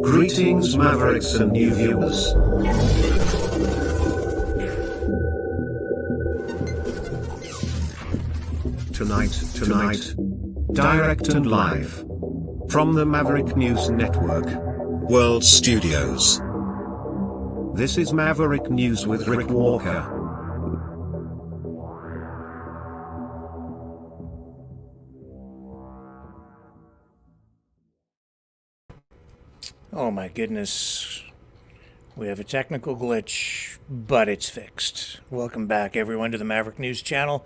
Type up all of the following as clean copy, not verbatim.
Greetings, Mavericks and new viewers. Tonight, direct and live from the Maverick News Network World Studios. This is Maverick News with Rick Walker. Oh my goodness, we have a technical glitch, but it's fixed. Welcome back everyone to the Maverick News channel.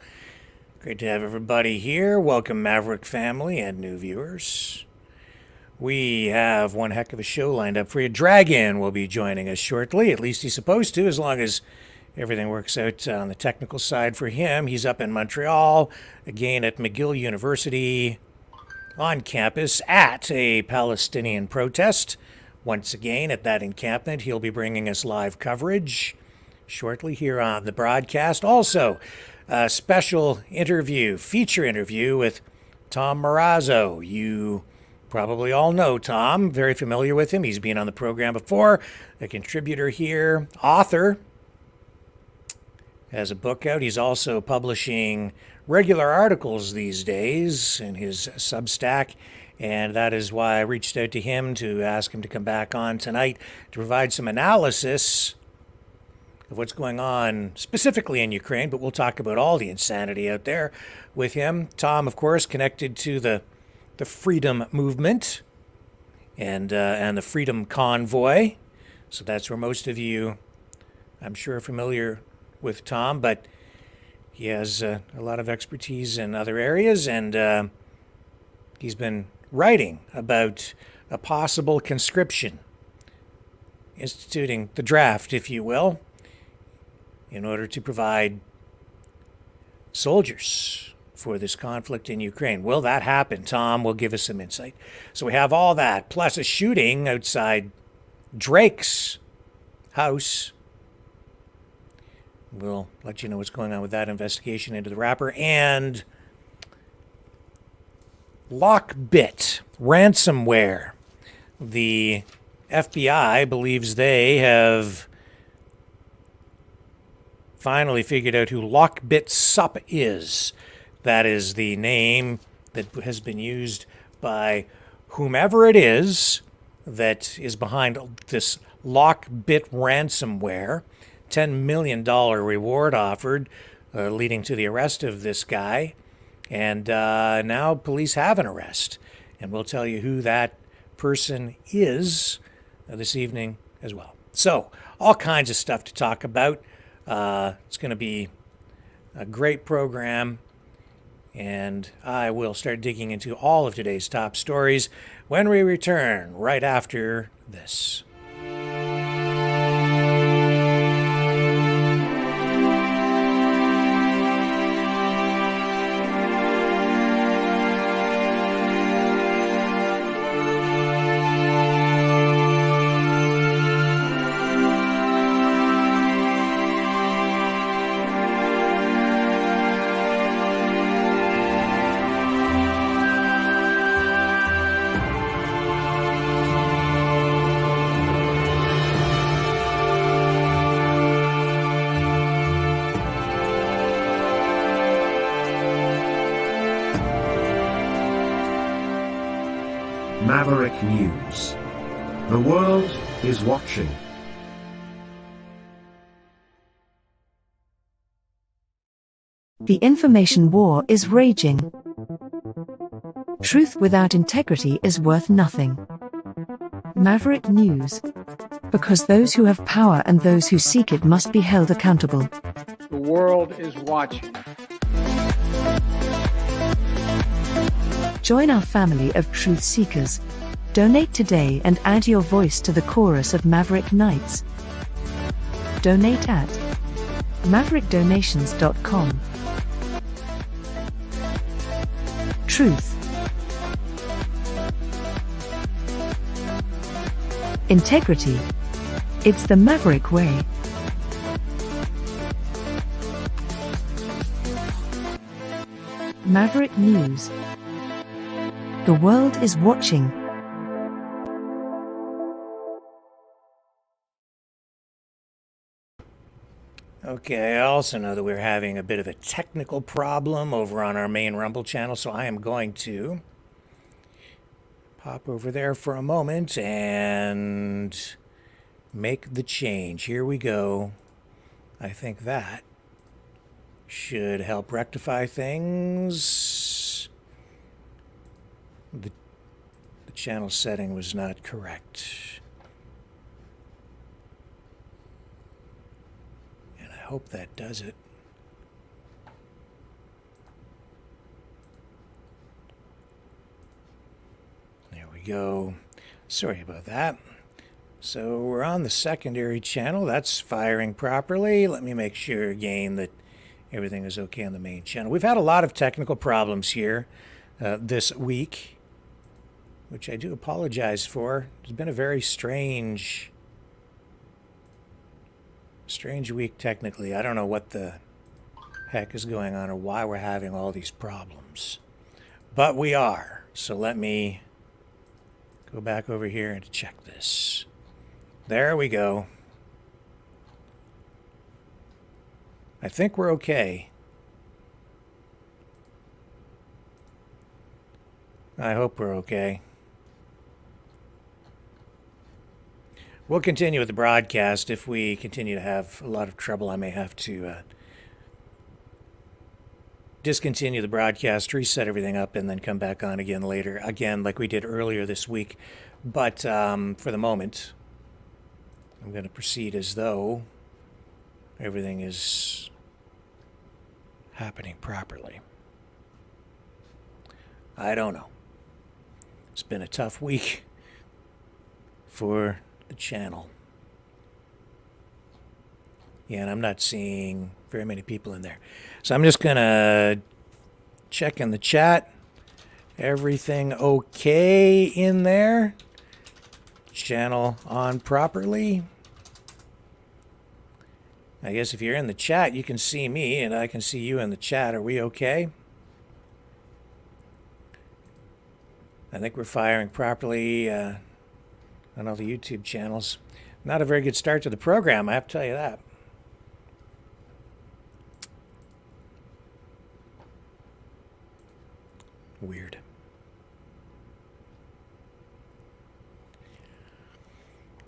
Great to have everybody here. Welcome Maverick family and new viewers. We have one heck of a show lined up for you. Dragon will be joining us shortly, at least he's supposed to, as long as everything works out on the technical side for him. He's up in Montreal, again at McGill University, on campus at a Palestinian protest. Once again, at that encampment, he'll be bringing us live coverage shortly here on the broadcast. Also, a special interview, feature interview with Tom Marazzo. You probably all know Tom, very familiar with him. He's been on the program before, a contributor here, author, has a book out. He's also publishing regular articles these days in his Substack. And that is why I reached out to him to ask him to come back on tonight to provide some analysis of what's going on specifically in Ukraine, but we'll talk about all the insanity out there with him. Tom, of course, connected to the freedom movement and the freedom convoy. So that's where most of you, I'm sure, are familiar with Tom, but he has a lot of expertise in other areas, and he's been writing about a possible conscription, instituting the draft, if you will, in order to provide soldiers for this conflict in Ukraine. Will that happen? Tom will give us some insight. So we have all that, plus a shooting outside Drake's house. We'll let you know what's going on with that investigation into the rapper. And Lockbit ransomware. The FBI believes they have finally figured out who Lockbit Sup is. That is the name that has been used by whomever it is that is behind this Lockbit ransomware. $10 million reward offered, leading to the arrest of this guy. And now police have an arrest. And we'll tell you who that person is this evening as well. So, all kinds of stuff to talk about. It's going to be a great program. And I will start digging into all of today's top stories when we return right after this. Maverick News. The world is watching. The information war is raging. Truth without integrity is worth nothing. Maverick News. Because those who have power and those who seek it must be held accountable. The world is watching. Join our family of truth seekers. Donate today and add your voice to the chorus of Maverick Knights. Donate at maverickdonations.com. Truth. Integrity. It's the Maverick way. Maverick News. The world is watching. Okay, I also know that we're having a bit of a technical problem over on our main Rumble channel, so I am going to pop over there for a moment and make the change. Here we go. I think that should help rectify things. The channel setting was not correct. And I hope that does it. There we go. Sorry about that. So we're on the secondary channel. That's firing properly. Let me make sure again that everything is okay on the main channel. We've had a lot of technical problems here this week, which I do apologize for. It's been a very strange week technically. I don't know what the heck is going on or why we're having all these problems. But we are. So let me go back over here and check this. There we go. I think we're okay. I hope we're okay. We'll continue with the broadcast. If we continue to have a lot of trouble, I may have to discontinue the broadcast, reset everything up, and then come back on again later. Again, like we did earlier this week. But for the moment, I'm going to proceed as though everything is happening properly. I don't know. It's been a tough week for the channel. Yeah, and I'm not seeing very many people in there. So I'm just going to check in the chat. Everything okay in there? Channel on properly? I guess if you're in the chat, you can see me, and I can see you in the chat. Are we okay? I think we're firing properly on all the YouTube channels. Not a very good start to the program, I have to tell you that. Weird.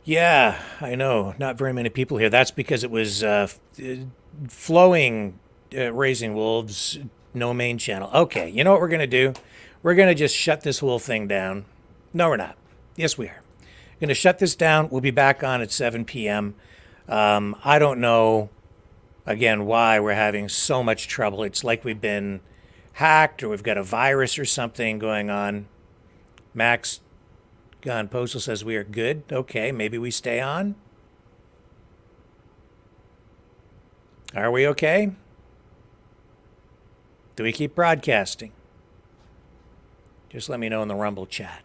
Yeah, I know. Not very many people here. That's because it was flowing Raising Wolves, no main channel. Okay, you know what we're going to do? We're going to just shut this whole thing down. No, we're not. Yes, we are. Going to shut this down. We'll be back on at 7 p.m. I don't know, again, why we're having so much trouble. It's like we've been hacked or we've got a virus or something going on. Max Gun Postal says we are good. Okay, maybe we stay on. Are we okay? Do we keep broadcasting? Just let me know in the Rumble chat.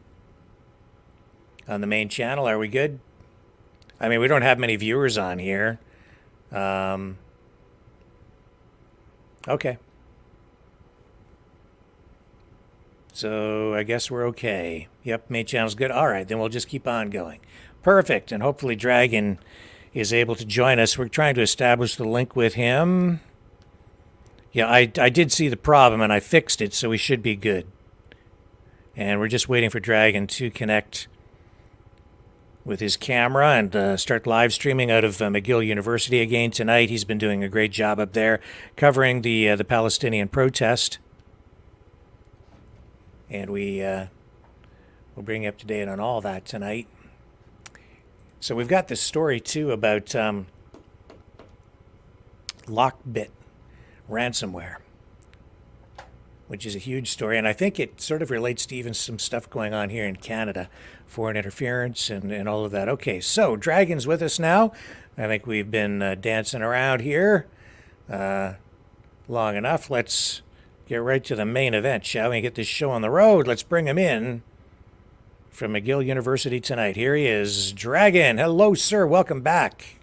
On the main channel, are we good? I mean, we don't have many viewers on here. Okay. So I guess we're okay. Yep, main channel's good. All right, then we'll just keep on going. Perfect, and hopefully Dragon is able to join us. We're trying to establish the link with him. Yeah, I did see the problem, and I fixed it, so we should be good. And we're just waiting for Dragon to connect with his camera and start live streaming out of McGill University again tonight. He's been doing a great job up there covering the Palestinian protest. And we'll bring you up to date on all that tonight. So we've got this story, too, about Lockbit ransomware, which is a huge story. And I think it sort of relates to even some stuff going on here in Canada, foreign interference and all of that. Okay, so Dragon's with us now. I think we've been dancing around here long enough. Let's get right to the main event, shall we? Get this show on the road. Let's bring him in from McGill University tonight. Here he is, Dragon. Hello, sir. Welcome back.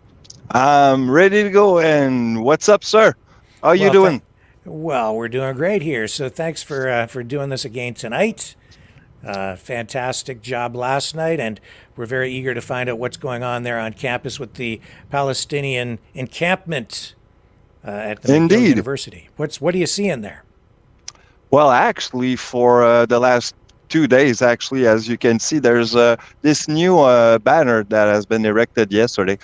I'm ready to go. And what's up, sir? How you doing? Well, we're doing great here. So thanks for doing this again tonight. Fantastic job last night, and we're very eager to find out what's going on there on campus with the Palestinian encampment at the McGill Indeed. University. What do you see in there? Well, actually, for the last 2 days, actually, as you can see, there's this new banner that has been erected yesterday.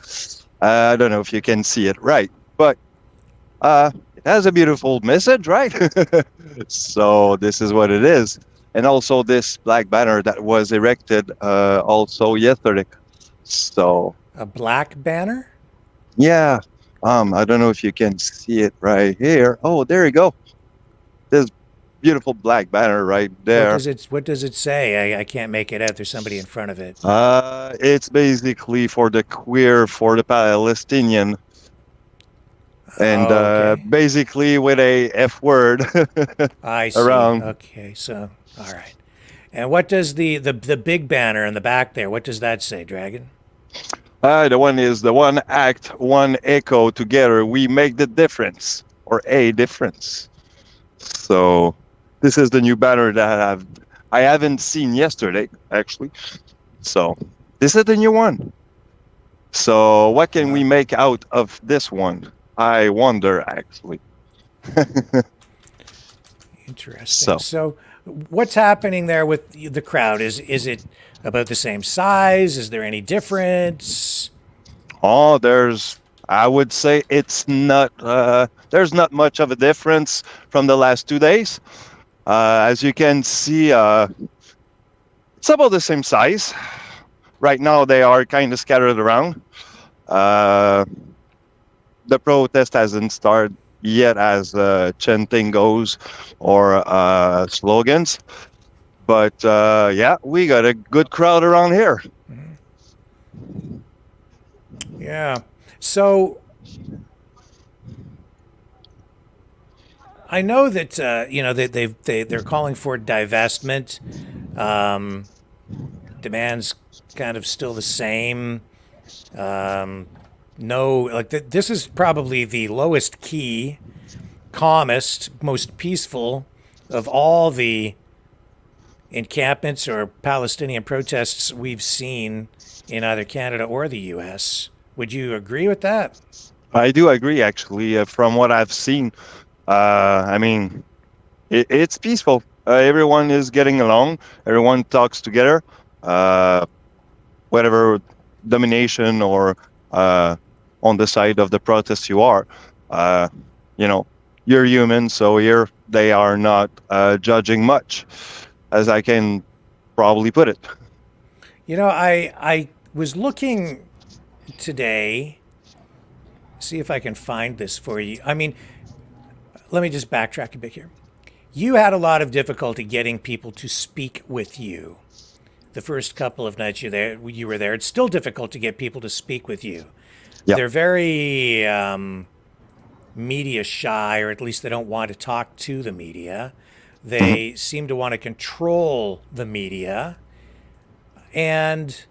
I don't know if you can see it right, but it has a beautiful message, right? So this is what it is. And also this black banner that was erected also yesterday. So A black banner? yeah, I don't know if you can see it right here. Oh, there you go. This beautiful black banner right there. What does it say? I can't make it out. There's somebody in front of it. It's basically for the queer, for the Palestinian, and Okay. basically with a F word I see. around. Okay, so all right. And what does the big banner in the back there? What does that say, Dragon? The one is the one act, one echo. Together we make the difference, or a difference. So this is the new banner that I haven't seen yesterday, actually. So this is the new one. So what can we make out of this one? I wonder, actually. Interesting. So what's happening there with the crowd? Is it about the same size? Is there any difference? Oh, I would say it's not, there's not much of a difference from the last 2 days. As you can see, it's about the same size. Right now, they are kind of scattered around. The protest hasn't started yet as chanting goes or slogans. But yeah, we got a good crowd around here. Yeah. So I know that they're calling for divestment. Demands kind of still the same. No, like this is probably the lowest key, calmest, most peaceful of all the encampments or Palestinian protests we've seen in either Canada or the U.S. Would you agree with that? I do agree, actually. From what I've seen, I mean, it's peaceful. Everyone is getting along. Everyone talks together. Whatever domination or on the side of the protest you are, you're human. So here they are not judging much, as I can probably put it. I was looking today, see if I can find this for you. I mean, let me just backtrack a bit here. You had a lot of difficulty getting people to speak with you. The first couple of nights you were there. It's still difficult to get people to speak with you. Yep. They're very media shy, or at least they don't want to talk to the media. They seem to want to control the media. And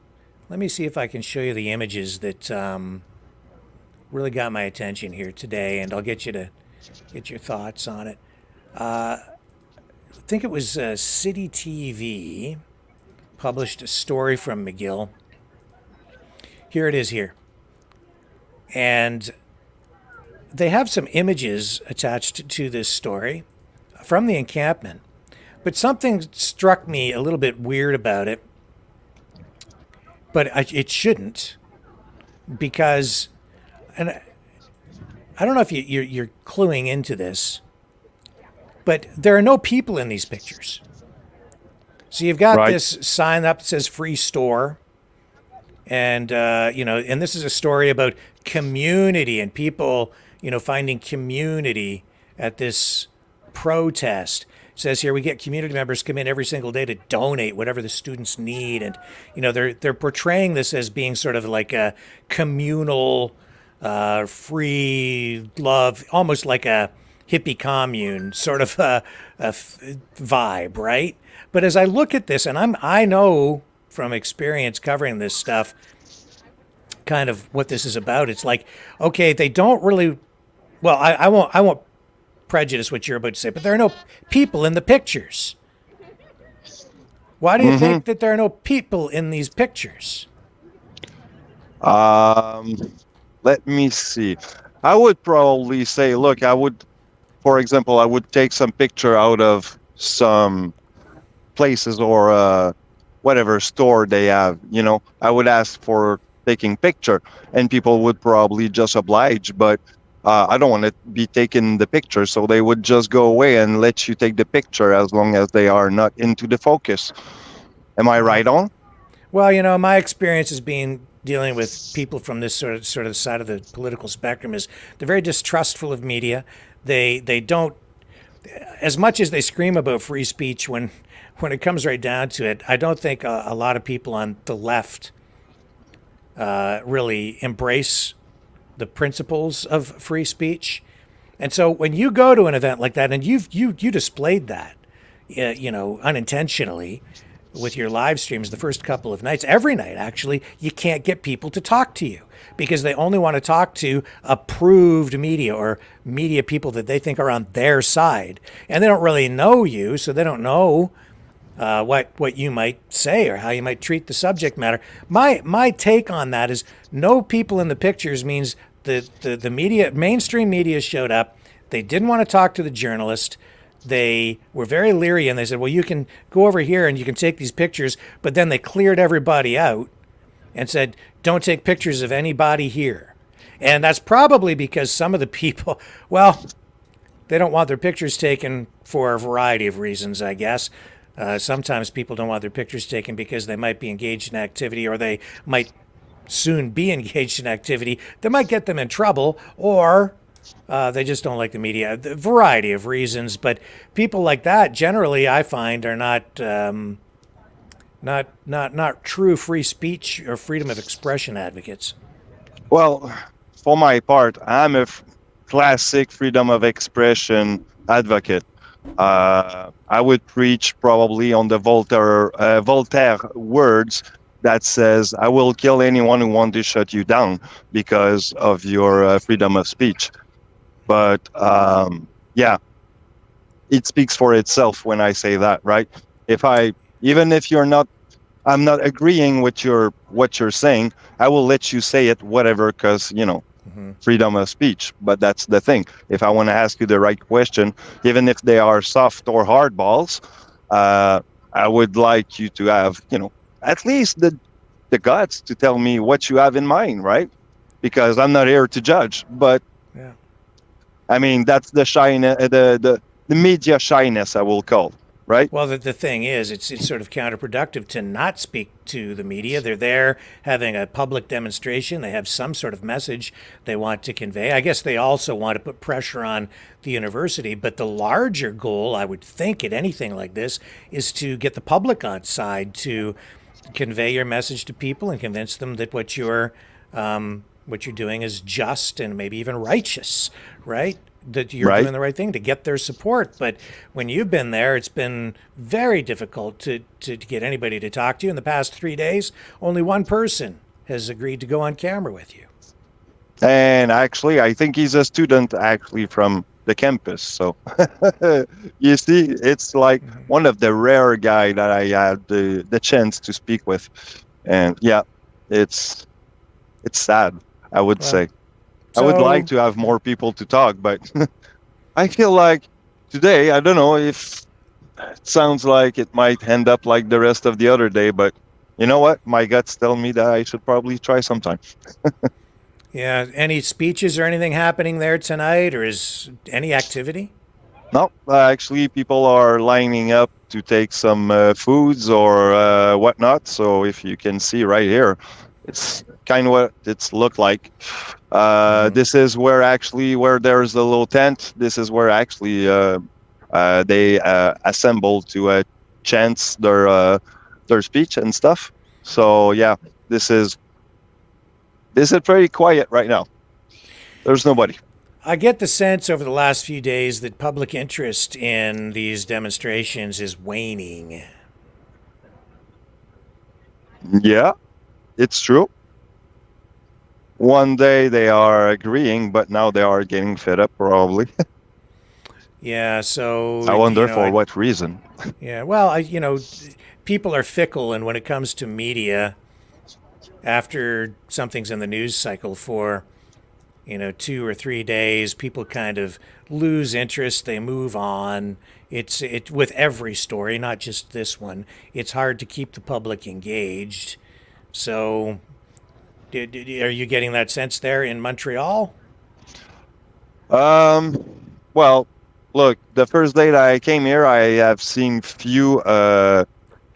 let me see if I can show you the images that really got my attention here today, and I'll get you to get your thoughts on it. I think it was City TV published a story from McGill. Here it is here. And they have some images attached to this story from the encampment. But something struck me a little bit weird about it. But it shouldn't, because, and I don't know if you're cluing into this, but there are no people in these pictures. So you've got this sign up that says free store, and and this is a story about community and people, finding community at this protest. It says here, we get community members come in every single day to donate whatever the students need, and they're portraying this as being sort of like a communal, free love, almost like a hippie commune sort of vibe, right? But as I look at this, and I know from experience covering this stuff, kind of what this is about. It's like, okay, they don't really. Well, I won't prejudice what you're about to say, but there are no people in the pictures. Why do you think that there are no people in these pictures? Let me see. I would probably say, look, for example, I would take some picture out of some places or whatever store they have. I would ask for taking picture, and people would probably just oblige. But I don't want to be taking the picture, so they would just go away and let you take the picture as long as they are not into the focus. Am I right on? Well, my experience has been dealing with people from this sort of side of the political spectrum is they're very distrustful of media. They don't, as much as they scream about free speech, when it comes right down to it, I don't think a lot of people on the left really embrace the principles of free speech. And so when you go to an event like that, and you displayed that, unintentionally with your live streams the first couple of nights, every night actually, you can't get people to talk to you because they only want to talk to approved media or media people that they think are on their side. And they don't really know you, so they don't know what you might say or how you might treat the subject matter. My take on that is no people in the pictures means the media, mainstream media showed up. They didn't want to talk to the journalist. They were very leery, and they said, well, you can go over here and you can take these pictures. But then they cleared everybody out and said, don't take pictures of anybody here. And that's probably because some of the people, well, they don't want their pictures taken for a variety of reasons, I guess. Sometimes people don't want their pictures taken because they might be engaged in activity, or they might soon be engaged in activity that might get them in trouble, or they just don't like the media. A variety of reasons, but people like that generally, I find, are not true free speech or freedom of expression advocates. Well, for my part, I'm a classic freedom of expression advocate. I would preach probably on the Voltaire words that says, I will kill anyone who wants to shut you down because of your freedom of speech. But yeah, it speaks for itself when I say that, right? Even if I'm not agreeing with what you're saying, I will let you say it, whatever, because, freedom of speech. But that's the thing. If I want to ask you the right question, even if they are soft or hard balls, I would like you to have, at least the guts to tell me what you have in mind, right? Because I'm not here to judge. But yeah, I mean, that's the shyness, the media shyness, I will call. Right. Well, the thing is, it's sort of counterproductive to not speak to the media. They're there having a public demonstration. They have some sort of message they want to convey. I guess they also want to put pressure on the university. But the larger goal, I would think, at anything like this, is to get the public on side, to convey your message to people and convince them that what you're doing is just and maybe even righteous, right? That you're doing the right thing to get their support. But when you've been there, it's been very difficult to get anybody to talk to you. In the past 3 days, only one person has agreed to go on camera with you. And actually, I think he's a student actually from the campus. So you see, it's like one of the rare guy that I had the chance to speak with. And yeah, it's sad, I would say. I would like to have more people to talk, but I feel like today, I don't know if it sounds like it might end up like the rest of the other day, but you know what? My guts tell me that I should probably try sometime. Yeah. Any speeches or anything happening there tonight, or is any activity? No, actually, people are lining up to take some foods or whatnot. So if you can see right here, it's kind of what it's looked like. This is where there's the little tent. This is where actually they assemble to chant their speech and stuff. So yeah, this is pretty quiet right now. There's nobody. I get the sense over the last few days that public interest in these demonstrations is waning. Yeah, it's true. One day they are agreeing, but now they are getting fed up, probably. Yeah, so I wonder for what reason. Yeah, well, people are fickle, and when it comes to media, after something's in the news cycle for 2 or 3 days, people kind of lose interest, they move on. It's with every story, not just this one. It's hard to keep the public engaged. So, are you getting that sense there in Montreal? Well, look, the first day that I came here, I have seen few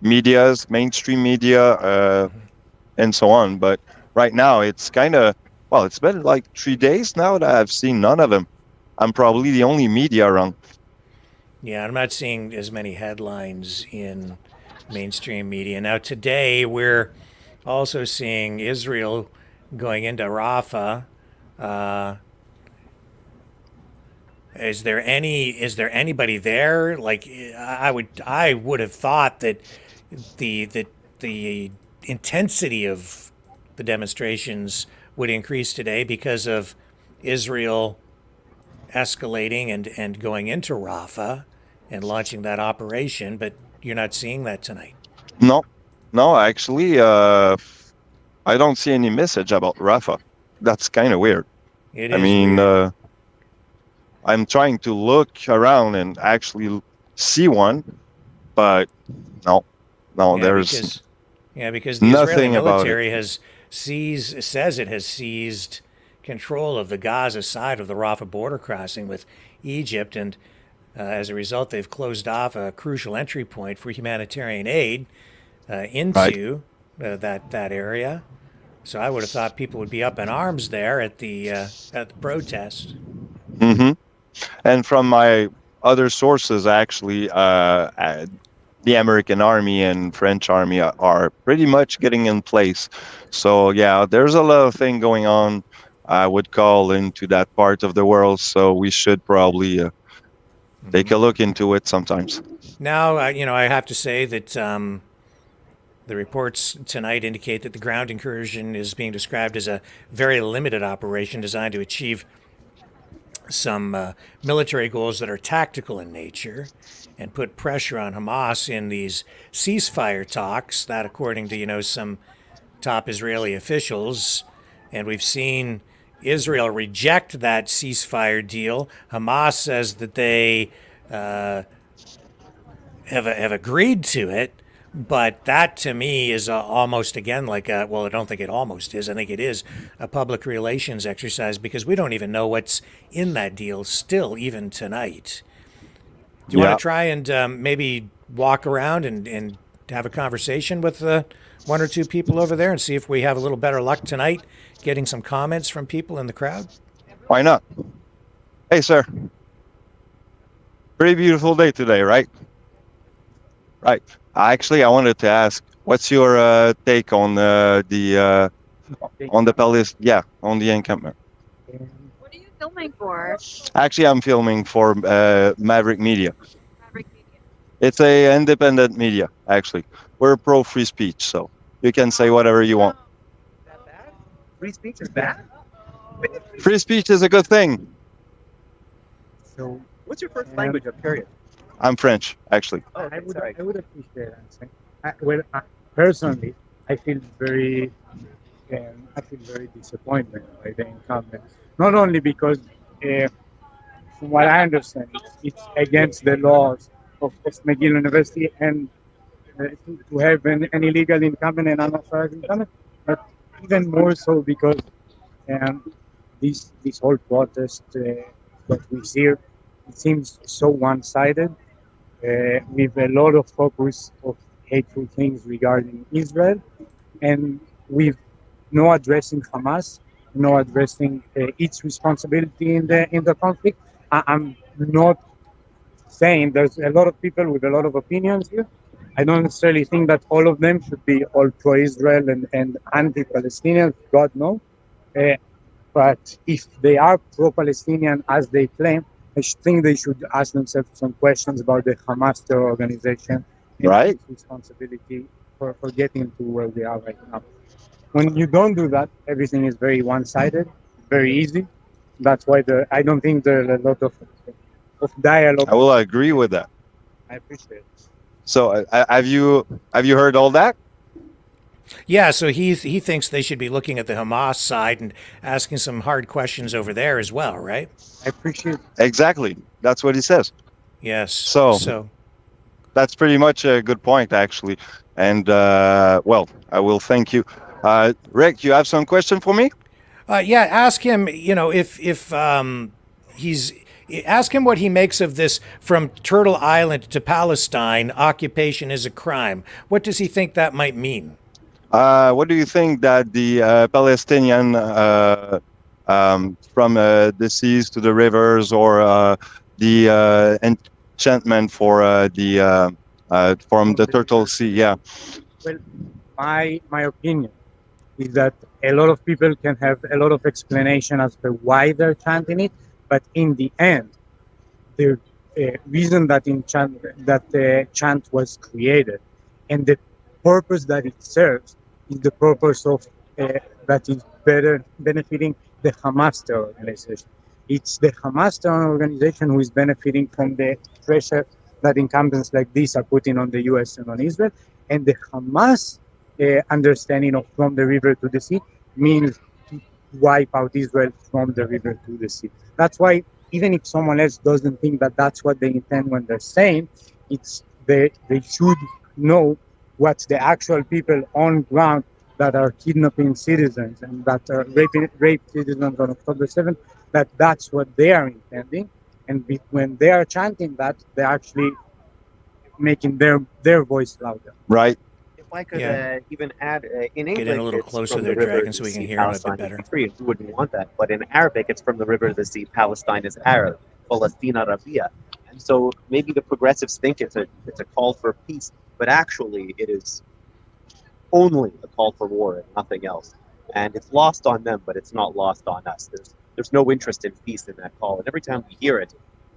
mainstream media, and so on. But right now, it's kind of, well, it's been like 3 days now that I've seen none of them. I'm probably the only media around. Yeah, I'm not seeing as many headlines in mainstream media. Now, today, we're also seeing Israel going into Rafah. Is there anybody there? Like, I would have thought that the intensity of the demonstrations would increase today because of Israel escalating and going into Rafah and launching that operation, but you're not seeing that tonight. No, actually, I don't see any message about Rafah. That's kind of weird. It is weird. I'm trying to look around and actually see one, but no, there's because the Israeli military says it has seized control of the Gaza side of the Rafah border crossing with Egypt, and as a result, they've closed off a crucial entry point for humanitarian aid into that area. So I would have thought people would be up in arms there at the protest. Mm-hmm. And from my other sources, actually, the American Army and French Army are pretty much getting in place. So yeah, there's a lot of thing going on. I would call into that part of the world. So we should probably take a look into it sometimes. Now, I have to say that the reports tonight indicate that the ground incursion is being described as a very limited operation designed to achieve some military goals that are tactical in nature and put pressure on Hamas in these ceasefire talks, that according to, some top Israeli officials. And we've seen Israel reject that ceasefire deal. Hamas says that they have agreed to it. But that, to me, is almost, again, like I don't think it almost is. I think it is a public relations exercise because we don't even know what's in that deal still, even tonight. Do you want to try and maybe walk around and have a conversation with one or two people over there and see if we have a little better luck tonight getting some comments from people in the crowd? Why not? Hey, sir. Pretty beautiful day today, right? Right. Actually, I wanted to ask, what's your take on the encampment? What are you filming for? Actually, I'm filming for Maverick Media. Maverick Media. It's a independent media. Actually, we're pro free speech, so you can say whatever you want. Is that bad? Free speech is bad? Free speech is a good thing. So, what's your first language of period? I'm French, actually. Oh, I would appreciate answering. Personally, I feel very disappointed by the incumbent. Not only because, from what I understand, it's against the laws of McGill University and to have an illegal incumbent and unauthorized incumbent, but even more so because this whole protest that we see, it seems so one-sided. With a lot of focus of hateful things regarding Israel, and with no addressing Hamas, no addressing its responsibility in the conflict. I'm not saying there's a lot of people with a lot of opinions here. I don't necessarily think that all of them should be all pro-Israel and anti-Palestinian, God no. But if they are pro-Palestinian as they claim, I think they should ask themselves some questions about the Hamas terror organization and its responsibility for getting to where we are right now. When you don't do that, everything is very one-sided, very easy. That's why I don't think there's a lot of dialogue. I will agree with that. I appreciate it. So have you heard all that? Yeah, so he thinks they should be looking at the Hamas side and asking some hard questions over there as well, right? I appreciate. Exactly. That's what he says. Yes. So that's pretty much a good point, actually. And well, I will thank you. Rick, you have some question for me? Yeah, ask him. If he's ask him what he makes of this from Turtle Island to Palestine. Occupation is a crime. What does he think that might mean? What do you think that the Palestinian from the seas to the rivers, or the enchantment for the from the Turtle Sea? Yeah. Well, my opinion is that a lot of people can have a lot of explanation as to why they're chanting it, but in the end, the reason that the chant was created and the purpose that it serves is the purpose of that is better benefiting the Hamas terror organization. It's the Hamas terror organization who is benefiting from the pressure that incumbents like this are putting on the U.S. and on Israel, and the Hamas understanding of from the river to the sea means to wipe out Israel from the river to the sea. That's why even if someone else doesn't think that that's what they intend when they're saying, it's they should know what's the actual people on ground that are kidnapping citizens and that are rape citizens on October 7th, that's what they are intending. And when they are chanting that, they're actually making their voice louder. Right. If I could Yeah. Even add, in English, Get in a little it's closer from there, the river Dragon, to so the we can sea, hear him a bit Palestine better. is free. You wouldn't want that. But in Arabic, it's from the river to the sea. Palestine is Arab. Palestine Arabia. And so maybe the progressives think it's a call for peace, but actually it is only a call for war and nothing else. And it's lost on them, but it's not lost on us. There's no interest in peace in that call. And every time we hear it,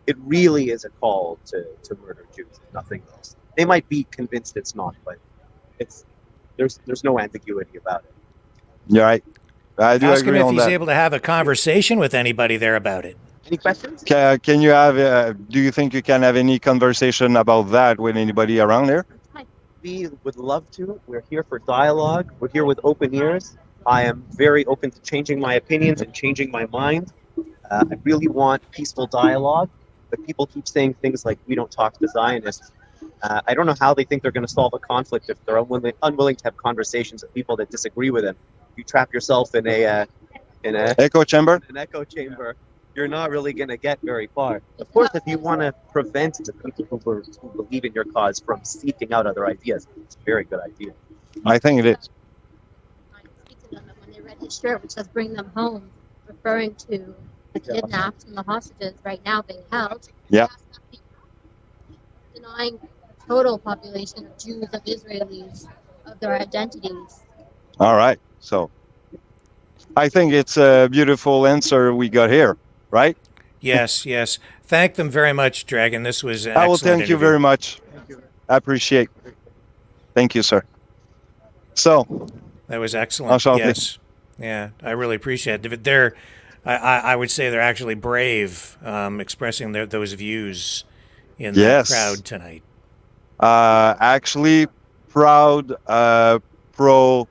it really is a call to murder Jews and nothing else. They might be convinced it's not, but there's no ambiguity about it. You're right. I do Ask him agree if on he's that. able to have a conversation with anybody there about it. Any questions? Can you have? Do you think you can have any conversation about that with anybody around there? We would love to. We're here for dialogue. We're here with open ears. I am very open to changing my opinions and changing my mind. I really want peaceful dialogue, but people keep saying things like, we don't talk to Zionists. I don't know how they think they're going to solve a conflict if they're unwilling to have conversations with people that disagree with them. You trap yourself in an Echo chamber. echo chamber, you're not really going to get very far. Of course, if you want to prevent the people who believe in your cause from seeking out other ideas, it's a very good idea. I think it is. Speak to them, and when they read his shirt, which says "Bring them home," referring to the kidnapped and the hostages right now being held. Yeah. Denying the total population of Jews, of Israelis, of their identities. All right. So I think it's a beautiful answer we got here, right? Yes, yes. Thank them very much, Dragon. This was an I will excellent thank you interview. very much. I appreciate. Thank you, sir. So That was excellent. Enchanté. Yes. Yeah, I really appreciate it. I would say they're actually brave, expressing those views in Yes. that crowd tonight. actually proud pro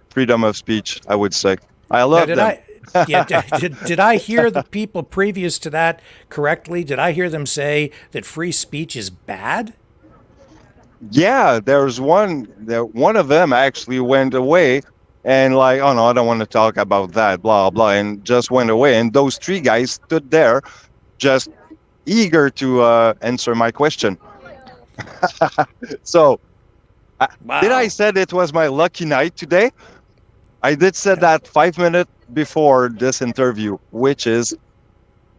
freedom of speech, I would say. I love them. Did I hear the people previous to that correctly? Did I hear them say that free speech is bad? Yeah, there's one of them actually went away and like, oh no, I don't want to talk about that, blah blah, and just went away. And those three guys stood there just eager to answer my question. So Wow. did I said it was my lucky night today? I did said that 5 minutes before this interview, which is,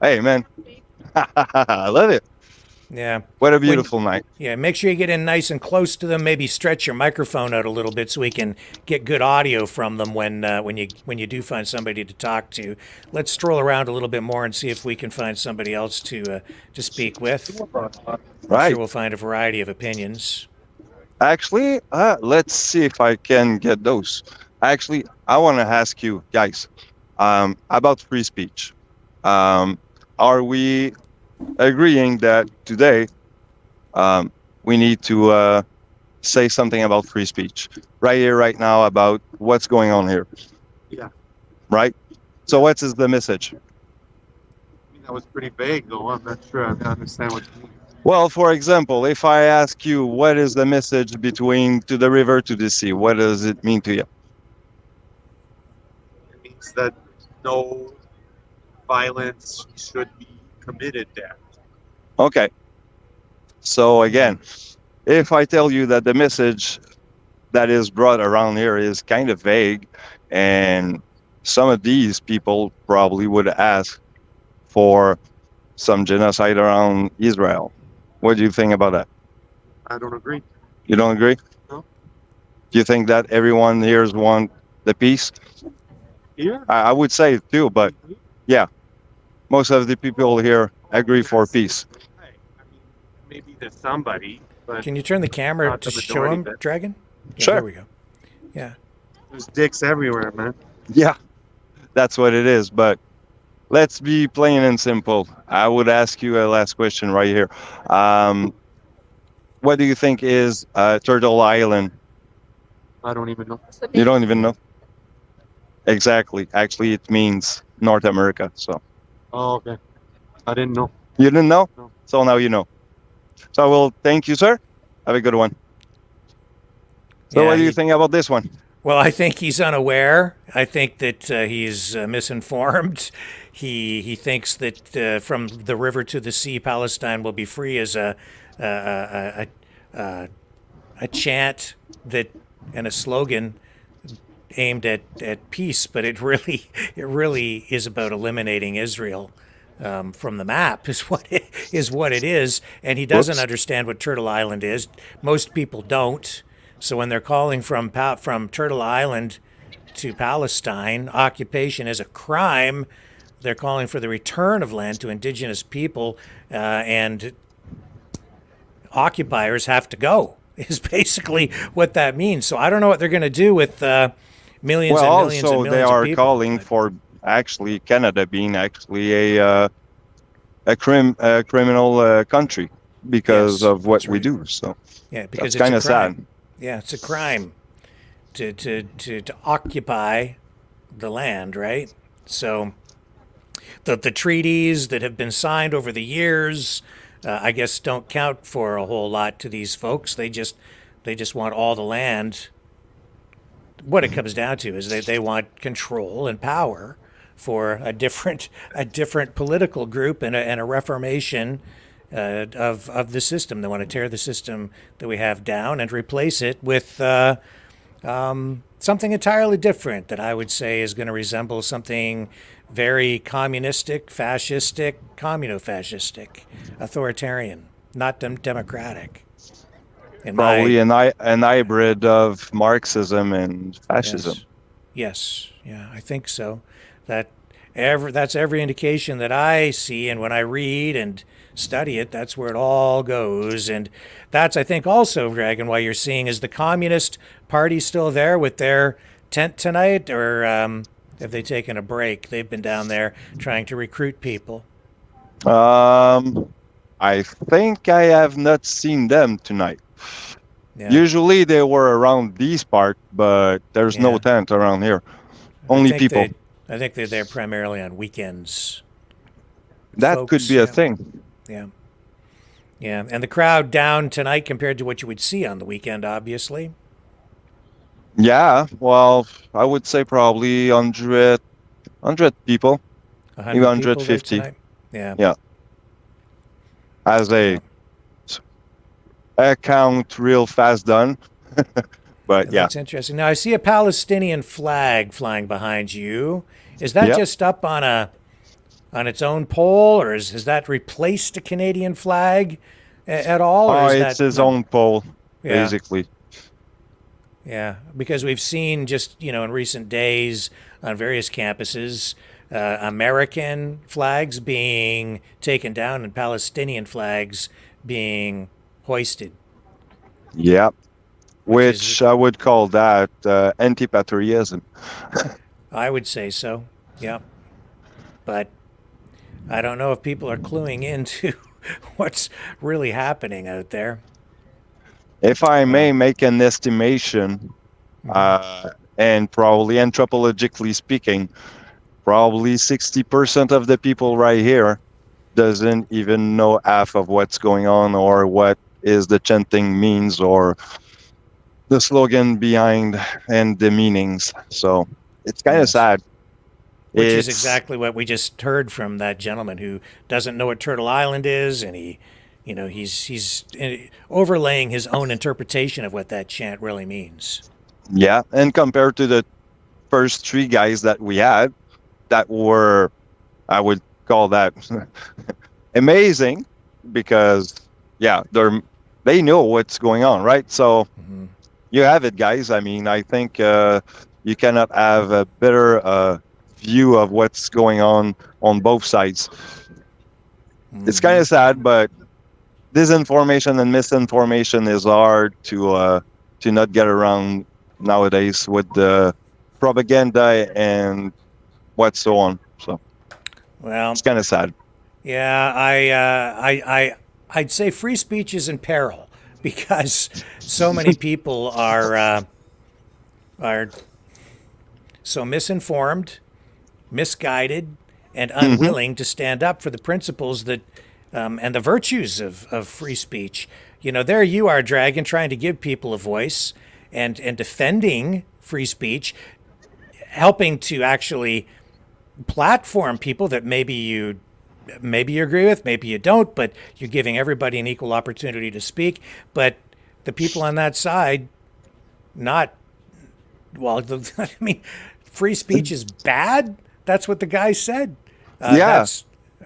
hey man, I love it. Yeah. What a beautiful night. Yeah, make sure you get in nice and close to them. Maybe stretch your microphone out a little bit so we can get good audio from them when you do find somebody to talk to. Let's stroll around a little bit more and see if we can find somebody else to speak with. I'm Right. sure we'll find a variety of opinions. Actually, let's see if I can get those. Actually, I want to ask you guys about free speech. Are we agreeing that today we need to say something about free speech right here, right now, about what's going on here. Yeah. Right? So what is the message? I mean, that was pretty vague, though. I'm not sure I understand what you mean. Well, for example, if I ask you, what is the message between to the river to the sea? What does it mean to you? It means that no violence should be committed there. Okay. So again, if I tell you that the message that is brought around here is kind of vague, and some of these people probably would ask for some genocide around Israel. What do you think about that? I don't agree. You don't agree? No. Do you think that everyone here wants the peace? Here? I would say it too, but yeah, most of the people here agree for peace. I mean, maybe there's somebody, but Can you turn the camera Not to the show majority him, of it. Dragon? Yeah, Sure. There we go. Yeah. there's dicks everywhere, man. Yeah, that's what it is. But let's be plain and simple. I would ask you a last question right here. What do you think is Turtle Island? I don't even know. That's what You they- don't even know? Exactly. Actually, it means North America. So Oh, okay. I didn't know. you didn't know? No. So now you know. So I will thank you, sir. Have a good one. So Yeah, what do you he- think about this one? Well, I think he's unaware. I think that he's misinformed. He thinks that from the river to the sea, Palestine will be free as a chant that and a slogan aimed at peace, but it really is about eliminating Israel from the map. Is what it is, and he doesn't Whoops. understand what Turtle Island is. Most people don't. So when they're calling from Turtle Island to Palestine, occupation is a crime. They're calling for the return of land to indigenous people, and occupiers have to go. Is basically what that means. So I don't know what they're going to do with millions Well, and millions and also millions they of are people. calling But- for actually Canada being actually a criminal country because Yes, of what that's we right. do. So yeah, because that's it's kind a of crime. sad. Yeah, it's a crime to occupy the land, right? So the treaties that have been signed over the years, I guess, don't count for a whole lot to these folks. They just want all the land. What it comes down to is they want control and power for a different political group and a reformation of the system. They want to tear the system that we have down and replace it with something entirely different that I would say is going to resemble something very communistic, fascistic, communo-fascistic, authoritarian, not democratic. In Probably my, an hybrid of Marxism and fascism. Yes, yeah, I think so. That's every indication that I see, and when I read and study it, that's where it all goes. And that's, I think, also, Dragon, why you're seeing is the Communist Party still there with their tent tonight, or have they taken a break? They've been down there trying to recruit people. I think I have not seen them tonight. Yeah. Usually they were around these part, but there's Yeah. no tent around here. I Only think people. I think they're there primarily on weekends. That folks, could be a yeah. thing. Yeah. Yeah, and the crowd down tonight compared to what you would see on the weekend, obviously. Yeah, well, I would say probably 100 people 100 Maybe people there 150. tonight. Yeah. Yeah. as a count real fast done. But yeah, That's interesting. Now I see a Palestinian flag flying behind you. Is that Yep. just up on its own pole, or has that replaced a Canadian flag at all? Or oh, is it's that, his no? own pole, Yeah. basically. Yeah, because we've seen just, in recent days on various campuses, American flags being taken down and Palestinian flags being hoisted. Yeah, Which which is- I would call that anti-patriotism. I would say so, yeah. But I don't know if people are cluing into what's really happening out there. If I may make an estimation, and probably anthropologically speaking, probably 60% of the people right here doesn't even know half of what's going on or what is the chanting means or the slogan behind and the meanings. So it's kind of sad. Which is exactly what we just heard from that gentleman who doesn't know what Turtle Island is, and he's overlaying his own interpretation of what that chant really means. Yeah, and compared to the first three guys that we had, that were, I would call that amazing, because they know what's going on, right? So you have it, guys. I mean, I think you cannot have a better view of what's going on both sides. It's kind of sad, but disinformation and misinformation is hard to not get around nowadays with the propaganda and what's so on. So, well, it's kind of sad. Yeah, I'd say free speech is in peril because so many people are so misinformed, misguided, and unwilling to stand up for the principles that and the virtues of free speech. You know, there you are, Dragon, trying to give people a voice and defending free speech, helping to actually platform people that maybe you agree with, maybe you don't, but you're giving everybody an equal opportunity to speak. But the people on that side, I mean, free speech is bad. That's what the guy said. That's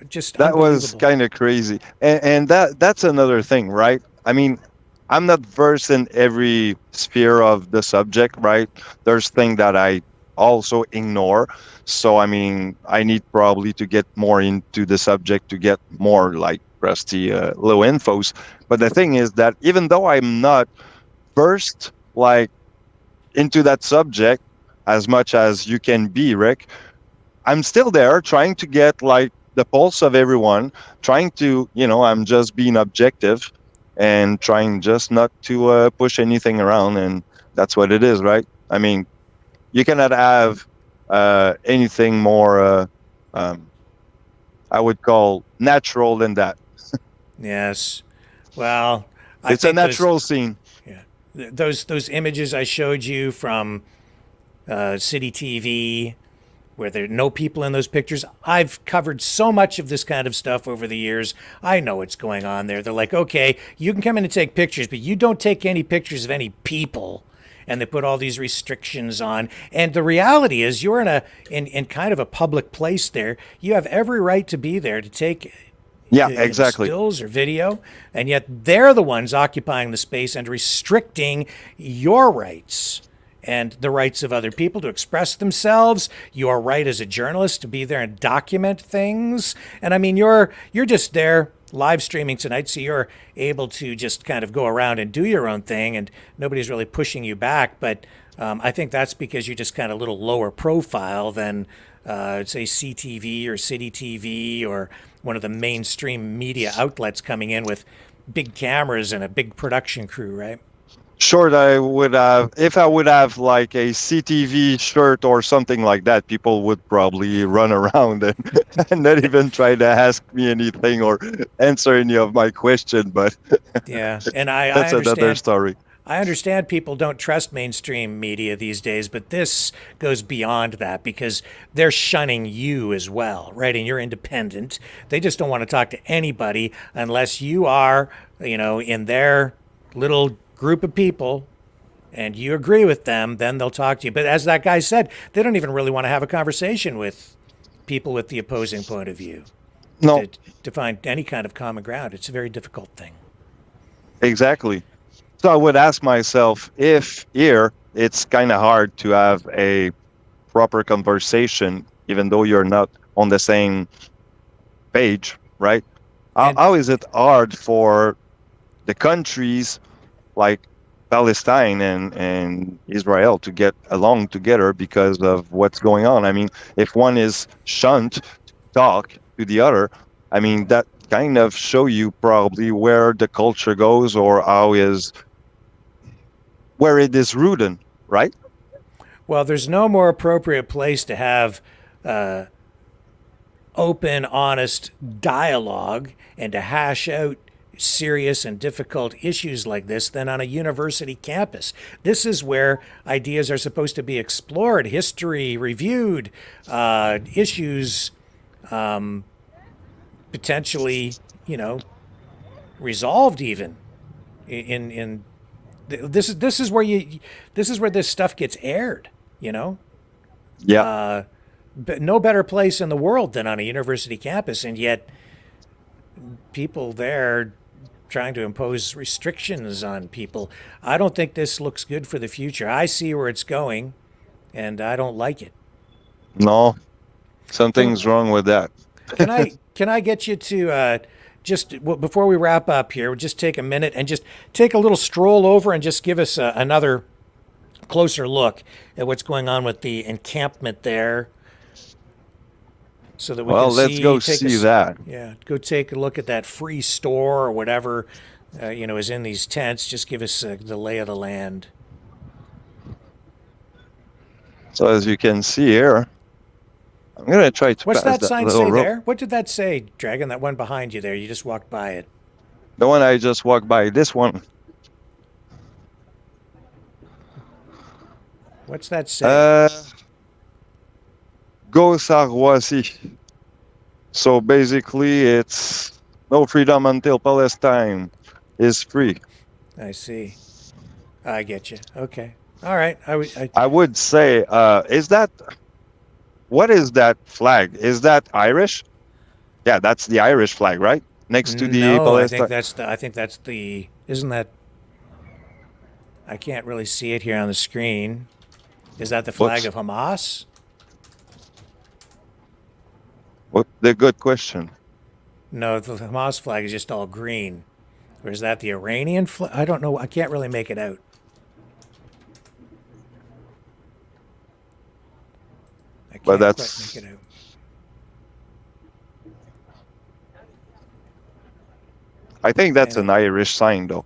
just that was kind of crazy. And that's another thing, right? I mean, I'm not versed in every sphere of the subject, right? There's things that I also ignore. So, I mean, I need probably to get more into the subject to get more like rusty low infos. But the thing is that even though I'm not versed like into that subject as much as you can be, Rick, I'm still there trying to get like the pulse of everyone, trying to, I'm just being objective and trying just not to push anything around. And that's what it is, right? I mean, you cannot have anything more, I would call natural than that. Yes. Well, it's a natural scene. Yeah. Those images I showed you from City TV, where there are no people in those pictures. I've covered so much of this kind of stuff over the years. I know what's going on there. They're like, okay, you can come in and take pictures, but you don't take any pictures of any people. And they put all these restrictions on. And the reality is you're in kind of a public place there. You have every right to be there to take exactly stills or video. And yet they're the ones occupying the space and restricting your rights and the rights of other people to express themselves, your right as a journalist to be there and document things. And I mean, you're just there live streaming tonight, so you're able to just kind of go around and do your own thing, and nobody's really pushing you back. But I think that's because you're just kind of a little lower profile than, say, CTV or City TV or one of the mainstream media outlets coming in with big cameras and a big production crew, right? Sure, I would have, if I would have like a CTV shirt or something like that, people would probably run around and not even try to ask me anything or answer any of my question. But yeah, and that's another story. I understand people don't trust mainstream media these days, but this goes beyond that because they're shunning you as well, right? And you're independent. They just don't want to talk to anybody unless you are, in their little group of people and you agree with them, then they'll talk to you. But as that guy said, they don't even really want to have a conversation with people with the opposing point of view. No. To find any kind of common ground, it's a very difficult thing. Exactly. So I would ask myself if here it's kind of hard to have a proper conversation, even though you're not on the same page, right? How is it hard for the countries like Palestine and Israel to get along together because of what's going on? I mean, if one is shunned to talk to the other, I mean, that kind of show you probably where the culture goes or how is where it is rooted, right? Well, there's no more appropriate place to have open, honest dialogue and to hash out serious and difficult issues like this than on a university campus. This is where ideas are supposed to be explored, history reviewed, issues potentially, resolved even. This is where this stuff gets aired. Yeah. But no better place in the world than on a university campus, and yet people there trying to impose restrictions on people. I don't think this looks good for the future. I see where it's going, and I don't like it. No, something's wrong with that. Can I get you to before we wrap up here, just take a minute and just take a little stroll over and just give us another closer look at what's going on with the encampment there, so that we can see. Let's go see that. Yeah, go take a look at that free store or whatever, is in these tents. Just give us the lay of the land. So as you can see here, I'm going to try to What's pass that sign little say rope. there? What did that say, Dragon? That one behind you there. You just walked by it. The one I just walked by, this one. What's that say? Go Sarwasi. So basically, it's no freedom until Palestine is free. I see. I get you. Okay. All right. I would say, what is that flag? Is that Irish? Yeah, that's the Irish flag, right? Next to the Palestine. I think that's the. Isn't that? I can't really see it here on the screen. Is that the flag of Hamas? What the good question. No, the Hamas flag is just all green. Or is that the Iranian flag? I don't know. I can't really make it out. I can't But quite that's. make it out. I think that's an Irish sign, though,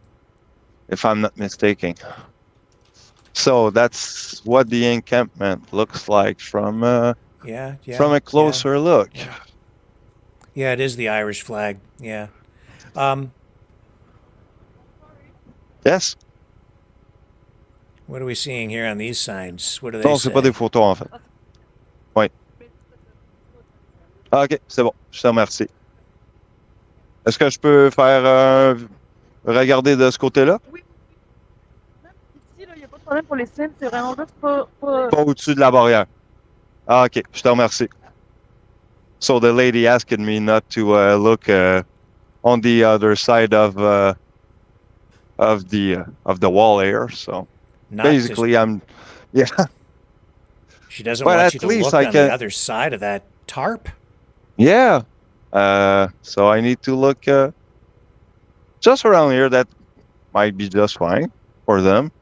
if I'm not mistaken. So that's what the encampment looks like from a closer look. Yeah, it is the Irish flag. Yeah. Yes. What are we seeing here on these signs? What do they Non, say? c'est pas des photos en fait. Oui. Ah, ok, c'est bon. Je te remercie. Est-ce que je peux faire regarder de ce côté-là? Oui. Ici, il n'y a pas de problème pour les signes, c'est vraiment juste pas... Pas au-dessus de la barrière. Ah, ok, je te remercie. So the lady asking me not to look on the other side of the wall here. So basically, She doesn't want you to look on the other side of that tarp. Yeah. So I need to look just around here. That might be just fine for them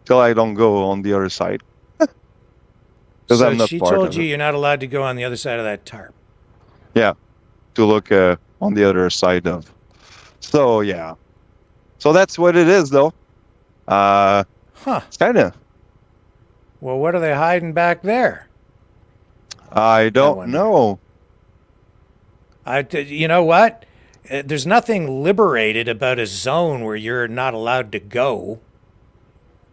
till I don't go on the other side. Because I'm not she part told of you it. you're not allowed to go on the other side of that tarp. Yeah, to look on the other side of. So yeah, so that's what it is, though. Kind of. Well, what are they hiding back there? I don't know. You know what? There's nothing liberated about a zone where you're not allowed to go.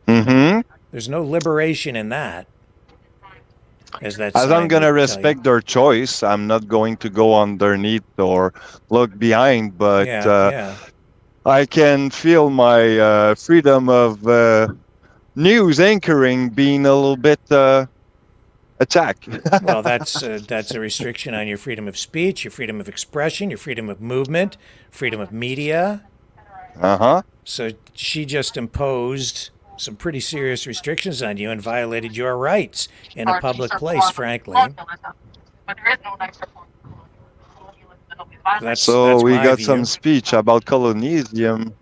Mm-hmm. There's no liberation in that. As I'm going to respect their choice, I'm not going to go underneath or look behind, but I can feel my freedom of news anchoring being a little bit attacked. Well, that's a restriction on your freedom of speech, your freedom of expression, your freedom of movement, freedom of media. Uh-huh. So she just imposed some pretty serious restrictions on you and violated your rights in a public place, frankly. That's we got view. some speech about colonialism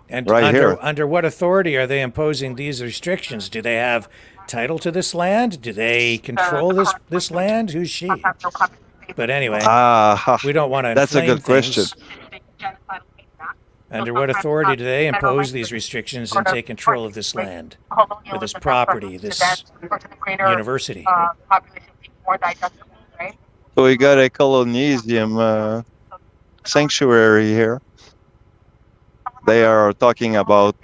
and right here. Under what authority are they imposing these restrictions? Do they have title to this land? Do they control this land? Who's she? But anyway, we don't want to. That's a good question. Under what authority do they impose these restrictions and take control of this land, or this property, this university? So we got a colonialism sanctuary here. They are talking about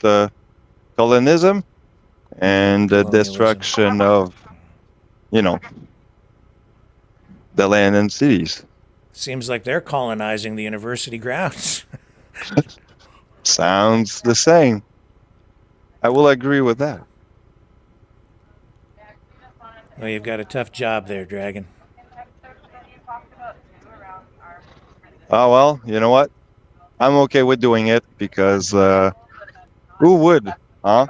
colonism and the destruction of, you know, the land and cities. Seems like they're colonizing the university grounds. Sounds the same. I will agree with that. Well, you've got a tough job there, Dragon. Oh, well, you know what? I'm okay with doing it because who would, huh?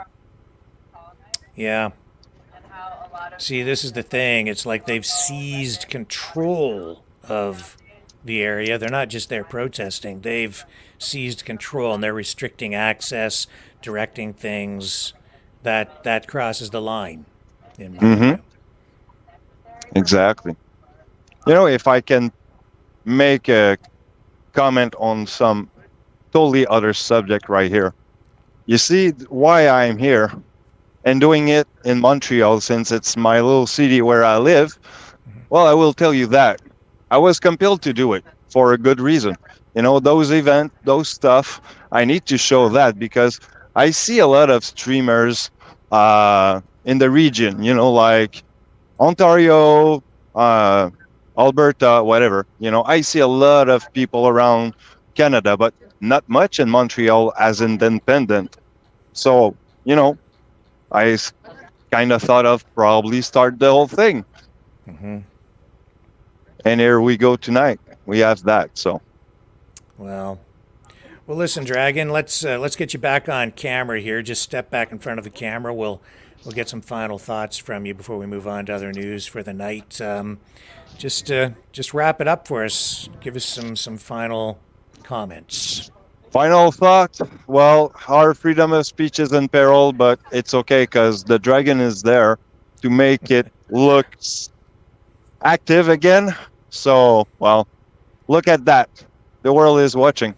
Yeah. See, this is the thing. It's like they've seized control of the area. They're not just there protesting. They've seized control and they're restricting access, directing things. That crosses the line, in my view. Exactly. You know, if I can make a comment on some totally other subject right here. You see why I'm here and doing it in Montreal, since it's my little city where I live. Well, I will tell you that I was compelled to do it for a good reason. You know, those events, those stuff, I need to show that because I see a lot of streamers in the region, you know, like Ontario, Alberta, whatever. You know, I see a lot of people around Canada, but not much in Montreal as independent. So, you know, I kind of thought of probably start the whole thing. And here we go tonight. We have that. So, well, listen, Dragon. Let's get you back on camera here. Just step back in front of the camera. We'll get some final thoughts from you before we move on to other news for the night. Just wrap it up for us. Give us some final comments. Final thought. Well, our freedom of speech is in peril, but it's okay because the Dragon is there to make it look active again. So, well, look at that. The world is watching.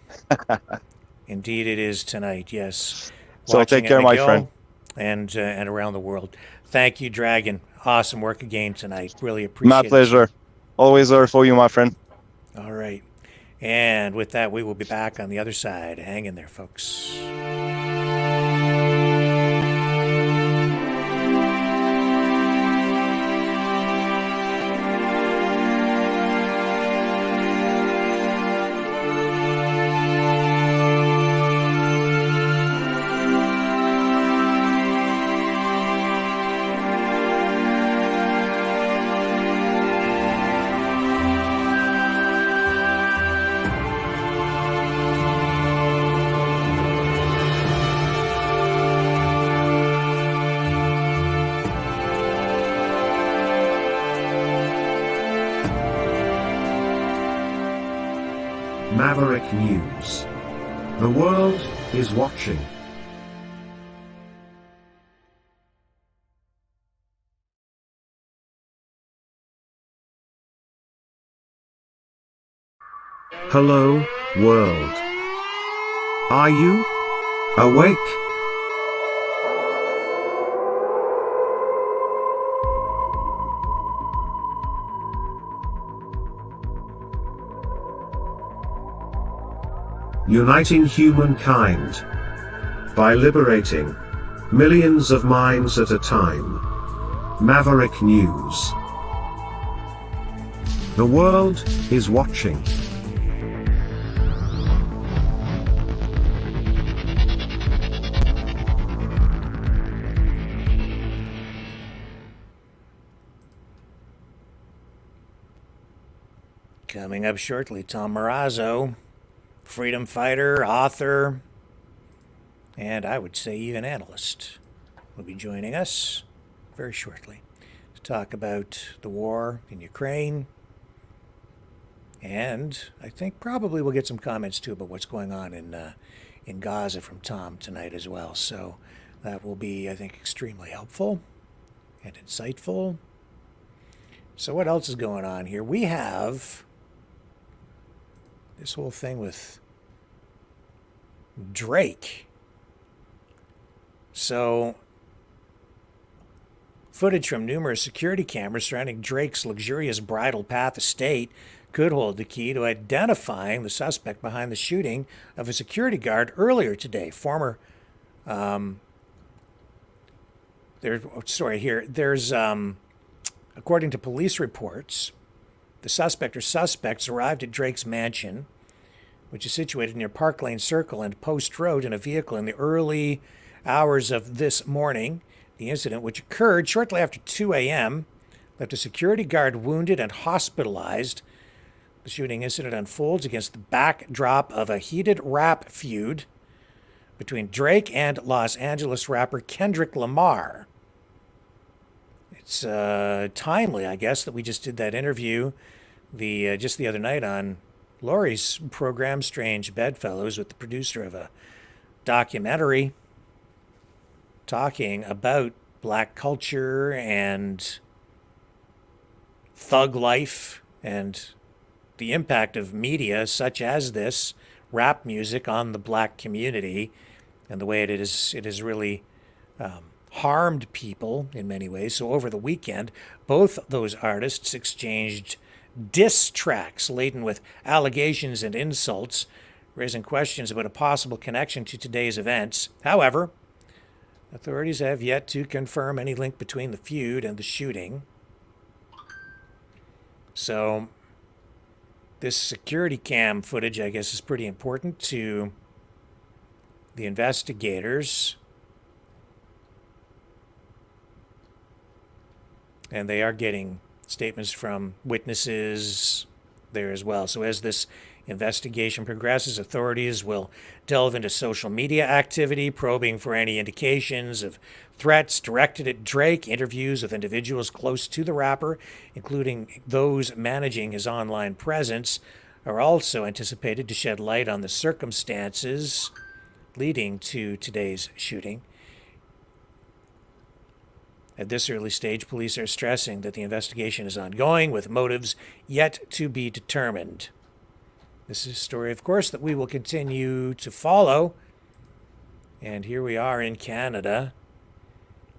Indeed, it is tonight. Yes. So Watching take care, at my McGill friend. And around the world. Thank you, Dragon. Awesome work again tonight. Really appreciate it. My pleasure. Always there for you, my friend. All right. And with that, we will be back on the other side. Hang in there, folks. Maverick News. The world is watching. Hello, world. Are you awake? Uniting humankind by liberating millions of minds at a time. Maverick News. The world is watching. Coming up shortly, Tom Marazzo, freedom fighter, author, and I would say even analyst, will be joining us very shortly to talk about the war in Ukraine. And I think probably we'll get some comments too about what's going on in Gaza from Tom tonight as well. So that will be, I think, extremely helpful and insightful. So what else is going on here? We have this whole thing with Drake. So, footage from numerous security cameras surrounding Drake's luxurious Bridle Path estate could hold the key to identifying the suspect behind the shooting of a security guard earlier today. According to police reports, the suspect or suspects arrived at Drake's mansion, which is situated near Park Lane Circle and Post Road, in a vehicle in the early hours of this morning. The incident, which occurred shortly after 2 a.m., left a security guard wounded and hospitalized. The shooting incident unfolds against the backdrop of a heated rap feud between Drake and Los Angeles rapper Kendrick Lamar. It's timely, I guess, that we just did that interview just the other night on Laurie's program, Strange Bedfellows, with the producer of a documentary talking about black culture and thug life and the impact of media such as this, rap music, on the black community, and the way it has really harmed people in many ways. So over the weekend, both those artists exchanged diss tracks laden with allegations and insults, raising questions about a possible connection to today's events. However, authorities have yet to confirm any link between the feud and the shooting. So this security cam footage, I guess, is pretty important to the investigators. And they are getting statements from witnesses there as well. So as this investigation progresses, authorities will delve into social media activity, probing for any indications of threats directed at Drake. Interviews with individuals close to the rapper, including those managing his online presence, are also anticipated to shed light on the circumstances leading to today's shooting. At this early stage, police are stressing that the investigation is ongoing, with motives yet to be determined. This is a story, of course, that we will continue to follow. And here we are in Canada,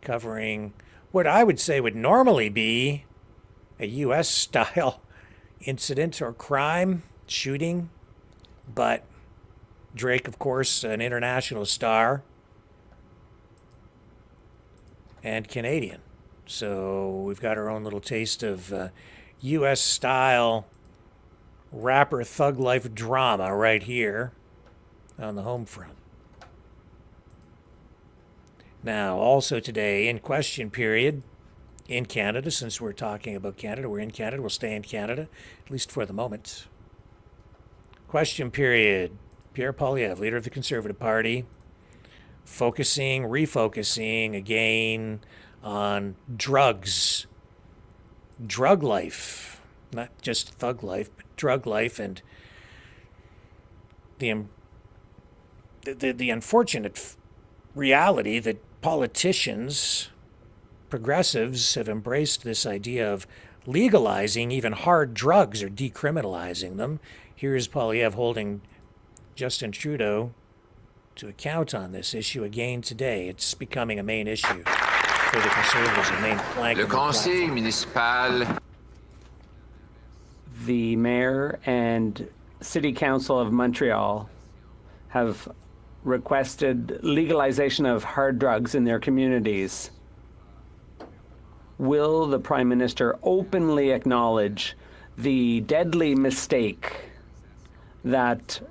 covering what I would say would normally be a U.S.-style incident or crime, shooting. But Drake, of course, an international star, and Canadian. So we've got our own little taste of U.S.-style rapper thug life drama right here on the home front. Now, also today, in question period in Canada, since we're talking about Canada, we're in Canada, we'll stay in Canada, at least for the moment. Question period. Pierre Poilievre, leader of the Conservative Party, refocusing again on drugs, drug life, not just thug life, but drug life, and the unfortunate reality that politicians, progressives, have embraced this idea of legalizing even hard drugs or decriminalizing them. Here's Poilievre holding Justin Trudeau to account on this issue again today. It's becoming a main issue for the Conservatives, a main plank. Le Conseil municipal. The Mayor and City Council of Montreal have requested legalization of hard drugs in their communities. Will the Prime Minister openly acknowledge the deadly mistake that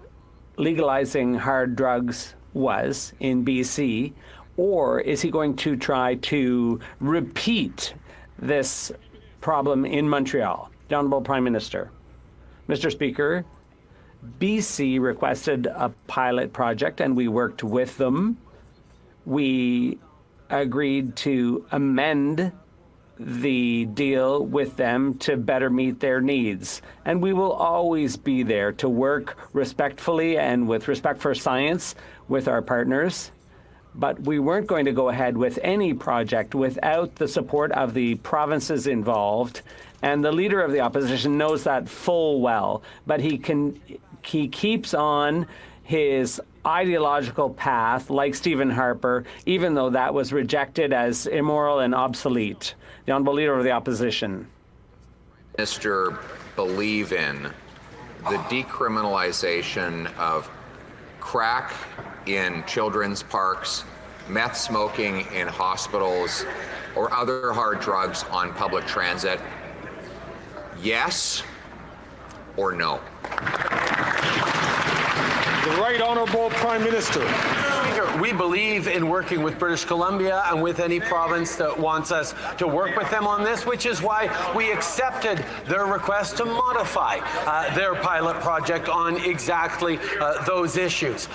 legalizing hard drugs was in BC, or is he going to try to repeat this problem in Montreal? The Honourable Prime Minister. Mr. Speaker, BC requested a pilot project and we worked with them. We agreed to amend the deal with them to better meet their needs. And we will always be there to work respectfully and with respect for science with our partners. But we weren't going to go ahead with any project without the support of the provinces involved. And the leader of the opposition knows that full well. But he keeps on his ideological path, like Stephen Harper, even though that was rejected as immoral and obsolete. The Honourable Leader of the Opposition. Minister believe in the decriminalization of crack in children's parks, meth smoking in hospitals, or other hard drugs on public transit? Yes or no? The Right Honourable Prime Minister. Speaker, we believe in working with British Columbia and with any province that wants us to work with them on this, which is why we accepted their request to modify their pilot project on exactly those issues.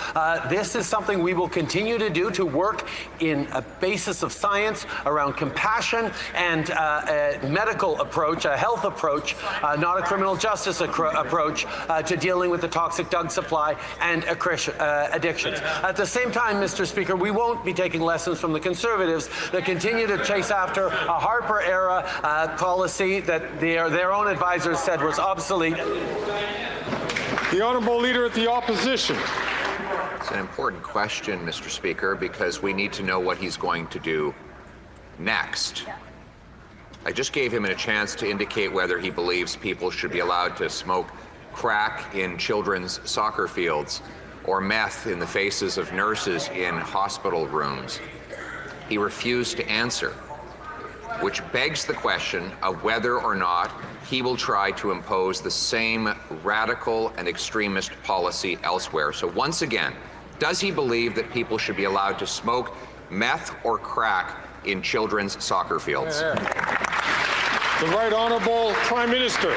This is something we will continue to do, to work in a basis of science around compassion and a medical approach, a health approach, not a criminal justice approach to dealing with the toxic drug supply and addictions. At the same time, Mr. Speaker, we won't be taking lessons from the Conservatives that continue to chase after a Harper-era policy that their own advisors said was obsolete. The Honourable Leader of the Opposition. It's an important question, Mr. Speaker, because we need to know what he's going to do next. I just gave him a chance to indicate whether he believes people should be allowed to smoke crack in children's soccer fields or meth in the faces of nurses in hospital rooms. He refused to answer, which begs the question of whether or not he will try to impose the same radical and extremist policy elsewhere. So once again, does he believe that people should be allowed to smoke meth or crack in children's soccer fields? The Right Honourable Prime Minister.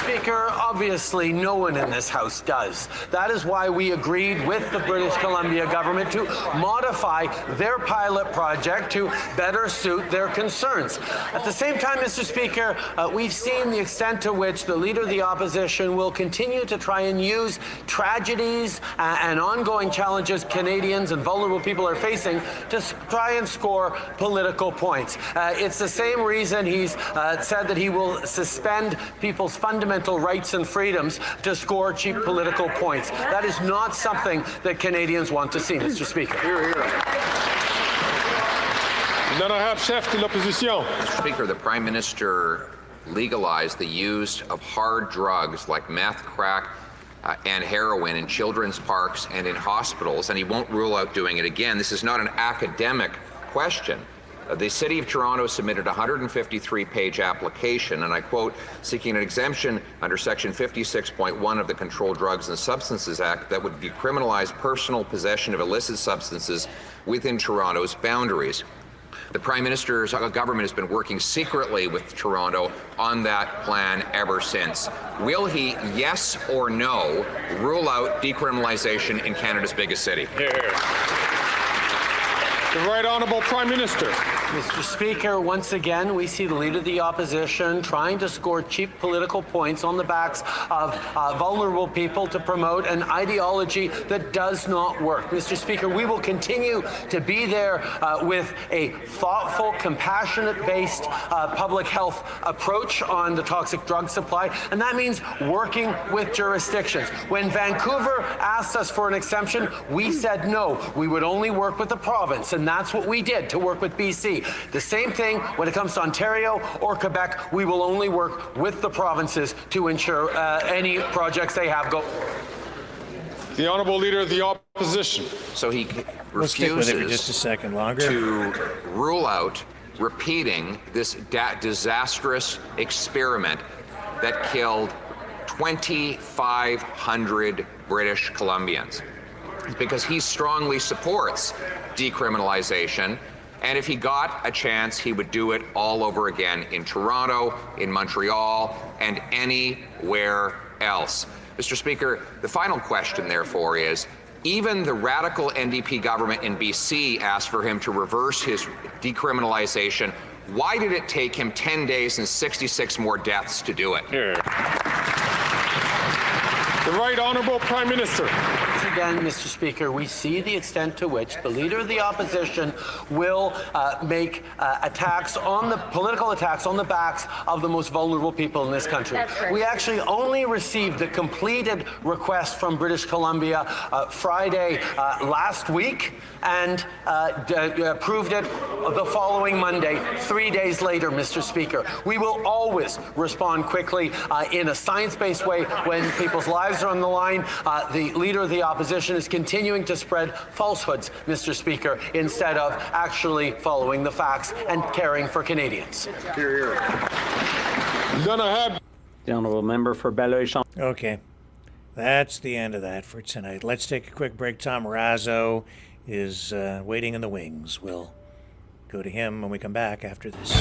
Speaker, obviously no one in this House does. That is why we agreed with the British Columbia government to modify their pilot project to better suit their concerns. At the same time, Mr. Speaker, we've seen the extent to which the Leader of the Opposition will continue to try and use tragedies and ongoing challenges Canadians and vulnerable people are facing to try and score political points. It's the same reason he's said that he will suspend people's fundamental rights and freedoms to score cheap political points. That is not something that Canadians want to see, Mr. Speaker. Mr. Speaker, the Prime Minister legalized the use of hard drugs like meth, crack, and heroin in children's parks and in hospitals, and he won't rule out doing it again. This is not an academic question. The City of Toronto submitted a 153-page application, and I quote, seeking an exemption under Section 56.1 of the Controlled Drugs and Substances Act that would decriminalize personal possession of illicit substances within Toronto's boundaries. The Prime Minister's government has been working secretly with Toronto on that plan ever since. Will he, yes or no, rule out decriminalization in Canada's biggest city? The Right Honourable Prime Minister. Mr. Speaker, once again, we see the Leader of the Opposition trying to score cheap political points on the backs of vulnerable people to promote an ideology that does not work. Mr. Speaker, we will continue to be there with a thoughtful, compassionate-based public health approach on the toxic drug supply, and that means working with jurisdictions. When Vancouver asked us for an exemption, we said no. We would only work with the province, and that's what we did to work with BC. The same thing when it comes to Ontario or Quebec. We will only work with the provinces to ensure any projects they have go. The Honourable Leader of the Opposition. So he We'll stick with it for refuses just a second longer. to rule out repeating this disastrous experiment that killed 2,500 British Columbians, because he strongly supports decriminalization, and if he got a chance, he would do it all over again in Toronto, in Montreal, and anywhere else. Mr. Speaker, the final question, therefore, is even the radical NDP government in BC asked for him to reverse his decriminalization. Why did it take him 10 days and 66 more deaths to do it? The Right Honourable Prime Minister. again, Mr. Speaker, we see the extent to which the Leader of the Opposition will make political attacks on the backs of the most vulnerable people in this country. We actually only received the completed request from British Columbia Friday last week and approved it the following Monday, 3 days later, Mr. Speaker. We will always respond quickly in a science-based way when people's lives are on the line. The Leader of the Opposition is continuing to spread falsehoods, Mr. Speaker, instead of actually following the facts and caring for Canadians. Here, here. The honourable member for Belleuil. Okay, that's the end of that for tonight. Let's take a quick break. Tom Marazzo is waiting in the wings. We'll go to him when we come back after this.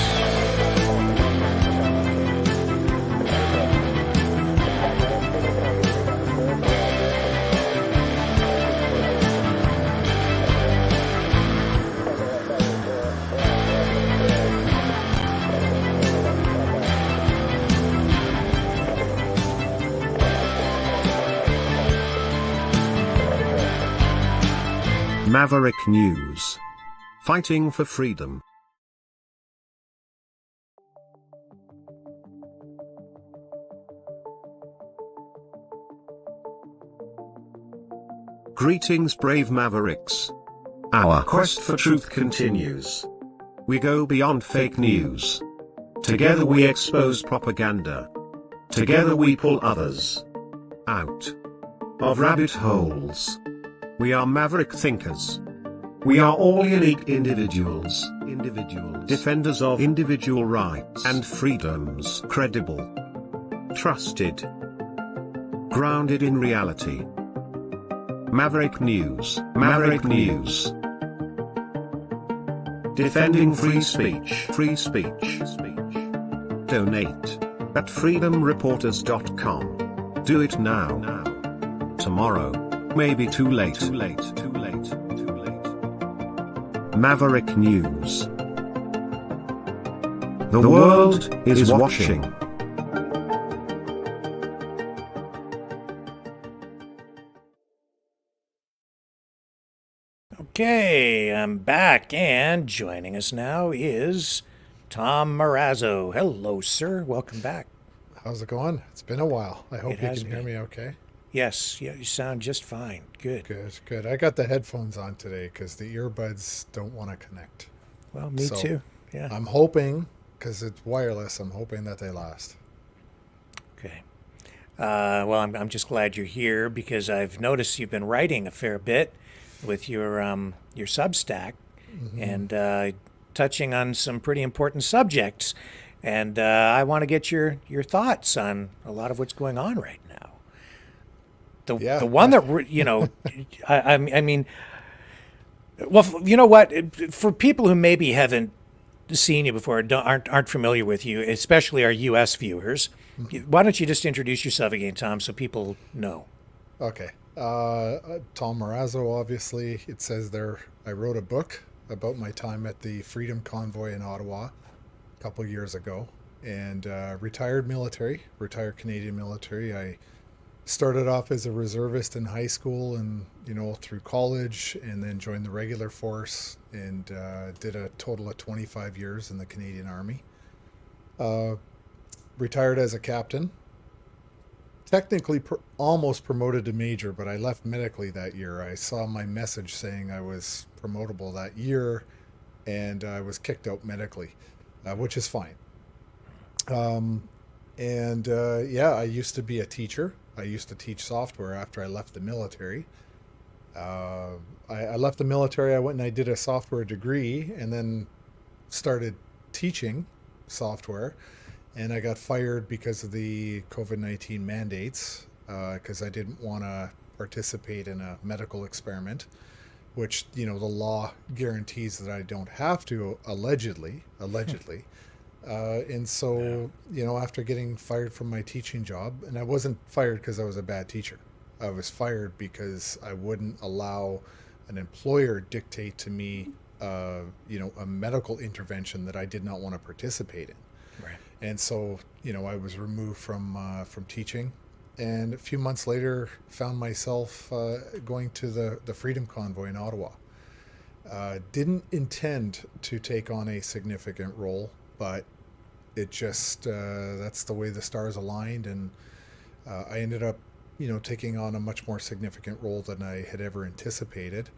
Maverick News. Fighting for freedom. Greetings, brave Mavericks. Our quest for truth continues. We go beyond fake news. Together we expose propaganda. Together we pull others out of rabbit holes. We are maverick thinkers. We are all unique individuals, defenders of individual rights and freedoms, credible, trusted, grounded in reality. Maverick News, Maverick News. Defending free speech, free speech. Donate at freedomreporters.com. Do it now. Tomorrow. Maybe too late. Maverick News. The world is watching. Okay, I'm back, and joining us now is Tom Marazzo. Hello, sir. Welcome back. How's it going? It's been a while. I hope you can hear me okay. Yes, yeah, you sound just fine. Good. Good. I got the headphones on today because the earbuds don't want to connect. Well, me too. Yeah. I'm hoping, because it's wireless, I'm hoping that they last. Okay. Well, I'm just glad you're here because I've noticed you've been writing a fair bit with your Substack and touching on some pretty important subjects. And I want to get your thoughts on a lot of what's going on right now. The one that, you know, I mean, well, you know what? For people who maybe haven't seen you before, aren't familiar with you, especially our U.S. viewers, why don't you just introduce yourself again, Tom, so people know? Okay. Tom Marazzo, obviously. It says there I wrote a book about my time at the Freedom Convoy in Ottawa a couple years ago, and retired Canadian military. I started off as a reservist in high school and, you know, through college, and then joined the regular force and did a total of 25 years in the Canadian Army. Retired as a captain. Technically almost promoted to major, but I left medically that year. I saw my message saying I was promotable that year, and I was kicked out medically, which is fine. I used to be a teacher. I used to teach software after I left the military. I left the military, I went and I did a software degree and then started teaching software. And I got fired because of the COVID-19 mandates, because I didn't want to participate in a medical experiment, which, you know, the law guarantees that I don't have to, allegedly. And so, you know, after getting fired from my teaching job, and I wasn't fired because I was a bad teacher. I was fired because I wouldn't allow an employer dictate to me, you know, a medical intervention that I did not want to participate in. Right. And so, you know, I was removed from teaching, and a few months later found myself going to the Freedom Convoy in Ottawa. Didn't intend to take on a significant role, but it just, that's the way the stars aligned, and I ended up, taking on a much more significant role than I had ever anticipated.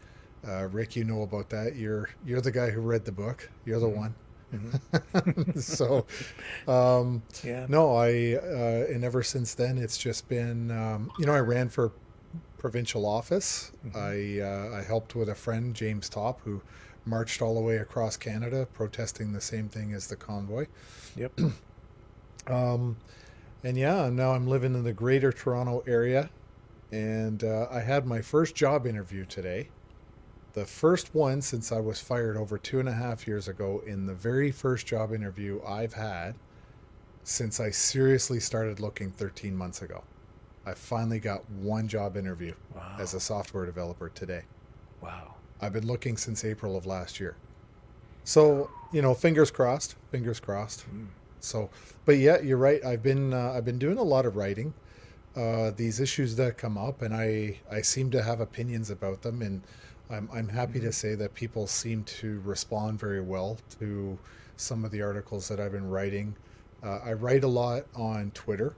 Rick, you know about that. You're the guy who read the book. You're the one. Mm-hmm. So, yeah. No, and ever since then, it's just been, I ran for provincial office. Mm-hmm. I helped with a friend, James Topp, who marched all the way across Canada protesting the same thing as the convoy. Yep. And now I'm living in the Greater Toronto area, and I had my first job interview today. The first one since I was fired over 2.5 years ago, in the very first job interview I've had since I seriously started looking 13 months ago. I finally got one job interview as a software developer today. Wow. I've been looking since April of last year. So, fingers crossed. So, but yeah, you're right. I've been doing a lot of writing. These issues that come up, and I seem to have opinions about them, and I'm happy to say that people seem to respond very well to some of the articles that I've been writing. I write a lot on Twitter,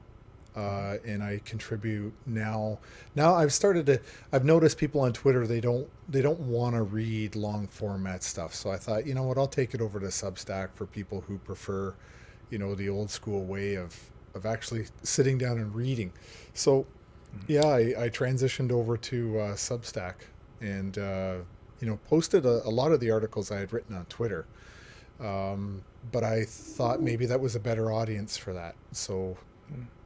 and I contribute now. Now I've noticed people on Twitter, they don't want to read long format stuff. So I thought, you know what, I'll take it over to Substack for people who prefer, the old school way of actually sitting down and reading. So yeah, I transitioned over to Substack, and posted a lot of the articles I had written on Twitter. But I thought maybe that was a better audience for that. So,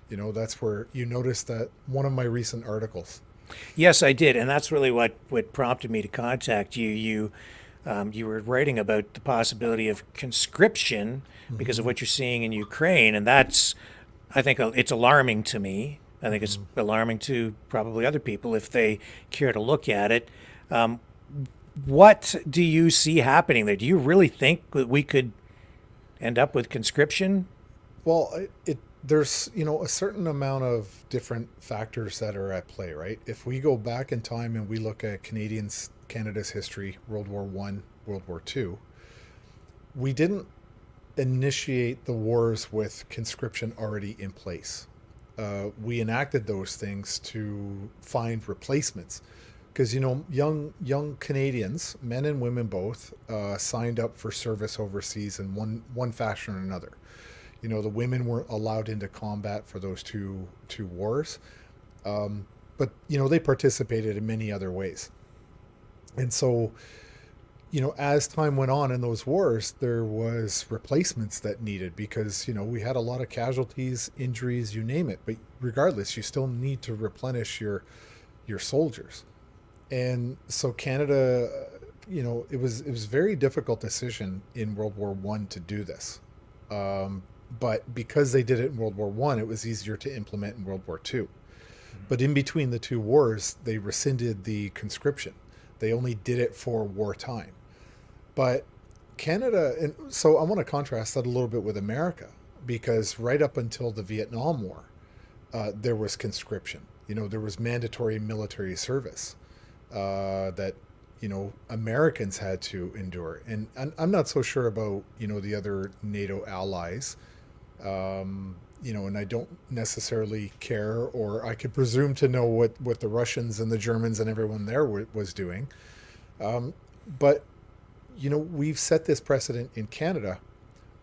that's where you noticed that one of my recent articles. Yes, I did, and that's really what prompted me to contact you. You were writing about the possibility of conscription because of what you're seeing in Ukraine, and that's, I think, it's alarming to me. I think it's alarming to probably other people if they care to look at it. What do you see happening there? Do you really think that we could end up with conscription? Well, there's a certain amount of different factors that are at play, right? If we go back in time and we look at Canada's history, World War I, World War II, we didn't initiate the wars with conscription already in place. We enacted those things to find replacements, because young Canadians, men and women both, signed up for service overseas in one fashion or another. The women weren't allowed into combat for those two wars, but they participated in many other ways. And so, as time went on in those wars, there was replacements that needed, because we had a lot of casualties, injuries, you name it. But regardless, you still need to replenish your soldiers. And so Canada, it was a very difficult decision in World War I to do this. But because they did it in World War I, it was easier to implement in World War II. But in between the two wars, they rescinded the conscription. They only did it for wartime. But Canada, and so I want to contrast that a little bit with America, because right up until the Vietnam War, there was conscription. There was mandatory military service that Americans had to endure. And I'm not so sure about the other NATO allies. And I don't necessarily care, or I could presume to know what the Russians and the Germans and everyone there was doing. But we've set this precedent in Canada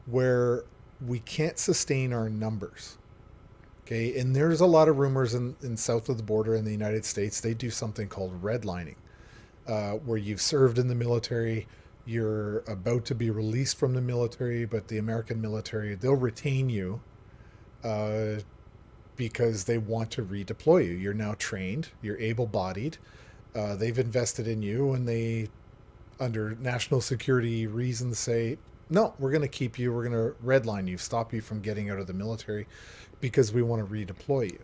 where we can't sustain our numbers. Okay, and there's a lot of rumors in south of the border in the United States. They do something called redlining, where you've served in the military, you're about to be released from the military, but the American military, they'll retain you because they want to redeploy you. You're now trained, you're able-bodied, they've invested in you, and they, under national security reasons, say, no, we're going to keep you, we're going to redline you, stop you from getting out of the military because we want to redeploy you.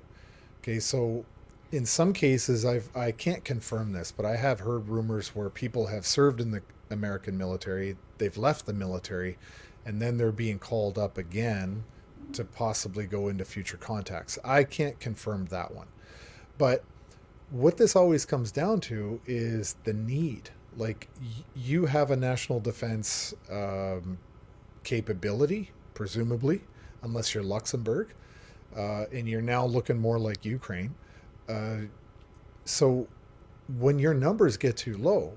Okay, so in some cases, I can't confirm this, but I have heard rumors where people have served in the American military, they've left the military, and then they're being called up again to possibly go into future contacts. I can't confirm that one. But what this always comes down to is the need. Like, you have a national defense capability, presumably, unless you're Luxembourg, and you're now looking more like Ukraine. So when your numbers get too low,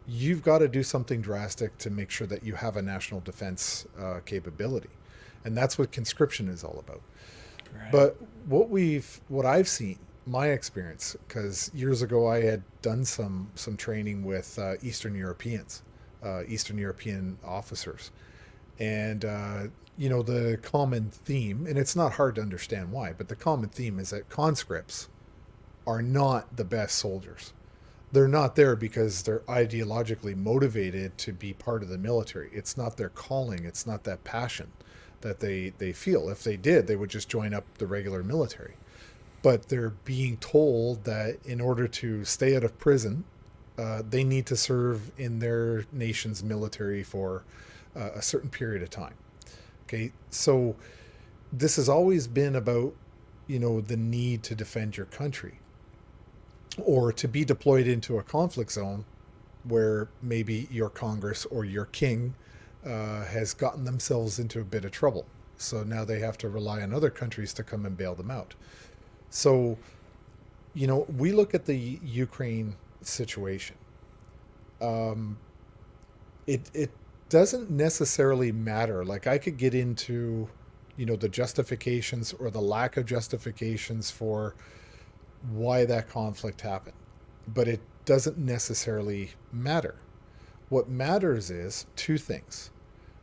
you've got to do something drastic to make sure that you have a national defense capability. And that's what conscription is all about. Right. But what I've seen, my experience, because years ago I had done some training with Eastern European officers. And, the common theme, and it's not hard to understand why, but the common theme is that conscripts are not the best soldiers. They're not there because they're ideologically motivated to be part of the military. It's not their calling. It's not that passion that they feel. If they did, they would just join up the regular military. But they're being told that in order to stay out of prison, they need to serve in their nation's military for a certain period of time. Okay, so this has always been about, the need to defend your country, or to be deployed into a conflict zone where maybe your Congress or your king has gotten themselves into a bit of trouble. So now they have to rely on other countries to come and bail them out. So, we look at the Ukraine situation. It doesn't necessarily matter. Like, I could get into, the justifications or the lack of justifications for why that conflict happened, but it doesn't necessarily matter. What matters is two things: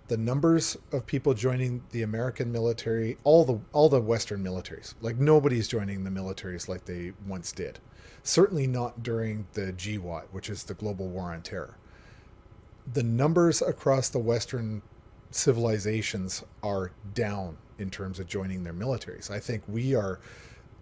the numbers of people joining the American military, all the Western militaries. Like, nobody's joining the militaries like they once did. Certainly not during the GWOT, which is the Global War on Terror. The numbers across the Western civilizations are down in terms of joining their militaries. I think we are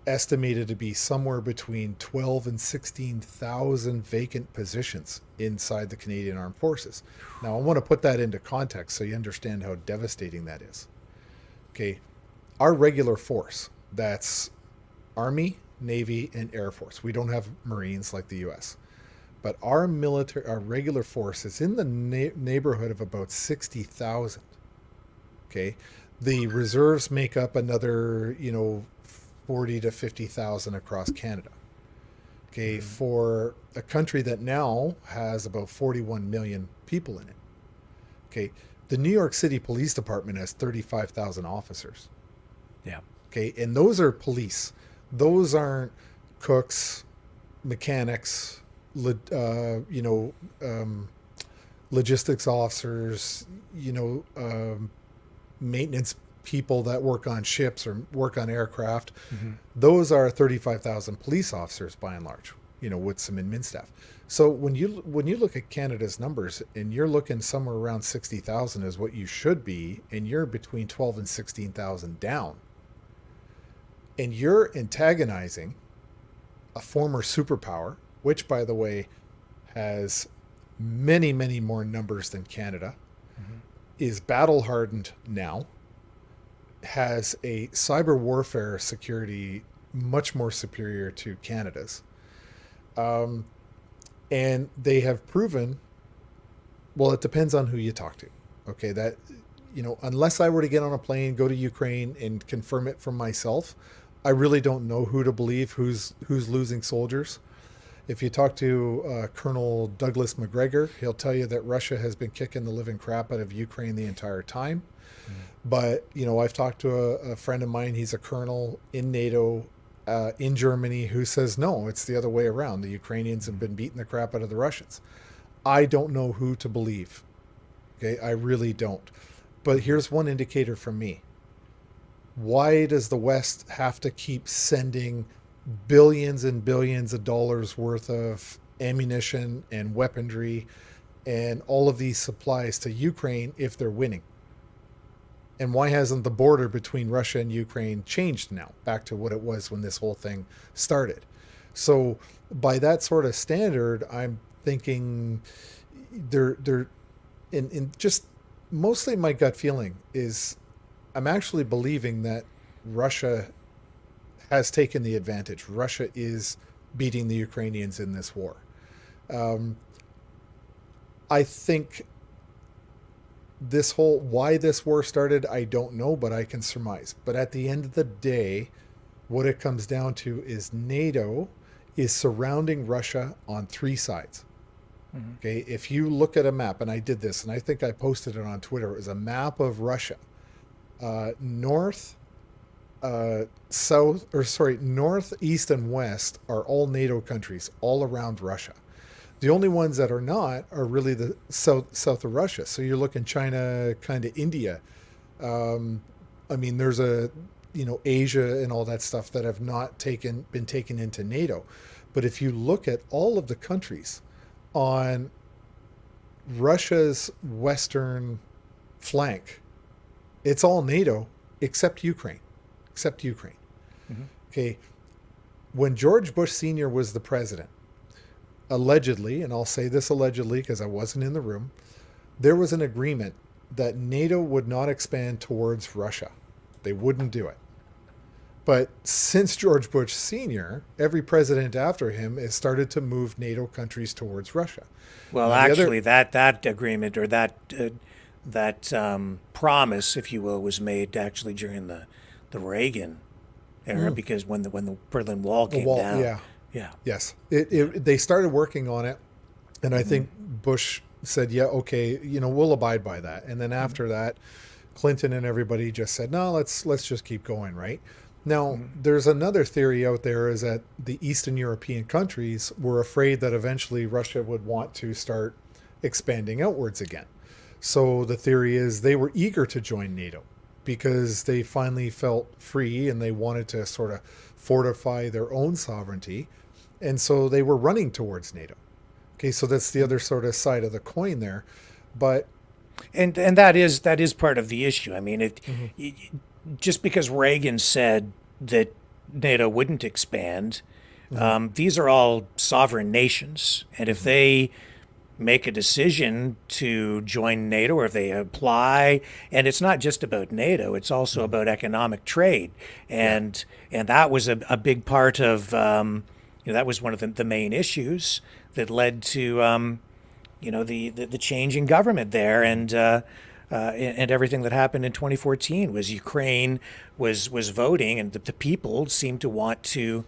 estimated to be somewhere between 12 and 16,000 vacant positions inside the Canadian Armed Forces. Now, I want to put that into context so you understand how devastating that is. Okay, our regular force, that's Army, Navy, and Air Force. We don't have Marines like the U.S. But our regular force is in the neighborhood of about 60,000. Okay, the reserves make up another, 40 to 50,000 across Canada. Okay, for a country that now has about 41 million people in it. Okay, the New York City Police Department has 35,000 officers. Yeah. Okay, and those are police. Those aren't cooks, mechanics, logistics officers, maintenance people that work on ships or work on aircraft. Mm-hmm. Those are 35,000 police officers by and large, with some admin staff. So when you look at Canada's numbers and you're looking somewhere around 60,000 is what you should be, and you're between 12 and 16,000 down, and you're antagonizing a former superpower, which, by the way, has many, many more numbers than Canada, mm-hmm. is battle hardened now, has a cyber warfare security much more superior to Canada's. And they have proven, well, it depends on who you talk to. Okay, that, unless I were to get on a plane, go to Ukraine and confirm it for myself, I really don't know who to believe, who's losing soldiers. If you talk to Colonel Douglas McGregor, he'll tell you that Russia has been kicking the living crap out of Ukraine the entire time. Mm. But, I've talked to a friend of mine, he's a colonel in NATO, in Germany, who says, no, it's the other way around. The Ukrainians have been beating the crap out of the Russians. I don't know who to believe. Okay, I really don't. But here's one indicator from me. Why does the West have to keep sending billions and billions of dollars worth of ammunition and weaponry and all of these supplies to Ukraine if they're winning? And why hasn't the border between Russia and Ukraine changed now back to what it was when this whole thing started? So by that sort of standard, I'm thinking they're in just mostly my gut feeling is I'm actually believing that Russia has taken the advantage. Russia is beating the Ukrainians in this war. I think why this war started, I don't know, but I can surmise. But at the end of the day, what it comes down to is NATO is surrounding Russia on 3 sides. Mm-hmm. Okay, if you look at a map, and I did this, and I think I posted it on Twitter, it was a map of Russia. North, east, and west are all NATO countries, all around Russia. The only ones that are not are really the south of Russia. So you're looking China, kind of India. There's Asia and all that stuff that have not been taken into NATO. But if you look at all of the countries on Russia's western flank, it's all NATO except Ukraine. Mm-hmm. Okay. When George Bush Sr. was the president, allegedly, and I'll say this allegedly because I wasn't in the room, there was an agreement that NATO would not expand towards Russia. They wouldn't do it. But since George Bush Sr., every president after him has started to move NATO countries towards Russia. Well, now, actually, that agreement or that promise, if you will, was made actually during the Reagan era, because when the Berlin Wall came down. Yeah. Yes. They started working on it, and I think Bush said, yeah, okay, we'll abide by that. And then after that, Clinton and everybody just said, no, let's just keep going, right? Now, there's another theory out there is that the Eastern European countries were afraid that eventually Russia would want to start expanding outwards again. So the theory is they were eager to join NATO because they finally felt free and they wanted to sort of fortify their own sovereignty. And so they were running towards NATO. Okay, so that's the other sort of side of the coin there. But and that is part of the issue. I mean, just because Reagan said that NATO wouldn't expand, these are all sovereign nations. And if they make a decision to join NATO, or if they apply, and it's not just about NATO, it's also about economic trade. And that was a big part of, that was one of the main issues that led to, the change in government there. And everything that happened in 2014 was Ukraine was voting, and the people seemed to want to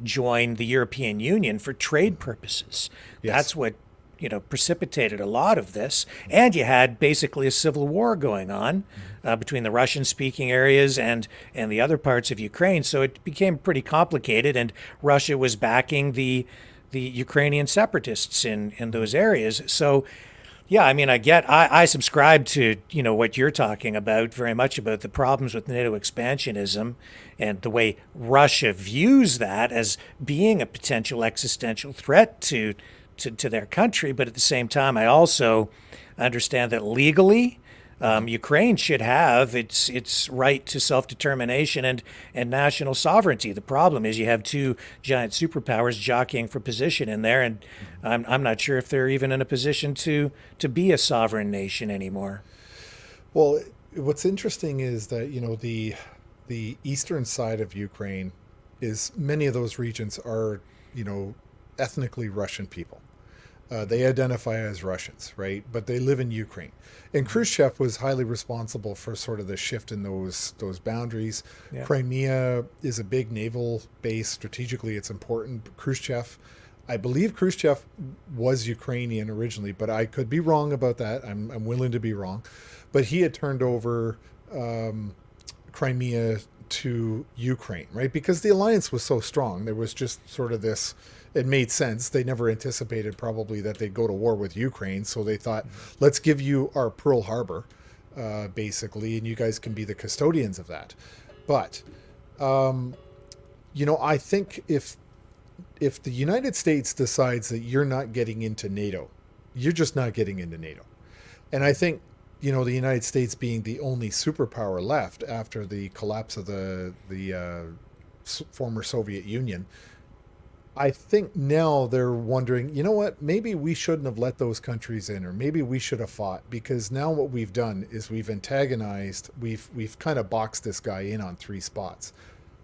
join the European Union for trade purposes. Yes. That's what precipitated a lot of this. And you had basically a civil war going on between the Russian-speaking areas and the other parts of Ukraine. So it became pretty complicated, and Russia was backing the Ukrainian separatists in those areas. So yeah, I mean, I subscribe to, what you're talking about, very much about the problems with NATO expansionism and the way Russia views that as being a potential existential threat to their country. But at the same time, I also understand that legally, Ukraine should have its right to self-determination and national sovereignty. The problem is you have two giant superpowers jockeying for position in there, and I'm not sure if they're even in a position to be a sovereign nation anymore. Well, what's interesting is that the eastern side of Ukraine is many of those regions are ethnically Russian people. They identify as Russians, right? But they live in Ukraine. And Khrushchev was highly responsible for sort of the shift in those boundaries. Yeah. Crimea is a big naval base. Strategically, it's important. I believe Khrushchev was Ukrainian originally, but I could be wrong about that. I'm willing to be wrong. But he had turned over Crimea to Ukraine, right? Because the alliance was so strong. There was just sort of this... It made sense. They never anticipated probably that they'd go to war with Ukraine. So they thought, let's give you our Pearl Harbor, basically, and you guys can be the custodians of that. But, I think if the United States decides that you're not getting into NATO, you're just not getting into NATO. And I think, the United States being the only superpower left after the collapse of the former Soviet Union, I think now they're wondering, you know what, maybe we shouldn't have let those countries in, or maybe we should have fought, because now what we've done is we've antagonized, we've kind of boxed this guy in on 3 spots.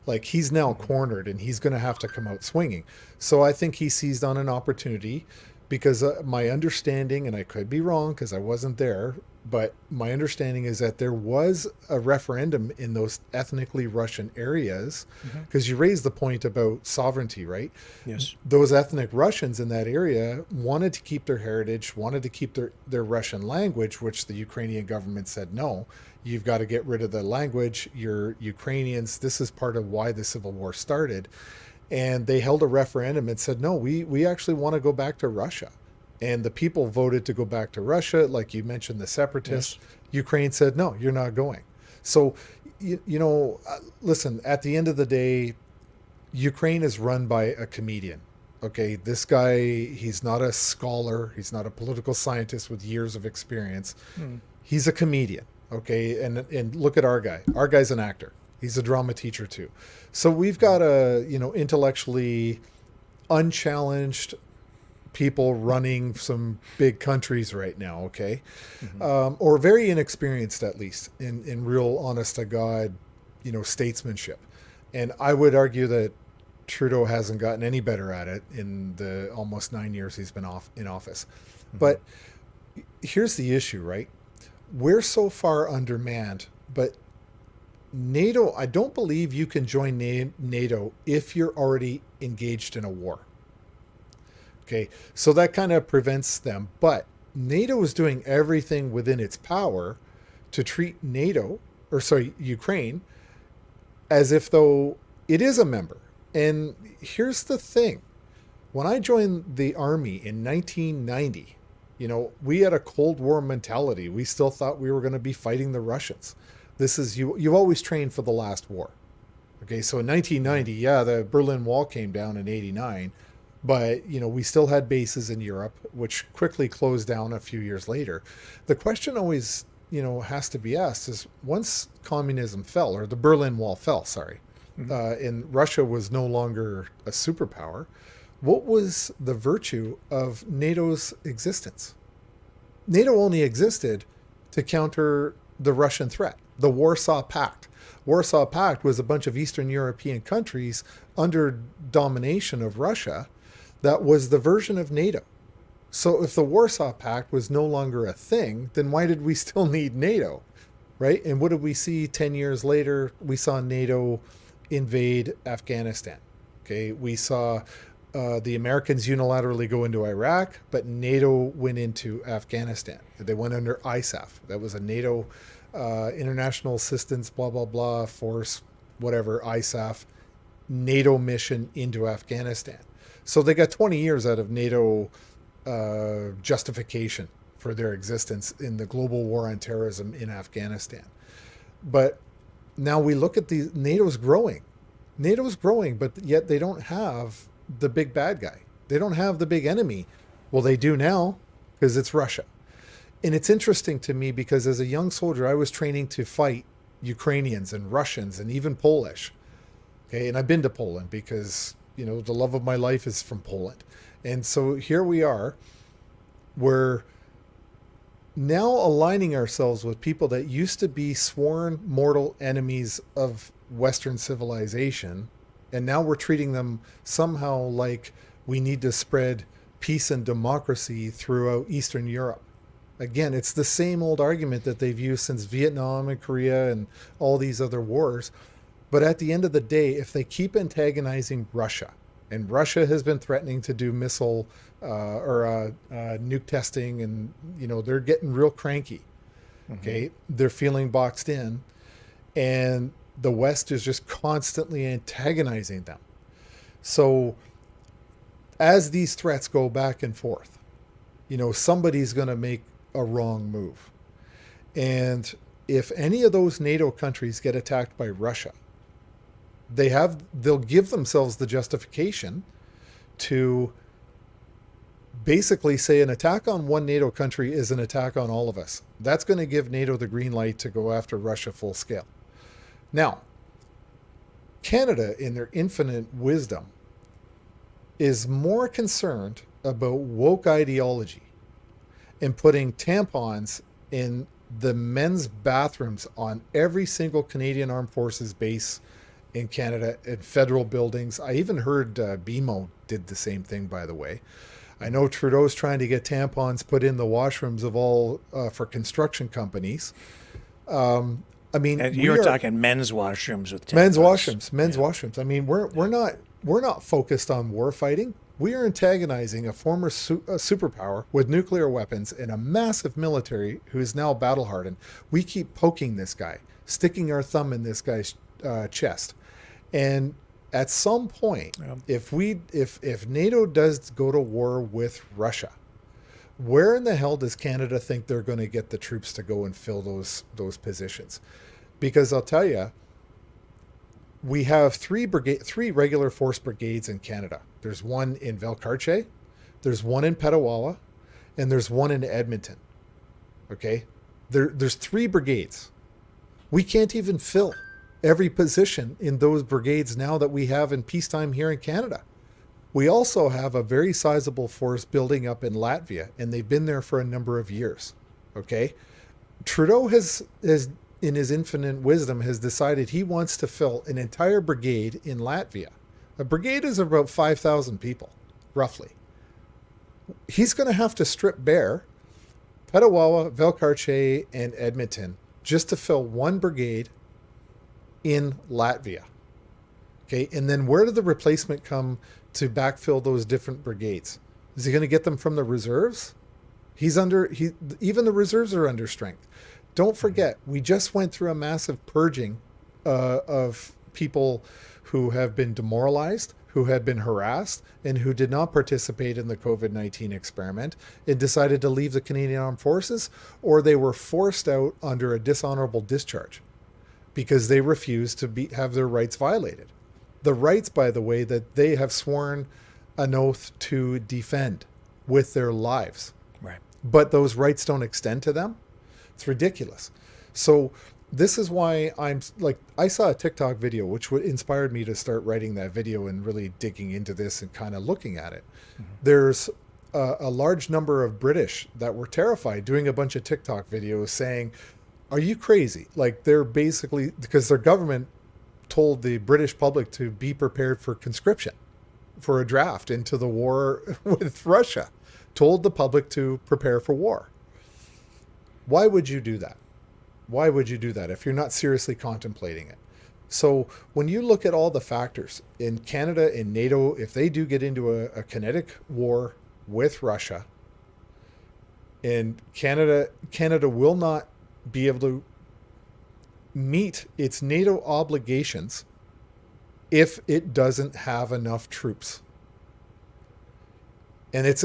Like, he's now cornered and he's going to have to come out swinging. So I think he seized on an opportunity, because my understanding, and I could be wrong because I wasn't there, but my understanding is that there was a referendum in those ethnically Russian areas, because you raised the point about sovereignty, right? Yes. Those ethnic Russians in that area wanted to keep their heritage, wanted to keep their Russian language, which the Ukrainian government said, no, you've got to get rid of the language. You're Ukrainians. This is part of why the Civil War started. And they held a referendum and said, no, we actually want to go back to Russia. And the people voted to go back to Russia. Like you mentioned, the separatists. Yes. Ukraine said, no, you're not going. So, listen, at the end of the day, Ukraine is run by a comedian. Okay, this guy, he's not a scholar. He's not a political scientist with years of experience. He's a comedian. Okay, and look at our guy. Our guy's an actor. He's a drama teacher too. So we've got a, intellectually unchallenged people running some big countries right now, okay? Or very inexperienced, at least, in real honest to God, statesmanship. And I would argue that Trudeau hasn't gotten any better at it in the almost 9 years he's been in office. But here's the issue, right? We're so far undermanned, but NATO, I don't believe you can join NATO if you're already engaged in a war. Okay, so that kind of prevents them. But NATO is doing everything within its power to treat Ukraine, as if though it is a member. And here's the thing. When I joined the Army in 1990, we had a Cold War mentality. We still thought we were going to be fighting the Russians. This is, you always train for the last war. Okay, so in 1990, the Berlin Wall came down in 89. But, we still had bases in Europe, which quickly closed down a few years later. The question always, has to be asked is, once communism fell, or the Berlin Wall fell, and Russia was no longer a superpower, what was the virtue of NATO's existence? NATO only existed to counter the Russian threat, the Warsaw Pact. Warsaw Pact was a bunch of Eastern European countries under domination of Russia. That was the version of NATO. So if the Warsaw Pact was no longer a thing, then why did we still need NATO, right? And what did we see 10 years later? We saw NATO invade Afghanistan. Okay, we saw the Americans unilaterally go into Iraq, but NATO went into Afghanistan. They went under ISAF. That was a NATO international assistance, blah, blah, blah, force, whatever, ISAF, NATO mission into Afghanistan. So they got 20 years out of NATO justification for their existence in the global war on terrorism in Afghanistan. But now we look at NATO's growing. NATO's growing, but yet they don't have the big bad guy. They don't have the big enemy. Well, they do now, because it's Russia. And it's interesting to me because as a young soldier, I was training to fight Ukrainians and Russians and even Polish. Okay, and I've been to Poland because the love of my life is from Poland. And so here we are. We're now aligning ourselves with people that used to be sworn mortal enemies of Western civilization. And now we're treating them somehow like we need to spread peace and democracy throughout Eastern Europe. Again, it's the same old argument that they've used since Vietnam and Korea and all these other wars. But at the end of the day, if they keep antagonizing Russia, and Russia has been threatening to do missile nuke testing, and they're getting real cranky. Okay, they're feeling boxed in, and the West is just constantly antagonizing them. So as these threats go back and forth, somebody's going to make a wrong move. And if any of those NATO countries get attacked by Russia, they'll give themselves the justification to basically say an attack on one NATO country is an attack on all of us. That's going to give NATO the green light to go after Russia full scale. Now, Canada, in their infinite wisdom, is more concerned about woke ideology and putting tampons in the men's bathrooms on every single Canadian Armed Forces base in Canada, in federal buildings. I even heard BMO did the same thing, by the way. I know Trudeau's trying to get tampons put in the washrooms of all for construction companies. I mean, and you were talking men's washrooms with tampons. Men's washrooms. I mean, we're not focused on war fighting. We are antagonizing a former superpower with nuclear weapons and a massive military who is now battle hardened. We keep poking this guy, sticking our thumb in this guy's chest, and at some point, if NATO does go to war with Russia, where in the hell does Canada think they're going to get the troops to go and fill those positions? Because I'll tell you, we have three regular force brigades in Canada. There's one in Valcartier, there's one in Petawawa, and there's one in Edmonton. Okay, there's 3 brigades. We can't even fill every position in those brigades now that we have in peacetime here in Canada. We also have a very sizable force building up in Latvia, and they've been there for a number of years. Okay, Trudeau has in his infinite wisdom has decided he wants to fill an entire brigade in Latvia. A brigade is about 5,000 people, roughly. He's going to have to strip bare Petawawa, Valcartier, and Edmonton just to fill one brigade in Latvia. Okay, and then where did the replacement come to backfill those different brigades? Is he going to get them from the reserves? Even the reserves are under strength. Don't forget, we just went through a massive purging of people who have been demoralized, who had been harassed, and who did not participate in the COVID-19 experiment and decided to leave the Canadian Armed Forces, or they were forced out under a dishonorable discharge because they refused to have their rights violated. The rights, by the way, that they have sworn an oath to defend with their lives. Right. But those rights don't extend to them. It's ridiculous. So this is why I saw a TikTok video which inspired me to start writing that video and really digging into this and kind of looking at it. Mm-hmm. There's a large number of British that were terrified doing a bunch of TikTok videos saying, are you crazy? Like, they're basically, because their government told the British public to be prepared for conscription, for a draft into the war with Russia, told the public to prepare for war. Why would you do that? Why would you do that if you're not seriously contemplating it? So when you look at all the factors in Canada, in NATO, if they do get into a kinetic war with Russia, and Canada will not be able to meet its NATO obligations if it doesn't have enough troops. And it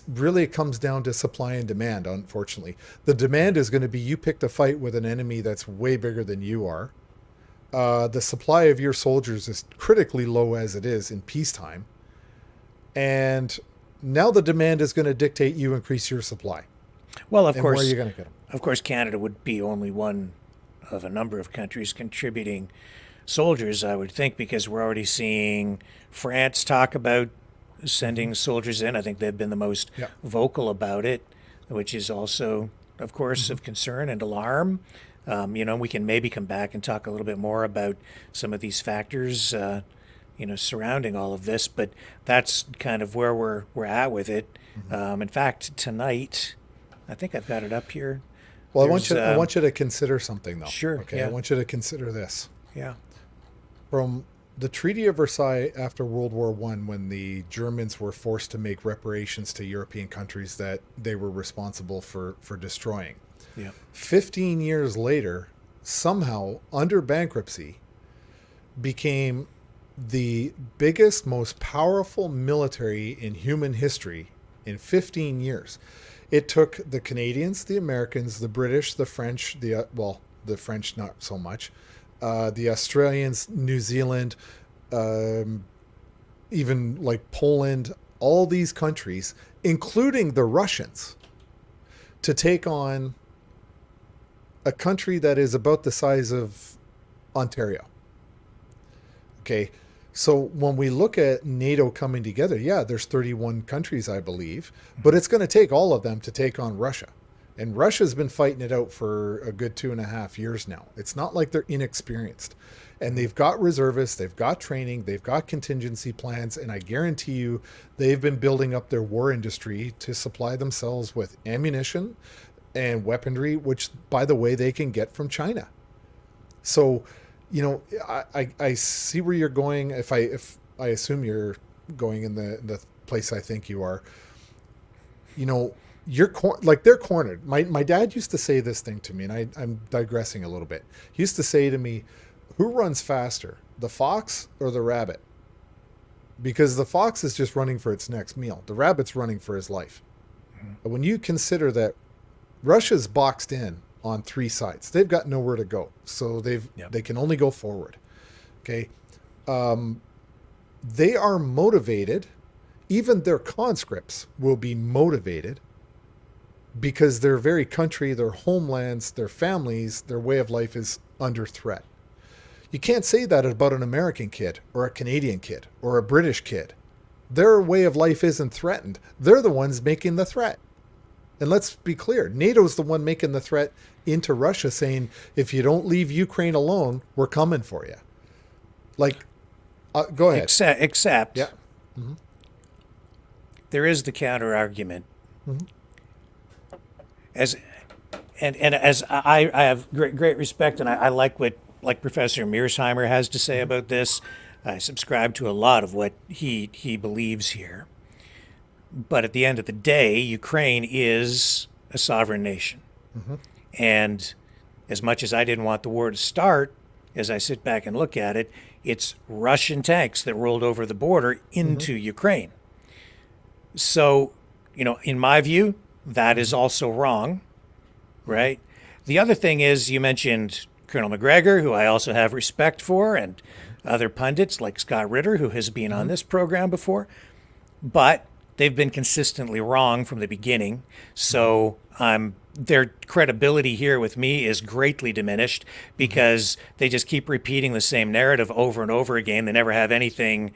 really comes down to supply and demand, unfortunately. The demand is going to be you picked a fight with an enemy that's way bigger than you are. The supply of your soldiers is critically low as it is in peacetime. And now the demand is going to dictate you increase your supply. Well, of course, where are you going to get them? Of course, Canada would be only one of a number of countries contributing soldiers, I would think, because we're already seeing France talk about sending soldiers in. I think they've been the most vocal about it, which is also, of course, of concern and alarm. We can maybe come back and talk a little bit more about some of these factors, surrounding all of this, but that's kind of where we're at with it. In fact, tonight, I think I've got it up here. Well, I want you to consider something, though. Sure. Okay. Yeah. I want you to consider this. Yeah. From the Treaty of Versailles after World War I, when the Germans were forced to make reparations to European countries that they were responsible for destroying. Yeah. 15 years later, somehow, under bankruptcy, became the biggest, most powerful military in human history in 15 years. It took the Canadians, the Americans, the British, the French, the French not so much, the Australians, New Zealand, even like Poland, all these countries, including the Russians, to take on a country that is about the size of Ontario. Okay, So when we look at NATO coming together, yeah, there's 31 countries, I believe, but it's going to take all of them to take on Russia. And Russia's been fighting it out for a good 2.5 years now. It's not like they're inexperienced. And they've got reservists, they've got training, they've got contingency plans, and I guarantee you they've been building up their war industry to supply themselves with ammunition and weaponry, which, by the way, they can get from China. So, you know, I see where you're going. If I assume you're going in the place I think you are, you know, they're cornered. My dad used to say this thing to me, and I'm digressing a little bit. He used to say to me, who runs faster, the fox or the rabbit? Because the fox is just running for its next meal. The rabbit's running for his life. But when you consider that Russia's boxed in on 3 sides, they've got nowhere to go. So they can only go forward. Okay. They are motivated. Even their conscripts will be motivated because their very country, their homelands, their families, their way of life is under threat. You can't say that about an American kid or a Canadian kid or a British kid. Their way of life isn't threatened. They're the ones making the threat. And let's be clear, NATO's the one making the threat into Russia, saying, if you don't leave Ukraine alone, we're coming for you. Like, go ahead. Except yeah. Mm-hmm. There is the counter argument. Mm-hmm. As I have great respect, and I like what Professor Mearsheimer has to say about this. I subscribe to a lot of what he believes here. But at the end of the day, Ukraine is a sovereign nation. Mm-hmm. And as much as I didn't want the war to start, as I sit back and look at it, it's Russian tanks that rolled over the border into Ukraine. So, you know, in my view, that is also wrong, right? The other thing is, you mentioned Colonel McGregor, who I also have respect for, and other pundits like Scott Ritter, who has been on this program before. But they've been consistently wrong from the beginning. So their credibility here with me is greatly diminished because they just keep repeating the same narrative over and over again. They never have anything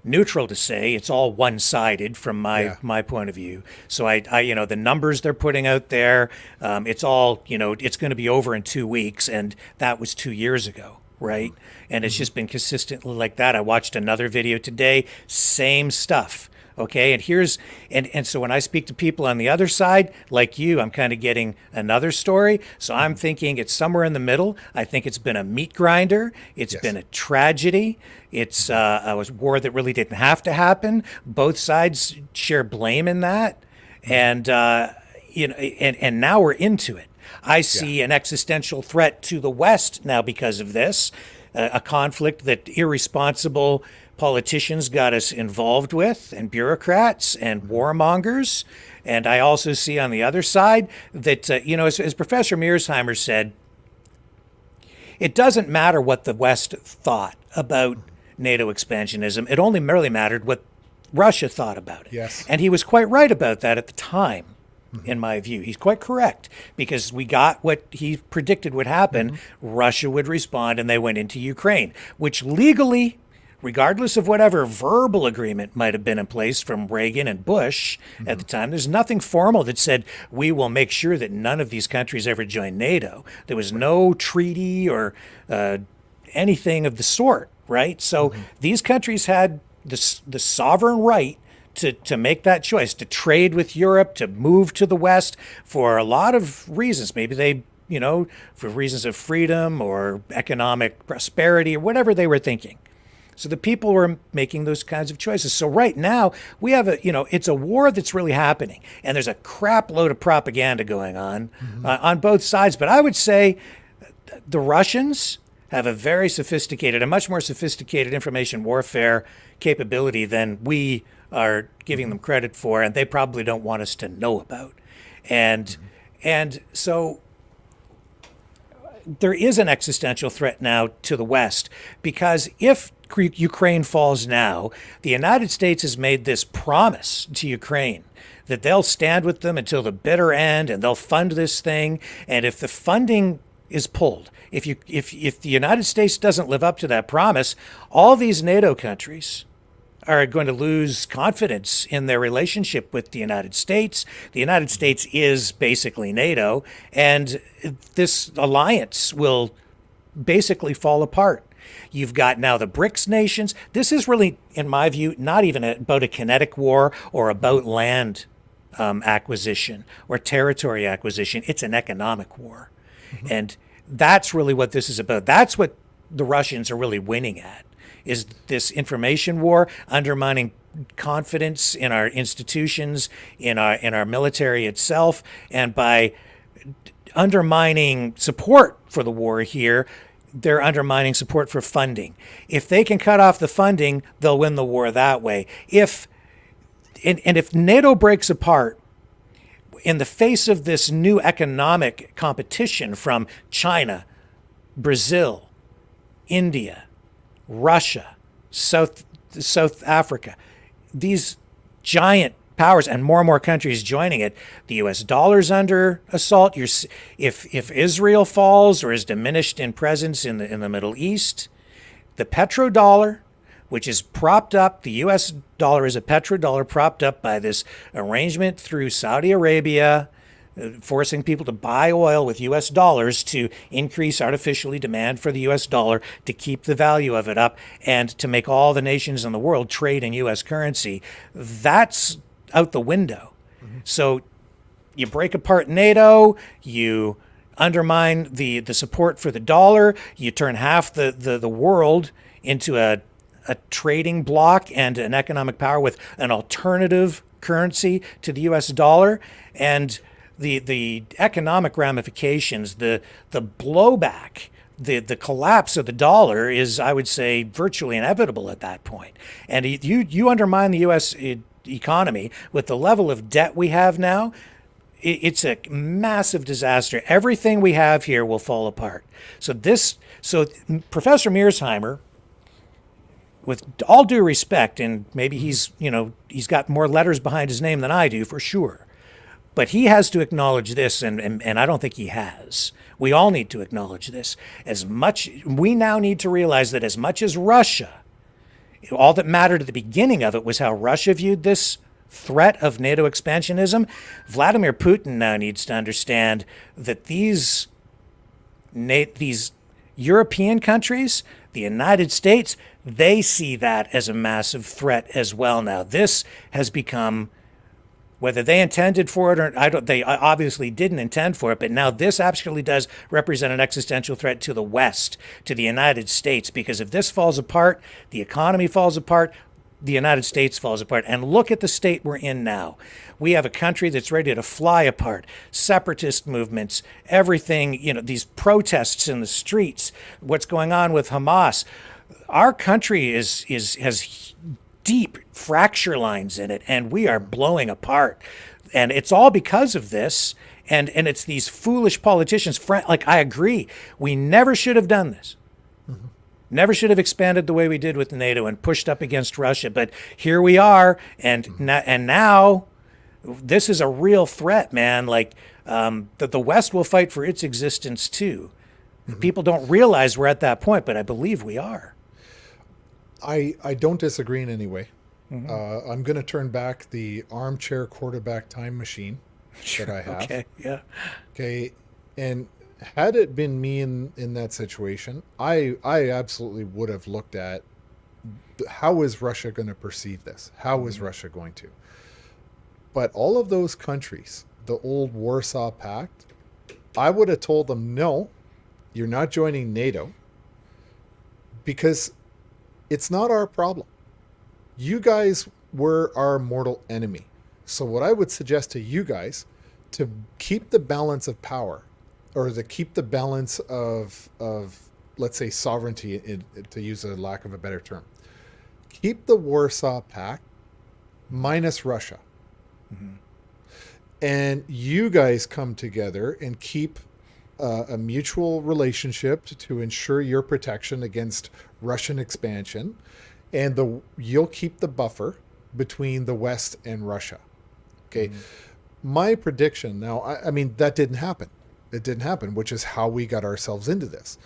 neutral to say. It's all one-sided from my point of view. So I you know, the numbers they're putting out there, it's all, you know, it's going to be over in 2 weeks, and that was 2 years ago, right? And it's just been consistently like that. I watched another video today, same stuff. Okay, and so when I speak to people on the other side, like you, I'm kind of getting another story. So I'm thinking it's somewhere in the middle. I think it's been a meat grinder. It's been a tragedy. It's a war that really didn't have to happen. Both sides share blame in that, and you know, and now we're into it. I see an existential threat to the West now because of this, a conflict that irresponsible politicians got us involved with, and bureaucrats and warmongers. And I also see on the other side that, you know, as Professor Mearsheimer said, it doesn't matter what the West thought about NATO expansionism. It only really mattered what Russia thought about it. Yes. And he was quite right about that at the time, in my view. He's quite correct, because we got what he predicted would happen. Russia would respond, and they went into Ukraine, which legally, regardless of whatever verbal agreement might have been in place from Reagan and Bush at the time, there's nothing formal that said, we will make sure that none of these countries ever join NATO. There was no treaty or anything of the sort, right? So these countries had the sovereign right to make that choice, to trade with Europe, to move to the West for a lot of reasons. Maybe they, you know, for reasons of freedom or economic prosperity or whatever they were thinking. So the people were making those kinds of choices. So right now we have it's a war that's really happening, and there's a crap load of propaganda going on both sides. But I would say the Russians have a very sophisticated, a much more sophisticated information warfare capability than we are giving them credit for, and they probably don't want us to know about. And so there is an existential threat now to the West, because if Ukraine falls now, the United States has made this promise to Ukraine that they'll stand with them until the bitter end, and they'll fund this thing. And if the funding is pulled. If the United States doesn't live up to that promise, all these NATO countries are going to lose confidence in their relationship with the United States. The United States is basically NATO, and this alliance will basically fall apart. You've got now the BRICS nations. This is really, in my view, not even about a kinetic war or about land acquisition or territory acquisition. It's an economic war. And that's really what this is about. That's what the Russians are really winning at, is this information war, undermining confidence in our institutions, in our military itself, and by undermining support for the war here, they're undermining support for funding. If they can cut off the funding, they'll win the war that way. If NATO breaks apart in the face of this new economic competition from China, Brazil, India, Russia, South Africa, these giant powers and more countries joining it, the U.S. dollar's under assault. If Israel falls or is diminished in presence in the Middle East, the petrodollar, which is propped up, the U.S. dollar is a petrodollar propped up by this arrangement through Saudi Arabia, forcing people to buy oil with U.S. dollars to increase artificially demand for the U.S. dollar, to keep the value of it up, and to make all the nations in the world trade in U.S. currency. That's out the window. So you break apart NATO, you undermine the support for the dollar, you turn half the world into a trading bloc and an economic power with an alternative currency to the U.S. dollar, and the economic ramifications, the blowback, the collapse of the dollar is, I would say, virtually inevitable at that point. And you undermine the U.S. economy with the level of debt we have now, it's a massive disaster. Everything we have here will fall apart. So Professor Mearsheimer, with all due respect, and maybe he's got more letters behind his name than I do for sure, but he has to acknowledge this, and I don't think he has. We all need to acknowledge this. We now need to realize that as much as Russia, all that mattered at the beginning of it was how Russia viewed this threat of NATO expansionism. Vladimir Putin now needs to understand that these European countries, the United States, they see that as a massive threat as well now. This has become, whether they intended for it or they obviously didn't intend for it, but now this actually does represent an existential threat to the West, to the United States, because if this falls apart, the economy falls apart, the United States falls apart. And look at the state we're in now. We have a country that's ready to fly apart. Separatist movements, everything, these protests in the streets, what's going on with Hamas. Our country has deep fracture lines in it, and we are blowing apart. And it's all because of this. And it's these foolish politicians. I agree. We never should have done this. Never should have expanded the way we did with NATO and pushed up against Russia. But here we are, and now this is a real threat, man. That the West will fight for its existence too. People don't realize we're at that point, but I believe we are. I don't disagree in any way. I'm going to turn back the armchair quarterback time machine that I have. Okay, yeah. Okay, and had it been me in that situation, I absolutely would have looked at how is Russia going to perceive this? How is Russia going to? But all of those countries, the old Warsaw Pact, I would have told them, no, you're not joining NATO, because it's not our problem. You guys were our mortal enemy. So what I would suggest to you guys, to keep the balance of power, or to keep the balance of let's say sovereignty, to use a lack of a better term, keep the Warsaw Pact minus Russia. And you guys come together and keep a mutual relationship to ensure your protection against Russian expansion, and you'll keep the buffer between the West and Russia. Okay. My prediction now, I mean, that didn't happen. It didn't happen, which is how we got ourselves into this.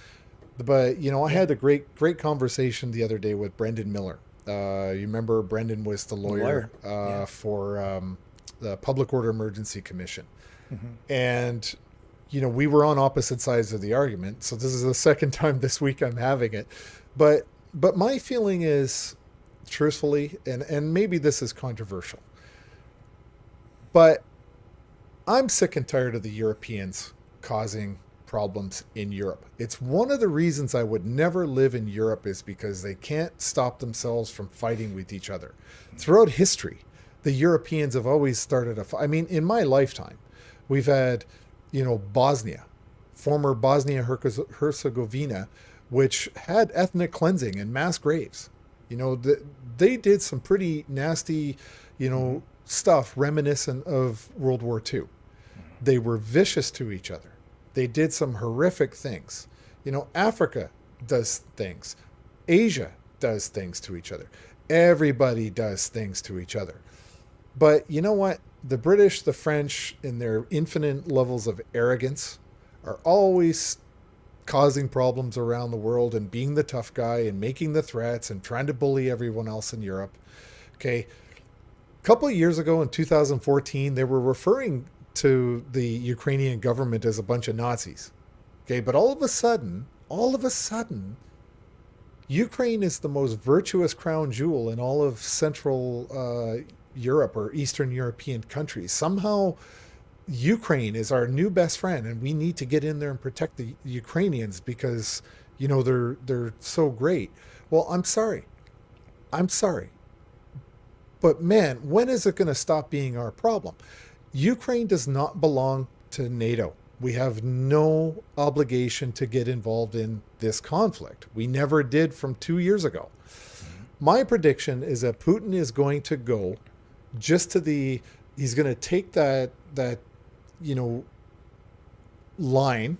But, you know, I had a great conversation the other day with Brendan Miller. You remember Brendan was the lawyer for the Public Order Emergency Commission. Mm-hmm. And, you know, we were on opposite sides of the argument. So this is the second time this week I'm having it. But my feeling is, truthfully, and maybe this is controversial, but I'm sick and tired of the Europeans causing problems in Europe. It's one of the reasons I would never live in Europe, is because they can't stop themselves from fighting with each other. Throughout history, the Europeans have always started a fight. I mean, in my lifetime, we've had, you know, Bosnia, former Bosnia-Herzegovina, which had ethnic cleansing and mass graves. You know, they did some pretty nasty, you know, stuff reminiscent of World War II. They were vicious to each other. They did some horrific things. You know, Africa does things. Asia does things to each other. Everybody does things to each other. But you know what? The British, the French, in their infinite levels of arrogance, are always causing problems around the world and being the tough guy and making the threats and trying to bully everyone else in Europe. Okay. A couple of years ago in 2014, they were referring to the Ukrainian government as a bunch of Nazis. Okay. But all of a sudden, Ukraine is the most virtuous crown jewel in all of Central Europe or Eastern European countries. Somehow Ukraine is our new best friend, and we need to get in there and protect the Ukrainians because, you know, they're so great. Well, I'm sorry. But man, when is it going to stop being our problem? Ukraine does not belong to NATO. We have no obligation to get involved in this conflict. We never did from 2 years ago. My prediction is that Putin is going to go just to he's going to take that, you know, line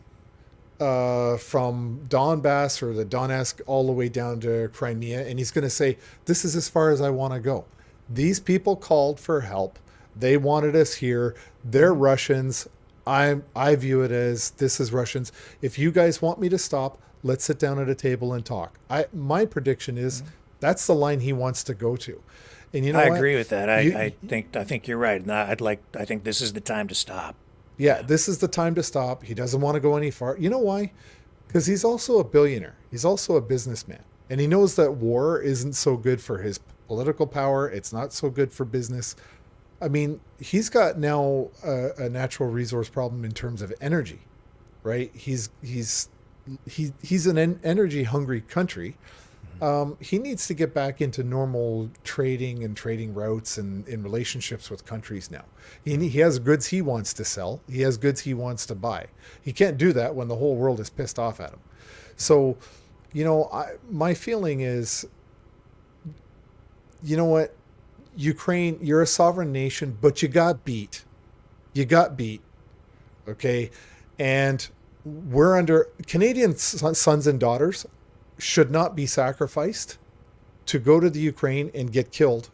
from Donbass or the Donetsk all the way down to Crimea, and he's going to say, this is as far as I want to go. These people called for help. They wanted us here. They're Russians. I view it as, this is Russians. If you guys want me to stop, let's sit down at a table and talk. My prediction is that's the line he wants to go to. And you know, I agree with that. I think you're right. And I think this is the time to stop. Yeah, this is the time to stop. He doesn't want to go any far. You know why? Because he's also a billionaire. He's also a businessman. And he knows that war isn't so good for his political power. It's not so good for business. I mean, he's got now a natural resource problem in terms of energy, right? He's an energy hungry country. He needs to get back into normal trading and trading routes and in relationships with countries now. He has goods he wants to sell. He has goods he wants to buy. He can't do that when the whole world is pissed off at him. So, you know, my feeling is, you know what? Ukraine, you're a sovereign nation, but you got beat. Okay? And we're under, Canadian sons and daughters should not be sacrificed to go to the Ukraine and get killed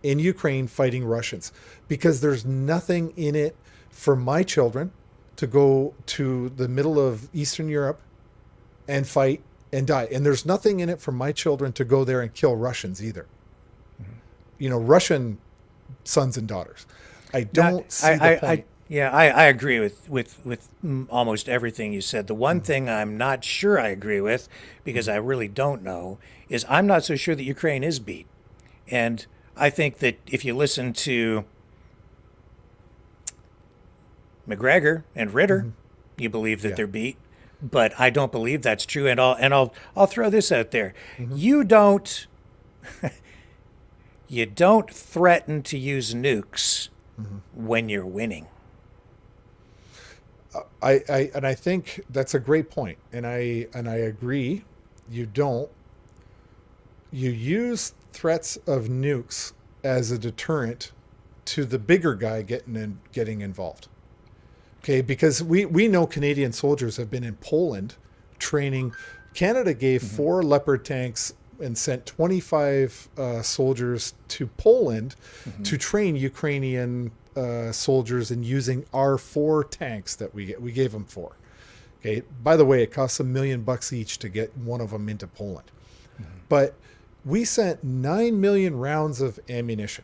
in Ukraine fighting Russians, because there's nothing in it for my children to go to the middle of Eastern Europe and fight and die. And there's nothing in it for my children to go there and kill Russians either. You know, Russian sons and daughters. I don't see the point. I agree with almost everything you said. The one thing I'm not sure I agree with, because I really don't know, is I'm not so sure that Ukraine is beat. And I think that if you listen to McGregor and Ritter, you believe that they're beat. But I don't believe that's true. And I'll throw this out there. You don't you don't threaten to use nukes when you're winning. I think that's a great point, and I agree. You don't. You use threats of nukes as a deterrent to the bigger guy getting involved. Okay, because we know Canadian soldiers have been in Poland training. Canada gave 4 Leopard tanks and sent 25 soldiers to Poland to train Ukrainian soldiers and using our 4 tanks that we gave them 4. Okay. By the way, it costs $1 million each to get one of them into Poland. But we sent 9 million rounds of ammunition.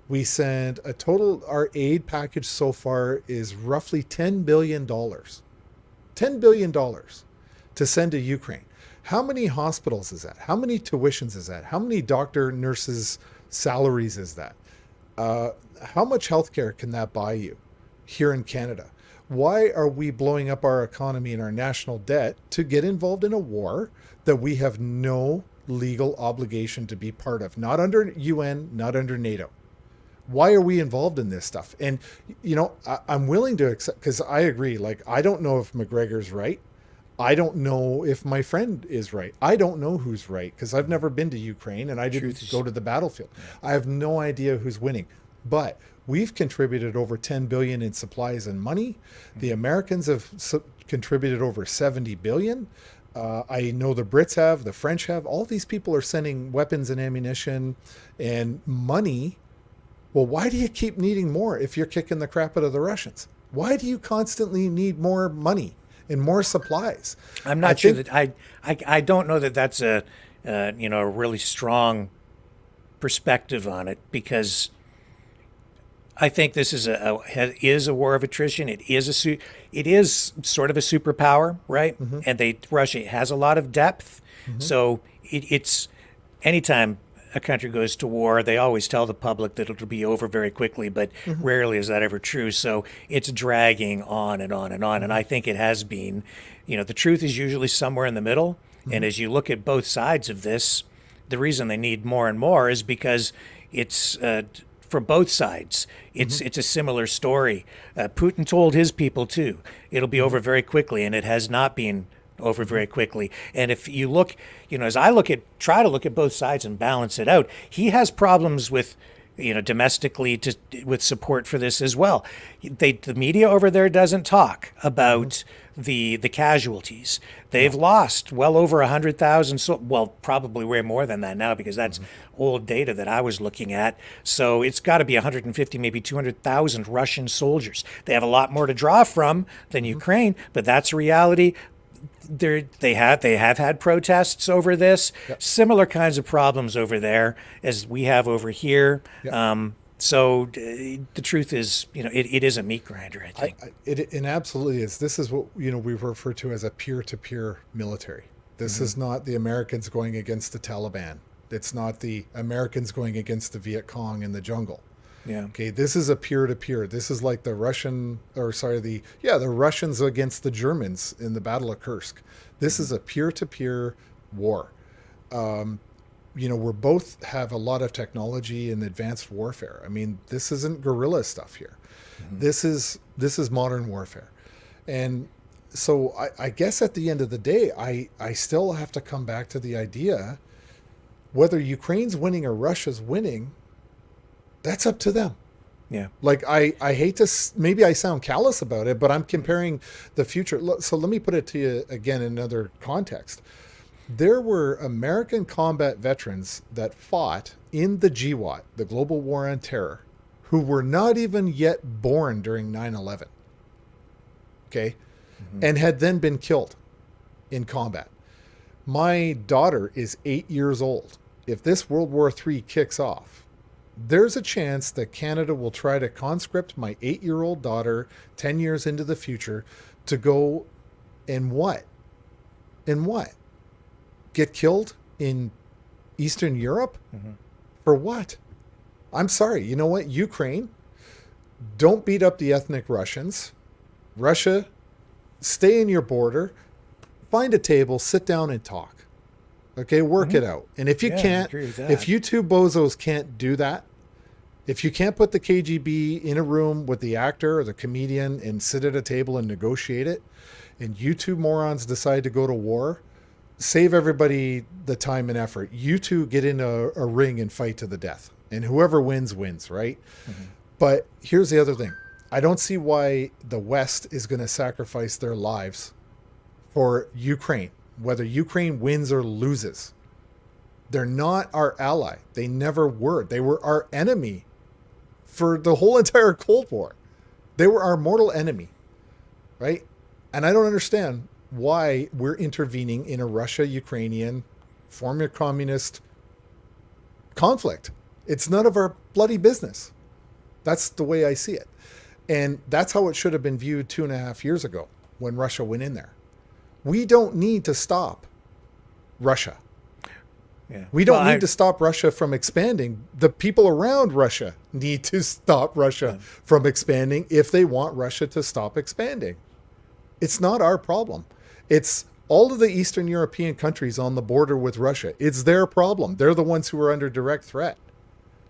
We sent a total, our aid package so far is roughly $10 billion. $10 billion to send to Ukraine. How many hospitals is that? How many tuitions is that? How many doctor, nurses' salaries is that? How much healthcare can that buy you here in Canada? Why are we blowing up our economy and our national debt to get involved in a war that we have no legal obligation to be part of? Not under UN, not under NATO. Why are we involved in this stuff? And, you know, I'm willing to accept, because I agree, like, I don't know if McGregor's right. I don't know if my friend is right. I don't know who's right, because I've never been to Ukraine and I didn't go to the battlefield. I have no idea who's winning. But we've contributed over $10 billion in supplies and money. The Americans have contributed over $70 billion. I know the Brits have, the French have. All these people are sending weapons and ammunition and money. Well, why do you keep needing more if you're kicking the crap out of the Russians? Why do you constantly need more money and more supplies? I'm not sure that I don't know that that's a really strong perspective on it, because I think this is a war of attrition. It is sort of a superpower, right? And Russia has a lot of depth, so it's anytime a country goes to war, they always tell the public that it'll be over very quickly, but rarely is that ever true. So it's dragging on and on and on, and I think it has been. You know, the truth is usually somewhere in the middle, and as you look at both sides of this, the reason they need more and more is because it's for both sides. It's a similar story. Putin told his people too, it'll be over very quickly, and it has not been over very quickly. And if you look, as I try to look at both sides and balance it out, he has problems with, domestically with support for this as well. The media over there doesn't talk about the casualties. They've lost well over 100,000. Well, probably way more than that now, because that's old data that I was looking at. So it's got to be 150, maybe 200,000 Russian soldiers. They have a lot more to draw from than Ukraine, but that's a reality. They have had protests over this, similar kinds of problems over there as we have over here. So the truth is, it is a meat grinder, I think. It absolutely is. This is what we refer to as a peer-to-peer military. This is not the Americans going against the Taliban. It's not the Americans going against the Viet Cong in the jungle. Yeah. Okay. This is a peer-to-peer. This is like the Russians against the Germans in the Battle of Kursk. This is a peer-to-peer war. We both have a lot of technology and advanced warfare. I mean, this isn't guerrilla stuff here. This is modern warfare. And so I guess at the end of the day, I still have to come back to the idea, whether Ukraine's winning or Russia's winning, that's up to them. Yeah. Like, I hate to, maybe I sound callous about it, but I'm comparing the future. So let me put it to you again in another context. There were American combat veterans that fought in the GWOT, the Global War on Terror, who were not even yet born during 9/11. Okay. And had then been killed in combat. My daughter is 8 years old. If this World War III kicks off, there's a chance that Canada will try to conscript my 8-year-old daughter 10 years into the future to go and what? Get killed in Eastern Europe? For what? I'm sorry. You know what? Ukraine, don't beat up the ethnic Russians. Russia, stay in your border. Find a table, sit down and talk. Okay, work it out. And if you can't, if you two bozos can't do that, if you can't put the KGB in a room with the actor or the comedian and sit at a table and negotiate it, and you two morons decide to go to war, save everybody the time and effort. You two get in a ring and fight to the death. And whoever wins, right? But here's the other thing. I don't see why the West is going to sacrifice their lives for Ukraine, whether Ukraine wins or loses. They're not our ally. They never were. They were our enemy for the whole entire Cold War. They were our mortal enemy, right? And I don't understand why we're intervening in a Russia-Ukrainian former communist conflict. It's none of our bloody business. That's the way I see it. And that's how it should have been viewed 2.5 years ago when Russia went in there. We don't need to stop Russia. Yeah. We don't need to stop Russia from expanding. The people around Russia need to stop Russia from expanding if they want Russia to stop expanding. It's not our problem. It's all of the Eastern European countries on the border with Russia. It's their problem. They're the ones who are under direct threat.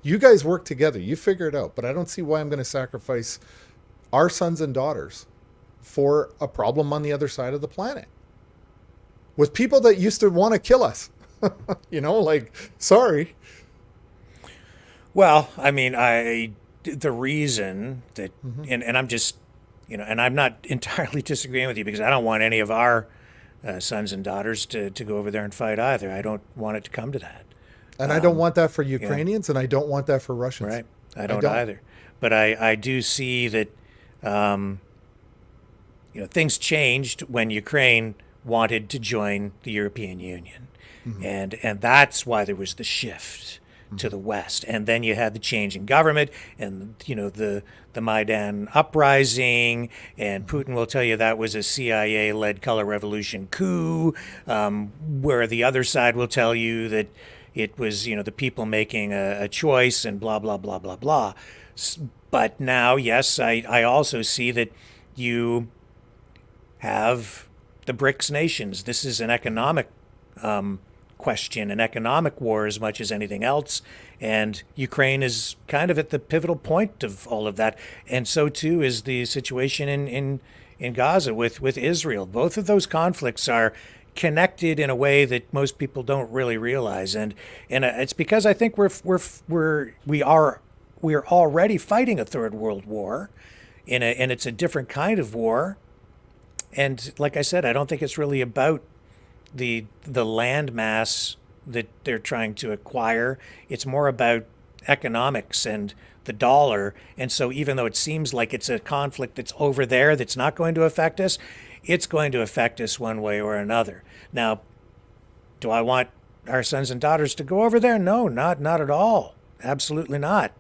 You guys work together. You figure it out. But I don't see why I'm going to sacrifice our sons and daughters for a problem on the other side of the planet with people that used to want to kill us. You know, like, sorry. Well, I mean, the reason that, and I'm just, you know, and I'm not entirely disagreeing with you because I don't want any of our sons and daughters to go over there and fight either. I don't want it to come to that. And I don't want that for Ukrainians, and I don't want that for Russians. Right. I don't either. But I do see that, you know, things changed when Ukraine wanted to join the European Union. And that's why there was the shift to the West. And then you had the change in government and, you know, the Maidan uprising, and Putin will tell you that was a CIA-led color revolution coup, where the other side will tell you that it was, you know, the people making a choice and blah, blah, blah, blah, blah. But now, yes, I also see that you have the BRICS nations. This is an economic question, an economic war as much as anything else. And Ukraine is kind of at the pivotal point of all of that. And so too is the situation in Gaza with Israel. Both of those conflicts are connected in a way that most people don't really realize. And it's because I think we are already fighting a third world war, and it's a different kind of war. And like I said, I don't think it's really about the land mass that they're trying to acquire. It's more about economics and the dollar. And so even though it seems like it's a conflict that's over there that's not going to affect us, it's going to affect us one way or another. Now, do I want our sons and daughters to go over there? No, not at all. Absolutely not.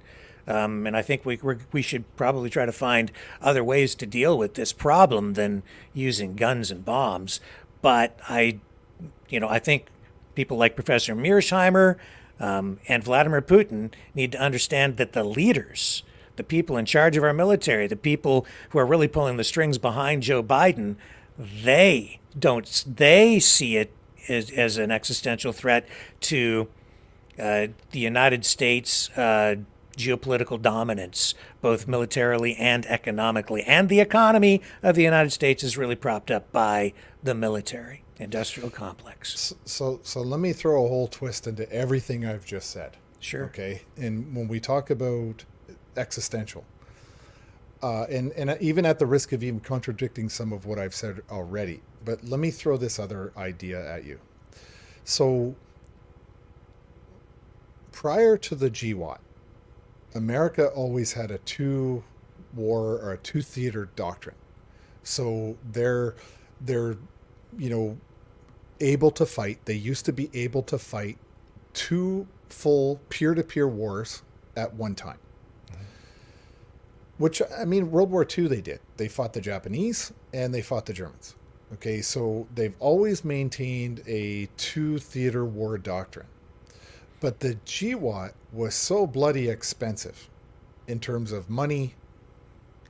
And I think we should probably try to find other ways to deal with this problem than using guns and bombs. But I think people like Professor Mearsheimer and Vladimir Putin need to understand that the leaders, the people in charge of our military, the people who are really pulling the strings behind Joe Biden, they see it as an existential threat to the United States geopolitical dominance, both militarily and economically. And the economy of the United States is really propped up by the military industrial complex. So let me throw a whole twist into everything I've just said. Sure. Okay. And when we talk about existential, and even at the risk of even contradicting some of what I've said already, but let me throw this other idea at you. So prior to the GWAT, America always had a two-war or a two-theater doctrine. So they're able to fight. They used to be able to fight two full peer-to-peer wars at one time. Which, I mean, World War II they did. They fought the Japanese and they fought the Germans. Okay, so they've always maintained a two-theater war doctrine. But the GWAT was so bloody expensive in terms of money,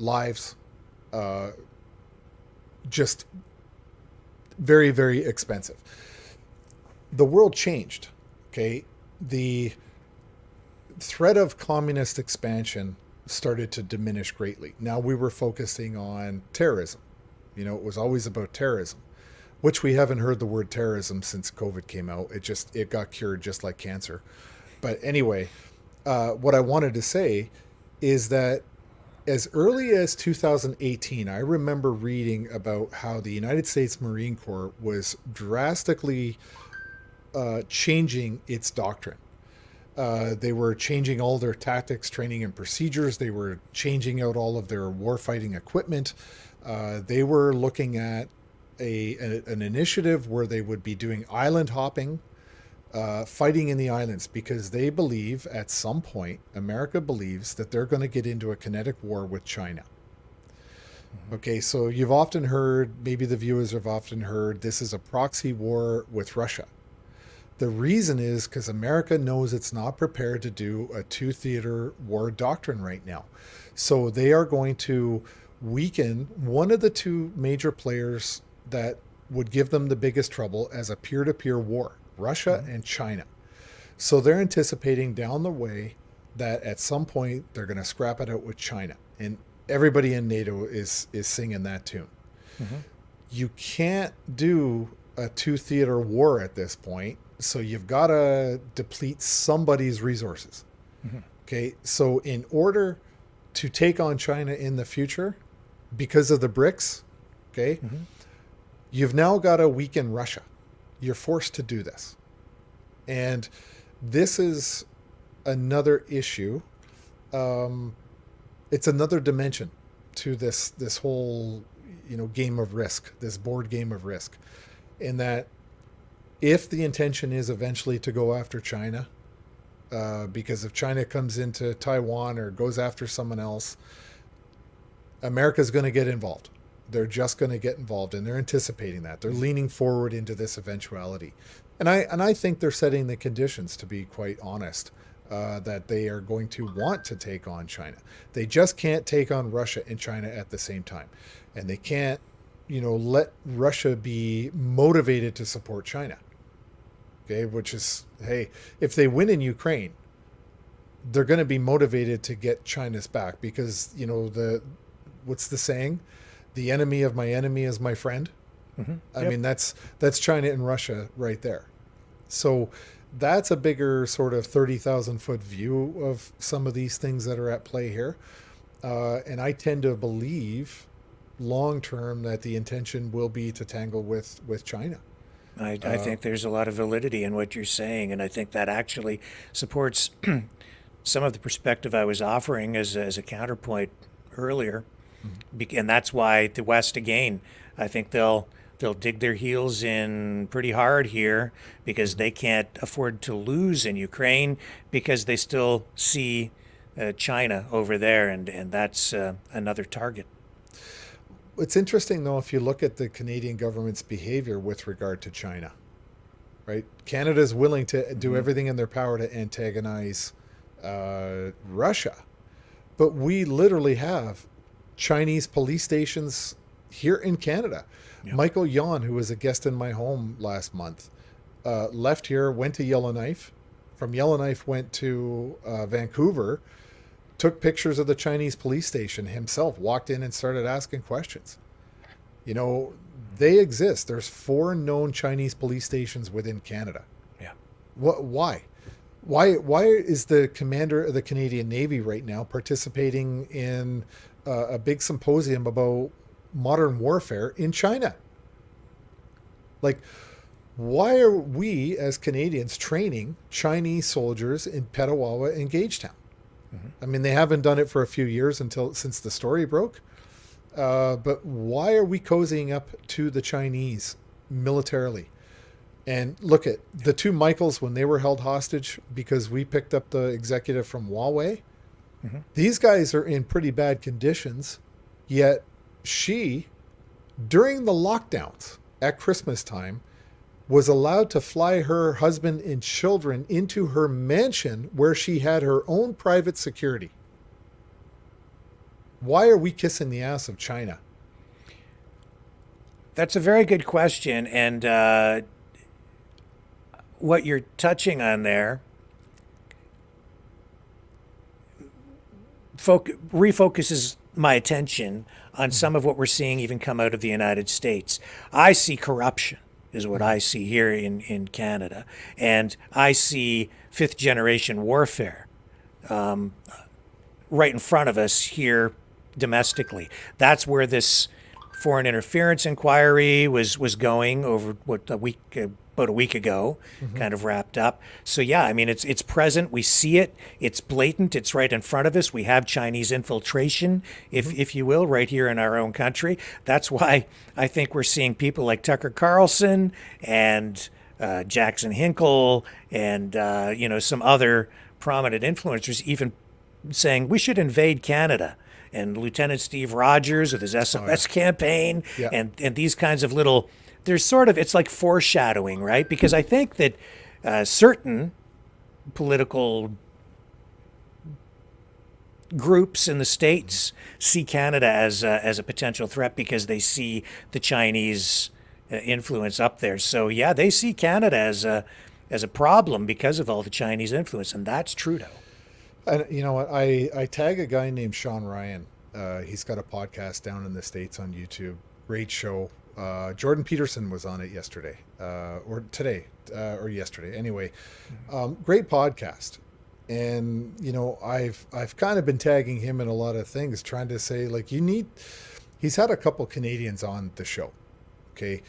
lives, just very, very expensive. The world changed, okay? The threat of communist expansion started to diminish greatly. Now we were focusing on terrorism. You know, it was always about terrorism, which we haven't heard the word terrorism since COVID came out. It got cured just like cancer. But anyway, what I wanted to say is that as early as 2018, I remember reading about how the United States Marine Corps was drastically changing its doctrine. They were changing all their tactics, training, and procedures. They were changing out all of their warfighting equipment. They were looking at an initiative where they would be doing island hopping, fighting in the islands, because they believe at some point, America believes that they're going to get into a kinetic war with China. Okay, so you've often heard, maybe the viewers have often heard, this is a proxy war with Russia. The reason is because America knows it's not prepared to do a two-theater war doctrine right now. So they are going to weaken one of the two major players that would give them the biggest trouble as a peer-to-peer war, Russia and China. So they're anticipating down the way that at some point they're going to scrap it out with China. And everybody in NATO is singing that tune. You can't do a two-theater war at this point, so you've got to deplete somebody's resources. Okay, so in order to take on China in the future, because of the BRICS, okay, you've now got to weaken Russia. You're forced to do this. And this is another issue. It's another dimension to this whole, game of risk, this board game of risk, in that if the intention is eventually to go after China, because if China comes into Taiwan or goes after someone else, America's going to get involved. They're just going to get involved, and they're anticipating that. They're leaning forward into this eventuality. And I think they're setting the conditions, to be quite honest, that they are going to want to take on China. They just can't take on Russia and China at the same time. And they can't, let Russia be motivated to support China. Okay, which is, hey, if they win in Ukraine, they're going to be motivated to get China's back because, what's the saying? The enemy of my enemy is my friend. I mean, that's China and Russia right there. So that's a bigger sort of 30,000 foot view of some of these things that are at play here. And I tend to believe long term that the intention will be to tangle with China. I think there's a lot of validity in what you're saying, and I think that actually supports some of the perspective I was offering as a counterpoint earlier. And that's why the West, again, I think they'll dig their heels in pretty hard here because they can't afford to lose in Ukraine because they still see China over there, and that's another target. It's interesting, though, if you look at the Canadian government's behavior with regard to China, right? Canada is willing to do everything in their power to antagonize Russia, but we literally have Chinese police stations here in Canada. Yeah. Michael Yon, who was a guest in my home last month, left here, went to Yellowknife. From Yellowknife, went to Vancouver, took pictures of the Chinese police station himself, walked in and started asking questions. They exist. There's 4 known Chinese police stations within Canada. Yeah. Why? Why is the commander of the Canadian Navy right now participating in a big symposium about modern warfare in China? Like, why are we as Canadians training Chinese soldiers in Petawawa and Gagetown? I mean, they haven't done it for a few years since the story broke. But why are we cozying up to the Chinese militarily? And look at the 2 Michaels when they were held hostage because we picked up the executive from Huawei. These guys are in pretty bad conditions, yet she, during the lockdowns at Christmas time, was allowed to fly her husband and children into her mansion where she had her own private security. Why are we kissing the ass of China? That's a very good question. And what you're touching on there refocuses my attention on some of what we're seeing even come out of the United States. I see corruption is what I see here in Canada. And I see 5th generation warfare right in front of us here domestically. That's where this foreign interference inquiry was going over a about a week ago, kind of wrapped up. So yeah, I mean, it's present. We see it. It's blatant. It's right in front of us. We have Chinese infiltration, if you will, right here in our own country. That's why I think we're seeing people like Tucker Carlson and Jackson Hinkle and some other prominent influencers even saying we should invade Canada. And Lieutenant Steve Rogers with his SOS campaign and these kinds of little, it's like foreshadowing, right? Because I think that certain political groups in the States see Canada as a potential threat because they see the Chinese influence up there. So yeah, they see Canada as a problem because of all the Chinese influence, and that's Trudeau. And you know what? I tag a guy named Sean Ryan. He's got a podcast down in the States on YouTube. Great show. Jordan Peterson was on it yesterday, or today, or yesterday. Anyway, great podcast. And I've kind of been tagging him in a lot of things, trying to say like he's had a couple Canadians on the show, okay,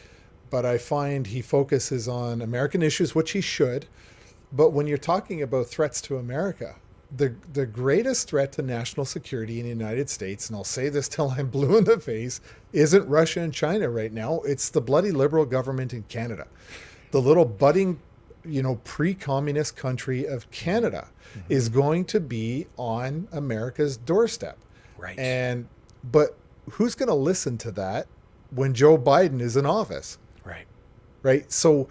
but I find he focuses on American issues, which he should. But when you're talking about threats to America, the greatest threat to national security in the United States, and I'll say this till I'm blue in the face, isn't Russia and China right now. It's the bloody Liberal government in Canada. The little budding, pre-communist country of Canada is going to be on America's doorstep. Right. But who's going to listen to that when Joe Biden is in office? Right. Right. So,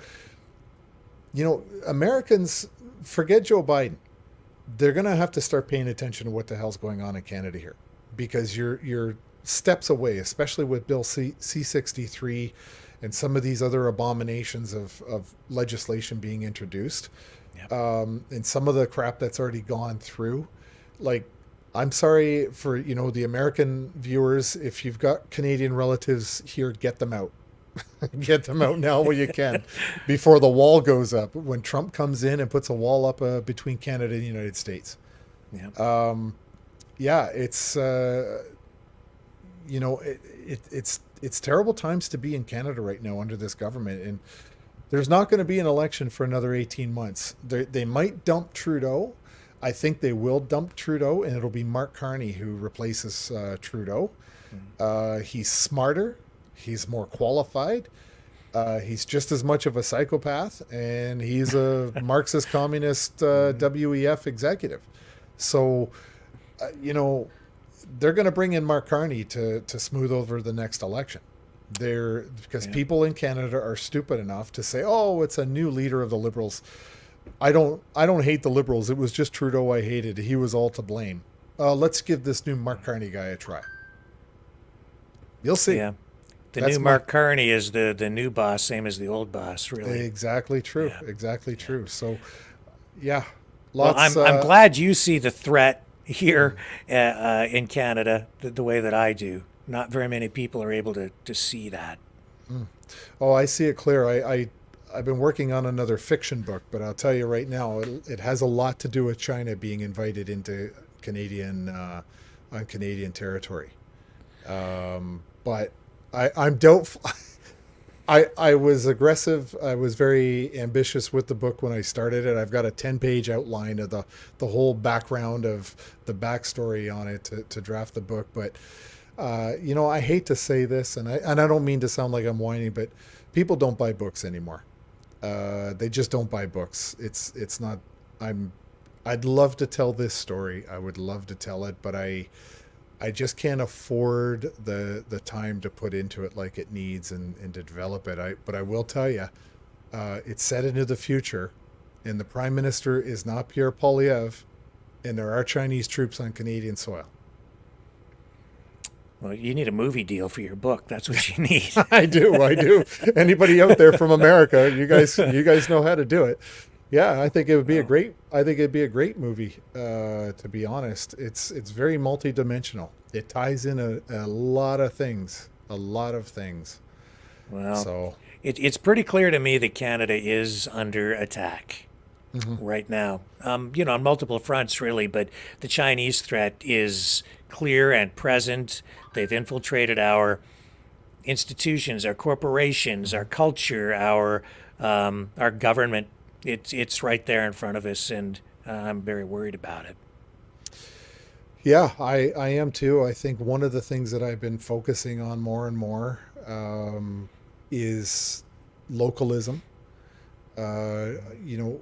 Americans, forget Joe Biden. They're going to have to start paying attention to what the hell's going on in Canada here, because you're steps away, especially with Bill C-63 and some of these other abominations of legislation being introduced, and some of the crap that's already gone through. Like, I'm sorry for, the American viewers, if you've got Canadian relatives here, get them out. Get them out now while you can, before the wall goes up, when Trump comes in and puts a wall up between Canada and the United States. It's it's terrible times to be in Canada right now under this government, and there's not going to be an election for another 18 months. They might dump Trudeau. I think they will dump Trudeau, and it'll be Mark Carney who replaces Trudeau. He's smarter. He's more qualified. He's just as much of a psychopath, and he's a Marxist communist WEF executive. So, they're going to bring in Mark Carney to smooth over the next election. Because people in Canada are stupid enough to say, "Oh, it's a new leader of the Liberals." I don't hate the Liberals. It was just Trudeau I hated. He was all to blame. Let's give this new Mark Carney guy a try. You'll see. Yeah. New Mark Carney is the new boss, same as the old boss, really. Exactly true. Yeah. Exactly true. So, yeah. I'm glad you see the threat here in Canada the way that I do. Not very many people are able to see that. Oh, I see it clear. I've been working on another fiction book, but I'll tell you right now, it has a lot to do with China being invited into Canadian territory. But I'm doubtful. I was aggressive. I was very ambitious with the book when I started it. I've got a 10-page outline of the whole background of the backstory on it to draft the book. But I hate to say this, and I don't mean to sound like I'm whining, but people don't buy books anymore. They just don't buy books. It's not. I'd love to tell this story. I would love to tell it, but I just can't afford the time to put into it like it needs and to develop it. But I will tell you, it's set into the future, and the Prime Minister is not Pierre Poilievre, and there are Chinese troops on Canadian soil. Well, you need a movie deal for your book. That's what you need. I do. Anybody out there from America, you guys know how to do it. Yeah, I think it would be a great movie. To be honest, it's very multidimensional. It ties in a lot of things. Well, so it's pretty clear to me that Canada is under attack right now. On multiple fronts, really. But the Chinese threat is clear and present. They've infiltrated our institutions, our corporations, our culture, our our government, it's right there in front of us, and I'm very worried about it. Yeah, I am too. I think one of the things that I've been focusing on more and more is localism. You know,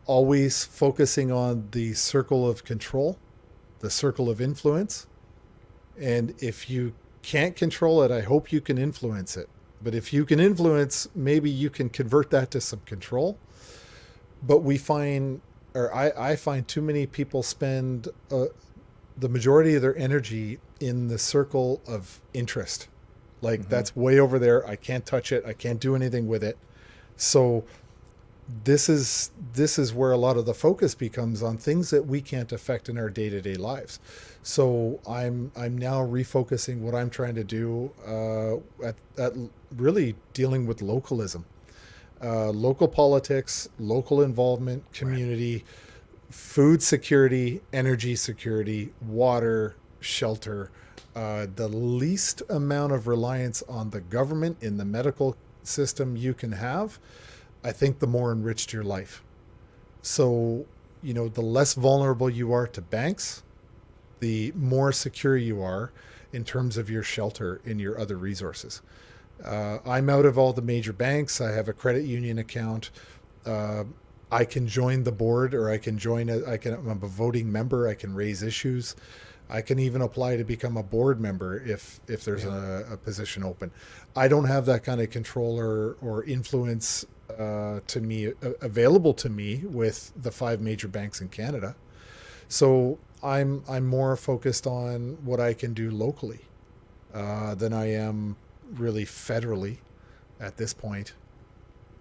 always focusing on the circle of control, the circle of influence. And if you can't control it, I hope you can influence it. But if you can influence, maybe you can convert that to some control. But we find, or I find too many people spend the majority of their energy in the circle of interest. Like, that's way over there. I can't touch it. I can't do anything with it. So this is where a lot of the focus becomes on things that we can't affect in our day-to-day lives. So I'm now refocusing what I'm trying to do at really dealing with localism, local politics, local involvement, community, food security, energy security, water, shelter, the least amount of reliance on the government in the medical system you can have. I think the more enriched your life. So, you know, the less vulnerable you are to banks, the more secure you are in terms of your shelter and your other resources. I'm out of all the major banks. I have a credit union account. I can join the board, or I'm a voting member. I can raise issues. I can even apply to become a board member if there's a position open. I don't have that kind of control or influence to me available to me with the 5 major banks in Canada. So I'm more focused on what I can do locally than I am really federally at this point.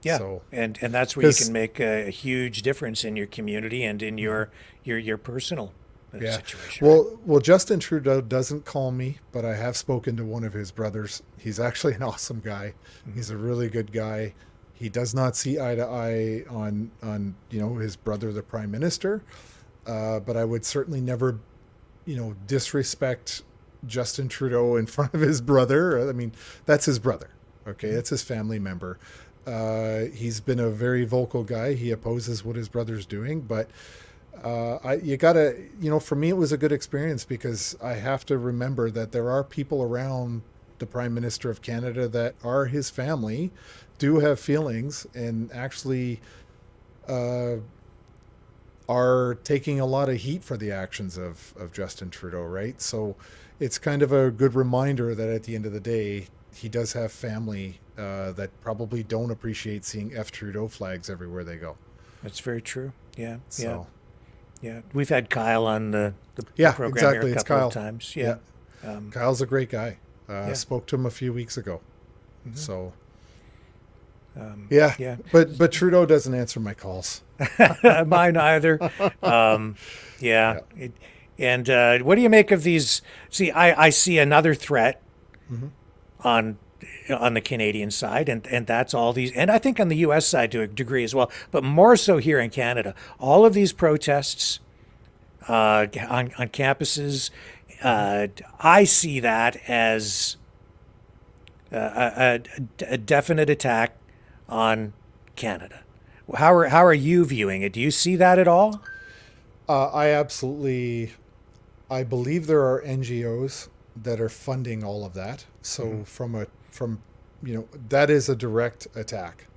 Yeah, so, and that's where you can make a huge difference in your community and in your personal situation. Well, Justin Trudeau doesn't call me, but I have spoken to one of his brothers. He's actually an awesome guy. He's a really good guy. He does not see eye to eye on his brother, the Prime Minister. But I would certainly never, disrespect Justin Trudeau in front of his brother. I mean, that's his brother. Okay, that's his family member. He's been a very vocal guy. He opposes what his brother's doing, but you gotta, for me, it was a good experience because I have to remember that there are people around the Prime Minister of Canada that are his family, do have feelings, and actually are taking a lot of heat for the actions of Justin Trudeau, right? So it's kind of a good reminder that at the end of the day, he does have family that probably don't appreciate seeing F. Trudeau flags everywhere they go. That's very true. Yeah. So, yeah. We've had Kyle on the program exactly. here a couple of times. Yeah. Kyle's a great guy. Spoke to him a few weeks ago. So, But Trudeau doesn't answer my calls. Mine either. And what do you make of these? See, I see another threat on the Canadian side, and that's all these, and I think on the U.S. side to a degree as well, but more so here in Canada. All of these protests on campuses, I see that as a definite attack on Canada. How are you viewing it? Do you see that at all? I believe there are NGOs that are funding all of that. So from that is a direct attack.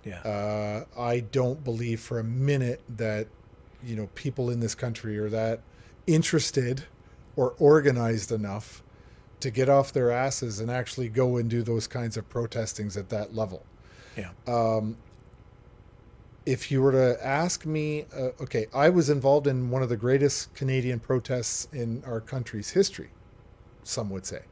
Yeah. I don't believe for a minute that, people in this country are that interested or organized enough to get off their asses and actually go and do those kinds of protestings at that level. Yeah. If you were to ask me, I was involved in one of the greatest Canadian protests in our country's history, some would say.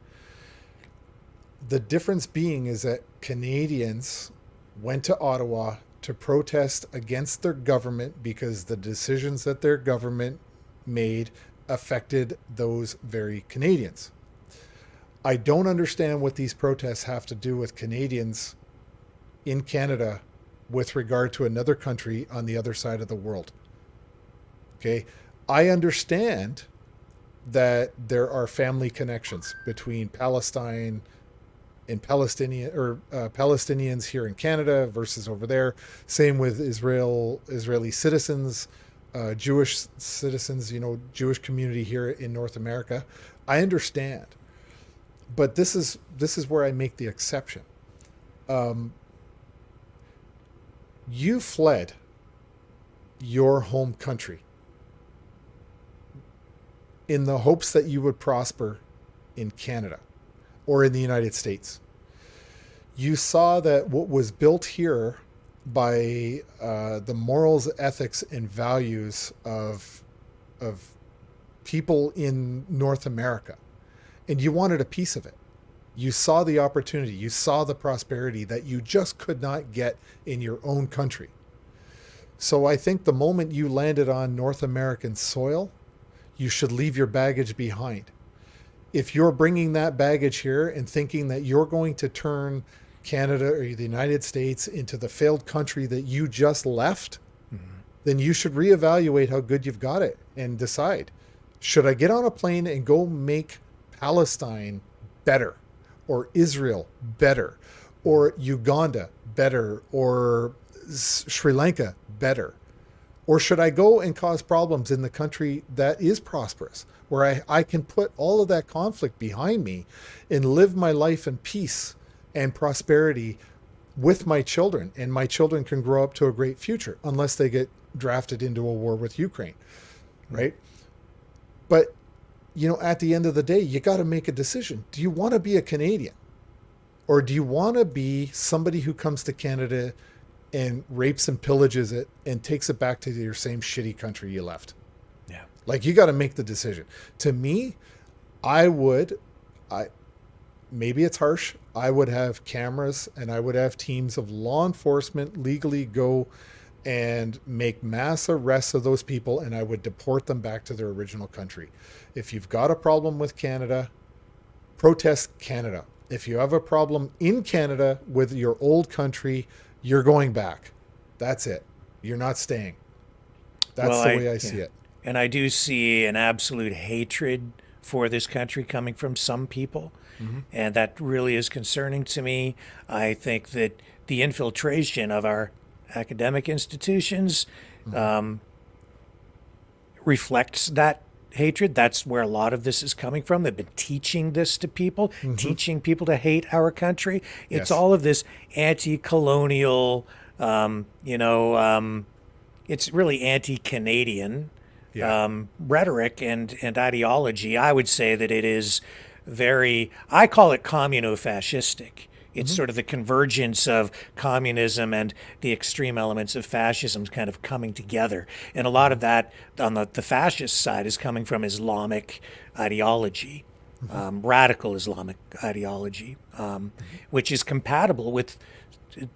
The difference being is that Canadians went to Ottawa to protest against their government because the decisions that their government made affected those very Canadians. I don't understand what these protests have to do with Canadians in Canada with regard to another country on the other side of the world. Okay, I understand that there are family connections between Palestine, Palestinians here in Canada versus over there. Same with Israeli citizens, Jewish citizens, Jewish community here in North America. I understand, but this is where I make the exception. You fled your home country in the hopes that you would prosper in Canada or in the United States. You saw that what was built here by the morals, ethics, and values of people in North America, and you wanted a piece of it. You saw the opportunity, you saw the prosperity that you just could not get in your own country. So I think the moment you landed on North American soil, you should leave your baggage behind. If you're bringing that baggage here and thinking that you're going to turn Canada or the United States into the failed country that you just left, then you should reevaluate how good you've got it and decide, should I get on a plane and go make Palestine better, or Israel better, or Uganda better, or Sri Lanka better? Or should I go and cause problems in the country that is prosperous, where I can put all of that conflict behind me and live my life in peace and prosperity with my children, and my children can grow up to a great future, unless they get drafted into a war with Ukraine, right? But, at the end of the day, you got to make a decision. Do you want to be a Canadian? Or do you want to be somebody who comes to Canada and rapes and pillages it and takes it back to your same shitty country you left? Yeah. Like, you got to make the decision. To me, maybe it's harsh, I would have cameras and I would have teams of law enforcement legally go and make mass arrests of those people, and I would deport them back to their original country. If you've got a problem with Canada, protest Canada. If you have a problem in Canada with your old country, you're going back. That's it. You're not staying. That's the way I see it. And I do see an absolute hatred for this country coming from some people. And that really is concerning to me. I think that the infiltration of our academic institutions reflects that hatred. That's where a lot of this is coming from. They've been teaching this to people, teaching people to hate our country. It's all of this anti-colonial, it's really anti-Canadian rhetoric and ideology. I would say that it is I call it communo-fascistic. It's sort of the convergence of communism and the extreme elements of fascism kind of coming together. And a lot of that on the fascist side is coming from Islamic ideology, radical Islamic ideology, which is compatible with,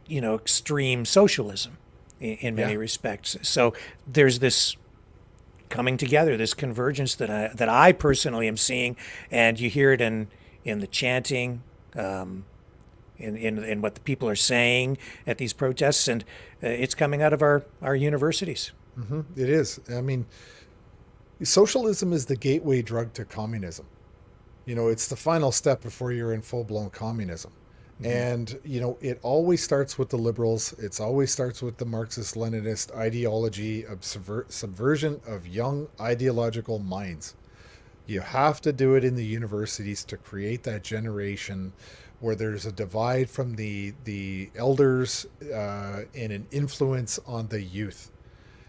extreme socialism in many respects. So there's this coming together, this convergence that I personally am seeing, and you hear it in the chanting, in what the people are saying at these protests, and it's coming out of our universities. It is. I mean, socialism is the gateway drug to communism. It's the final step before you're in full-blown communism. And, it always starts with the liberals. It always starts with the Marxist-Leninist ideology of subversion of young ideological minds. You have to do it in the universities to create that generation where there's a divide from the elders and an influence on the youth.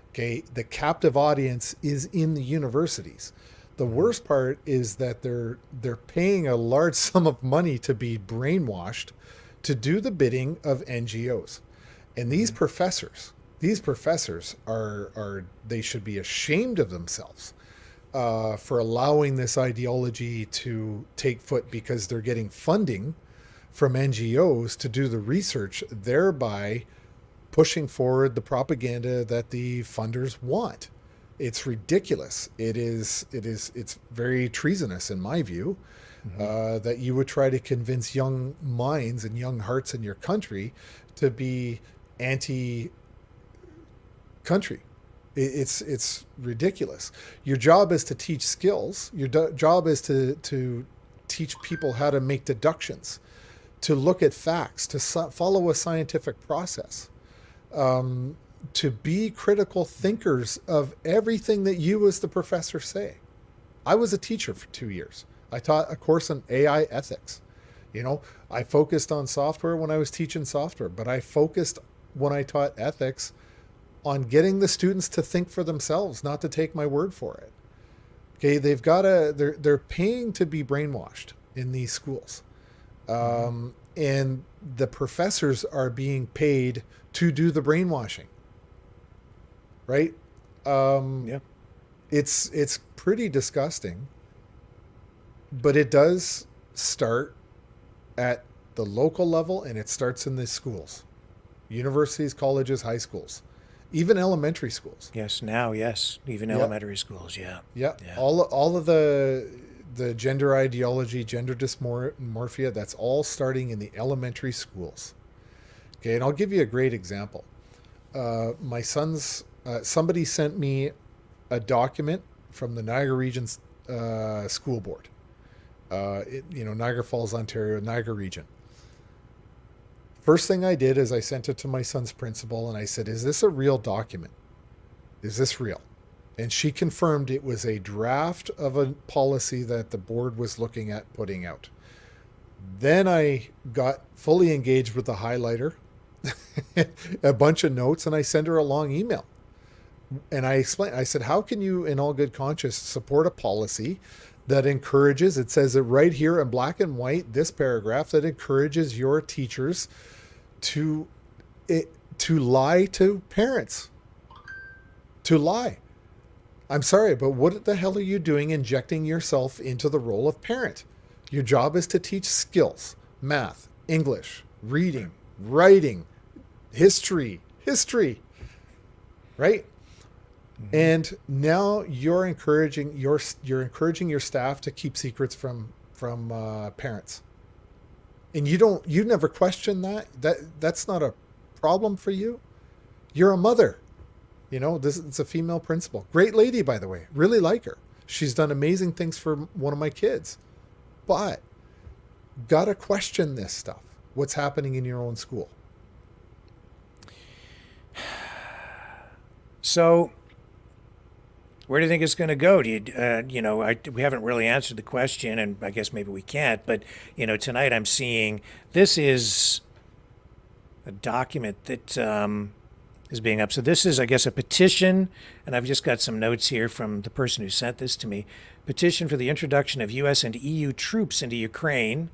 Okay, the captive audience is in the universities. The worst part is that they're paying a large sum of money to be brainwashed to do the bidding of NGOs. And these professors are they should be ashamed of themselves for allowing this ideology to take foot, because they're getting funding from NGOs to do the research, thereby pushing forward the propaganda that the funders want. It's ridiculous. It's very treasonous in my view, that you would try to convince young minds and young hearts in your country to be anti-country. It's ridiculous. Your job is to teach skills. Your job is to teach people how to make deductions. to look at facts, to follow a scientific process, to be critical thinkers of everything that you as the professor say. I was a teacher for 2 years. I taught a course on AI ethics. I focused on software when I was teaching software, but I focused when I taught ethics on getting the students to think for themselves, not to take my word for it. Okay, they're paying to be brainwashed in these schools. And the professors are being paid to do the brainwashing. Right? Yeah. It's pretty disgusting, but it does start at the local level, and it starts in the schools, universities, colleges, high schools, even elementary schools. Yes, now, yes, even elementary schools, yeah. Yeah. All of the gender ideology, gender dysmorphia, that's all starting in the elementary schools. Okay, and I'll give you a great example. My son's somebody sent me a document from the Niagara Region's school board. Niagara Falls, Ontario, Niagara Region. First thing I did is I sent it to my son's principal and I said, is this a real document? Is this real? And she confirmed it was a draft of a policy that the board was looking at putting out. Then I got fully engaged with the highlighter, a bunch of notes, and I sent her a long email. And I explained, I said, how can you in all good conscience support a policy that encourages, it says it right here in black and white, this paragraph, that encourages your teachers to lie to parents, to lie. I'm sorry, but what the hell are you doing injecting yourself into the role of parent? Your job is to teach skills, math, English, reading, writing, history, right? Mm-hmm. And now you're encouraging your staff to keep secrets from parents. And you never question that's not a problem for you. You're a mother. It's a female principal. Great lady, by the way. Really like her. She's done amazing things for one of my kids. But gotta question this stuff. What's happening in your own school? So, where do you think it's going to go? We haven't really answered the question, and I guess maybe we can't. But tonight I'm seeing this is a document that is being up. So this is, I guess, a petition, and I've just got some notes here from the person who sent this to me. Petition for the introduction of U.S. and EU troops into Ukraine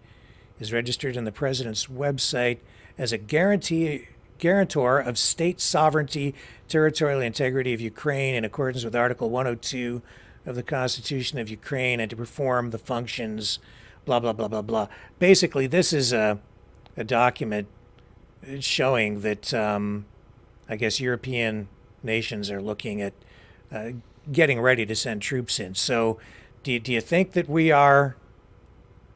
is registered on the president's website as a guarantor of state sovereignty, territorial integrity of Ukraine in accordance with Article 102 of the Constitution of Ukraine, and to perform the functions, blah, blah, blah, blah, blah. Basically, this is a document showing that I guess European nations are looking at getting ready to send troops in. So do you think that we are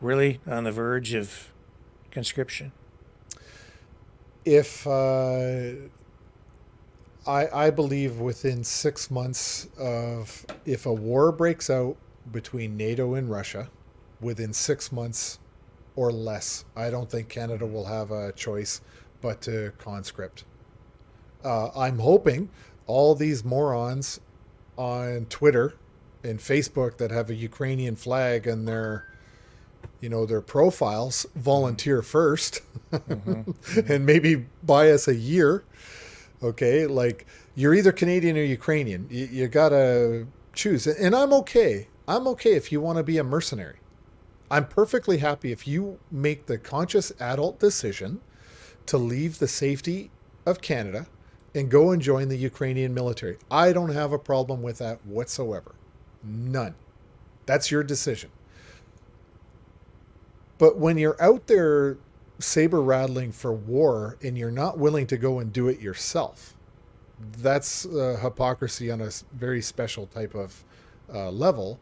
really on the verge of conscription? If I believe within 6 months if a war breaks out between NATO and Russia, within 6 months or less, I don't think Canada will have a choice but to conscript. I'm hoping all these morons on Twitter and Facebook that have a Ukrainian flag in their profiles volunteer first and maybe buy us a year. Okay, like you're either Canadian or Ukrainian. You gotta choose, and I'm okay. I'm okay if you want to be a mercenary. I'm perfectly happy if you make the conscious adult decision to leave the safety of Canada and go and join the Ukrainian military. I don't have a problem with that whatsoever. None. That's your decision. But when you're out there saber rattling for war and you're not willing to go and do it yourself, that's hypocrisy on a very special type of level.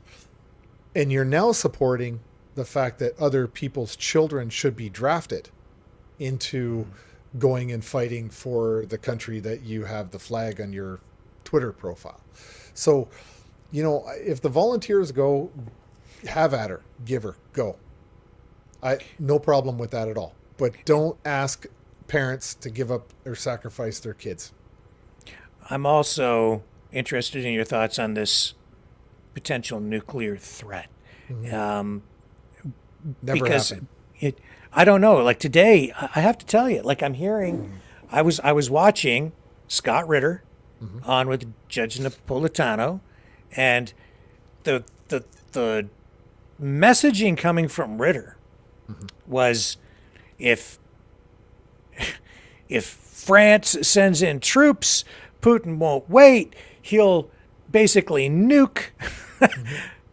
And you're now supporting the fact that other people's children should be drafted into going and fighting for the country that you have the flag on your Twitter profile. So, if the volunteers go, have at her, give her, go. No problem with that at all. but don't ask parents to give up or sacrifice their kids. I'm also interested in your thoughts on this potential nuclear threat. Never Because happened. I don't know. Like today, I have to tell you, like I'm hearing, I was watching Scott Ritter on with Judge Napolitano, and the messaging coming from Ritter was if France sends in troops, Putin won't wait. He'll basically nuke.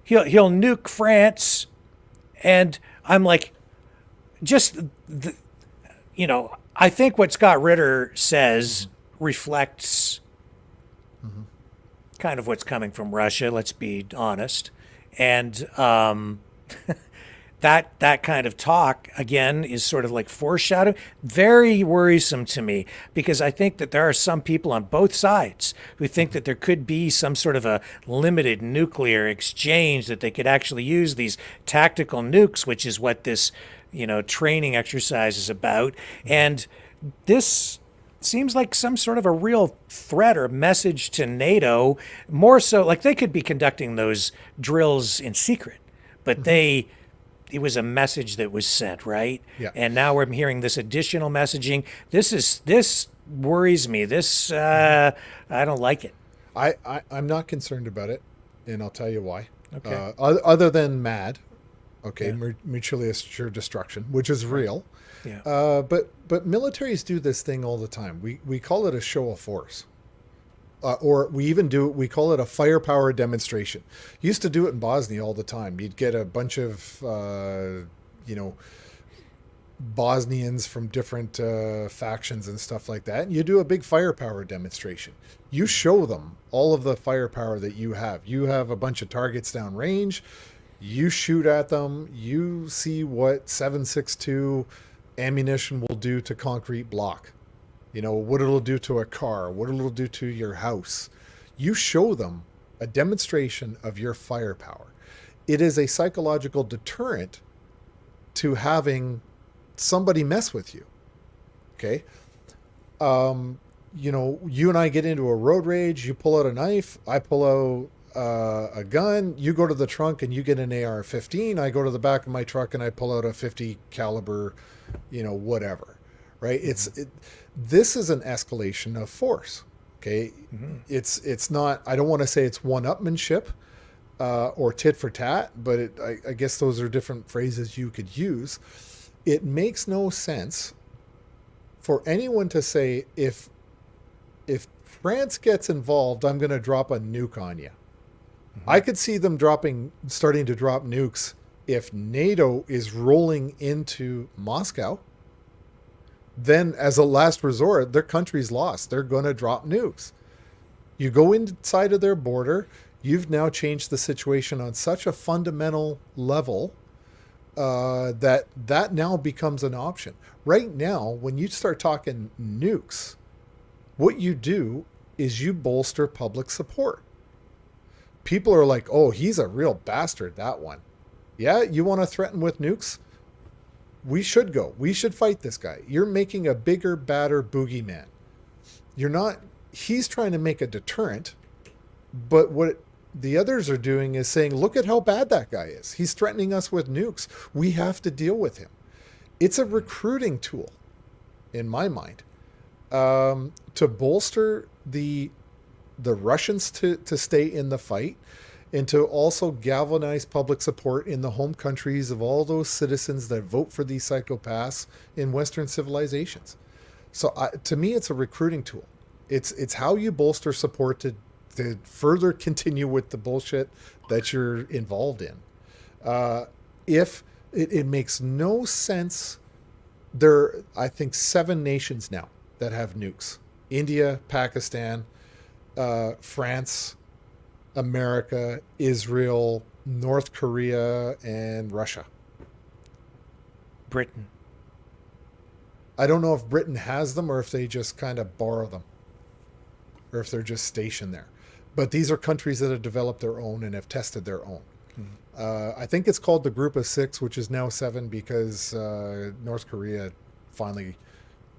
He'll nuke France, and I'm like, I think what Scott Ritter says reflects kind of what's coming from Russia. Let's be honest, and that kind of talk again is sort of like foreshadowing. Very worrisome to me, because I think that there are some people on both sides who think that there could be some sort of a limited nuclear exchange, that they could actually use these tactical nukes, which is what this training exercise is about. And this seems like some sort of a real threat or message to NATO, more so like they could be conducting those drills in secret, but it was a message that was sent, right? Yeah. And now we're hearing this additional messaging. This worries me. I don't like it. I'm not concerned about it, and I'll tell you why. Okay. Other than MAD, mutually assured destruction, which is real. Yeah. But militaries do this thing all the time. We call it a show of force. Or we call it a firepower demonstration. Used to do it in Bosnia all the time. You'd get a bunch of, Bosnians from different factions and stuff like that. And you do a big firepower demonstration. You show them all of the firepower that you have. You have a bunch of targets down range. You shoot at them. You see what 7.62 ammunition will do to concrete block. What it'll do to a car, what it'll do to your house. You show them a demonstration of your firepower. It is a psychological deterrent to having somebody mess with you. Okay? You and I get into a road rage, you pull out a knife, I pull out a gun, you go to the trunk and you get an AR-15, I go to the back of my truck and I pull out a 50 caliber, whatever. Right? This is an escalation of force. Okay. It's not, I don't want to say it's one-upmanship or tit for tat, but I guess those are different phrases you could use. It makes no sense for anyone to say, if France gets involved, I'm going to drop a nuke on you. I could see them starting to drop nukes if NATO is rolling into Moscow. Then as a last resort, their country's lost. They're going to drop nukes. You go inside of their border, you've now changed the situation on such a fundamental level that now becomes an option. Right now, when you start talking nukes, what you do is you bolster public support. People are like, oh, he's a real bastard, that one. Yeah, you want to threaten with nukes? We should go. We should fight this guy. You're making a bigger, badder boogeyman. You're not. He's trying to make a deterrent, but what the others are doing is saying, look at how bad that guy is. He's threatening us with nukes. We have to deal with him. It's a recruiting tool, in my mind, to bolster the Russians to stay in the fight, and to also galvanize public support in the home countries of all those citizens that vote for these psychopaths in Western civilizations. So to me, it's a recruiting tool. It's how you bolster support to further continue with the bullshit that you're involved in. If it makes no sense, there are, I think, 7 nations now that have nukes: India, Pakistan, France, America, Israel, North Korea, and Russia. Britain. I don't know if Britain has them or if they just kind of borrow them, or if they're just stationed there. But these are countries that have developed their own and have tested their own. I think it's called the Group of 6, which is now 7 because North Korea finally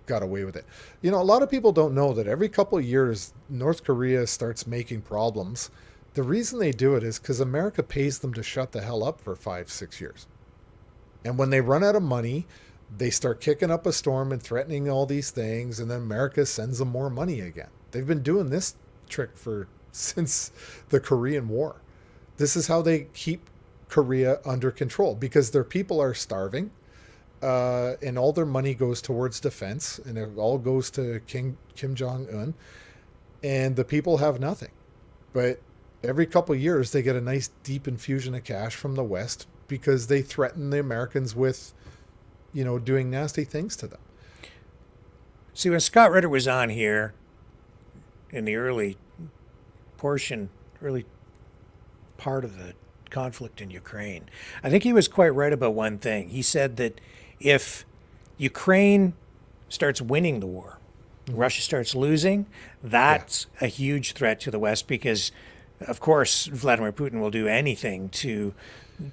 got away with it. You know, a lot of people don't know that every couple of years, North Korea starts making problems. The reason they do it is because America pays them to shut the hell up for 5-6 years. And when they run out of money, they start kicking up a storm and threatening all these things, and then America sends them more money again. They've been doing this trick since the Korean War. This is how they keep Korea under control, because their people are starving, and all their money goes towards defense, and it all goes to Kim Jong-un, and the people have nothing. But every couple of years, they get a nice deep infusion of cash from the West because they threaten the Americans with, you know, doing nasty things to them. See, when Scott Ritter was on here in the early part of the conflict in Ukraine, I think he was quite right about one thing. He said that if Ukraine starts winning the war, Russia starts losing, that's a huge threat to the West, because, of course, Vladimir Putin will do anything to,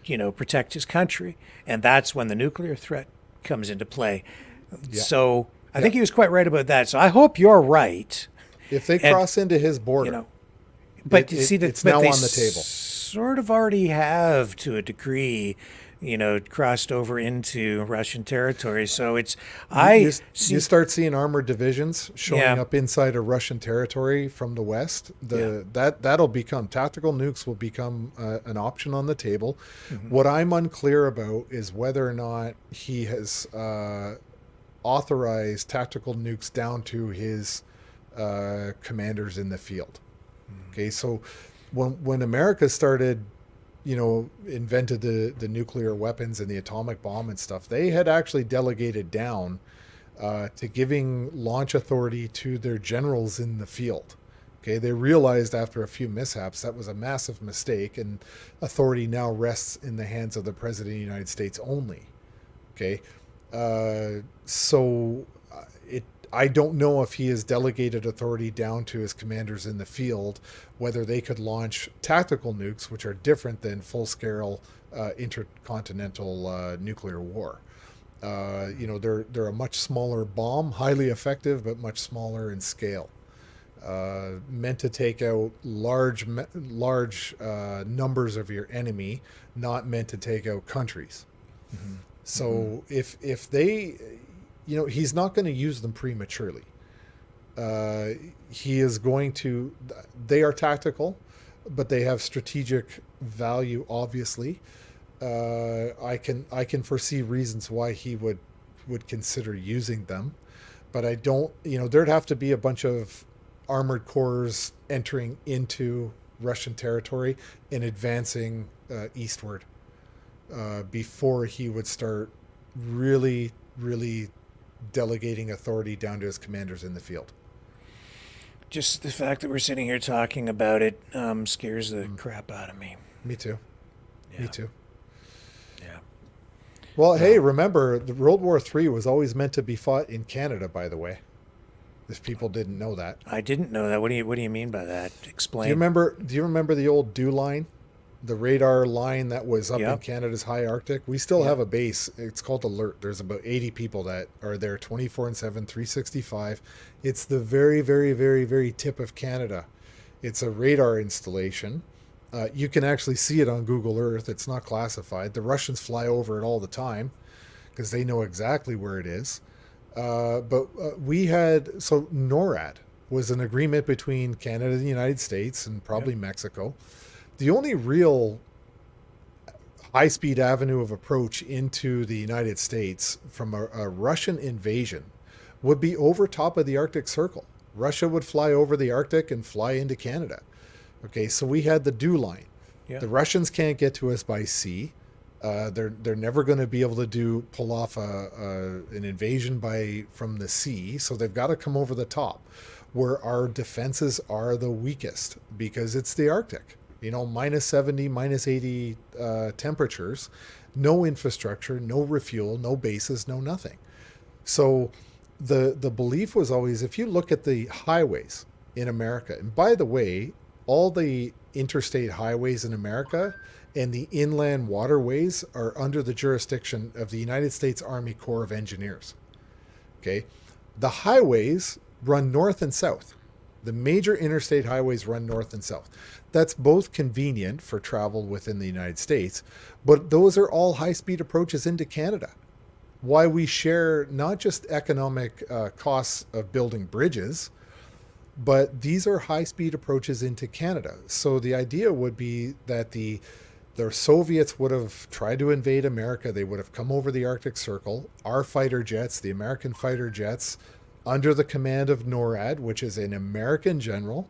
you know, protect his country. And that's when the nuclear threat comes into play. Yeah. So I think he was quite right about that. So I hope you're right. If they cross into his border, you know, but you see that it's now they on the table. Sort of already have, to a degree, you know, crossed over into Russian territory. So it's you start seeing armored divisions showing up inside of Russian territory from the West. That'll become, tactical nukes will become an option on the table. Mm-hmm. What I'm unclear about is whether or not he has authorized tactical nukes down to his commanders in the field. Mm-hmm. Okay, so when America started, you know, invented the nuclear weapons and the atomic bomb and stuff, they had actually delegated down to giving launch authority to their generals in the field. Okay, they realized after a few mishaps that was a massive mistake, and authority now rests in the hands of the President of the United States only. Okay, I don't know if he has delegated authority down to his commanders in the field, whether they could launch tactical nukes, which are different than full-scale intercontinental nuclear war. You know, they're a much smaller bomb, highly effective, but much smaller in scale. Meant to take out large numbers of your enemy, not meant to take out countries. Mm-hmm. So if they... You know, he's not going to use them prematurely. He is going to... They are tactical, but they have strategic value, obviously. I can foresee reasons why he would consider using them. But I don't... You know, there'd have to be a bunch of armored corps entering into Russian territory and advancing eastward before he would start really delegating authority down to his commanders in the field. Just the fact that we're sitting here talking about it scares the crap out of me. Me too. Yeah. Me too. Yeah. Well, hey, remember, the World War III was always meant to be fought in Canada, by the way. If people didn't know that. I didn't know that. What do you mean by that? Explain. Do you remember the old DEW line? The radar line that was up in Canada's high Arctic? We still have a base. It's called Alert. There's about 80 people that are there 24/7, 365. It's the very, very, very, very tip of Canada. It's a radar installation. You can actually see it on Google Earth. It's not classified. The Russians fly over it all the time because they know exactly where it is. We had... So NORAD was an agreement between Canada and the United States and probably Mexico. The only real high-speed avenue of approach into the United States from a Russian invasion would be over top of the Arctic Circle. Russia would fly over the Arctic and fly into Canada. Okay, so we had the DEW line. Yeah. The Russians can't get to us by sea. They're never going to be able to pull off an invasion from the sea, so they've got to come over the top, where our defenses are the weakest, because it's the Arctic. You know, minus 70, minus 80 temperatures, no infrastructure, no refuel, no bases, no nothing. So the belief was always, if you look at the highways in America, and by the way, all the interstate highways in America and the inland waterways are under the jurisdiction of the United States Army Corps of Engineers. Okay. The highways run north and south. The major interstate highways run north and south. That's both convenient for travel within the United States, but those are all high-speed approaches into Canada. Why we share not just economic costs of building bridges, but these are high-speed approaches into Canada. So the idea would be that the Soviets would have tried to invade America. They would have come over the Arctic Circle. Our fighter jets, the American fighter jets, under the command of NORAD, which is an American general,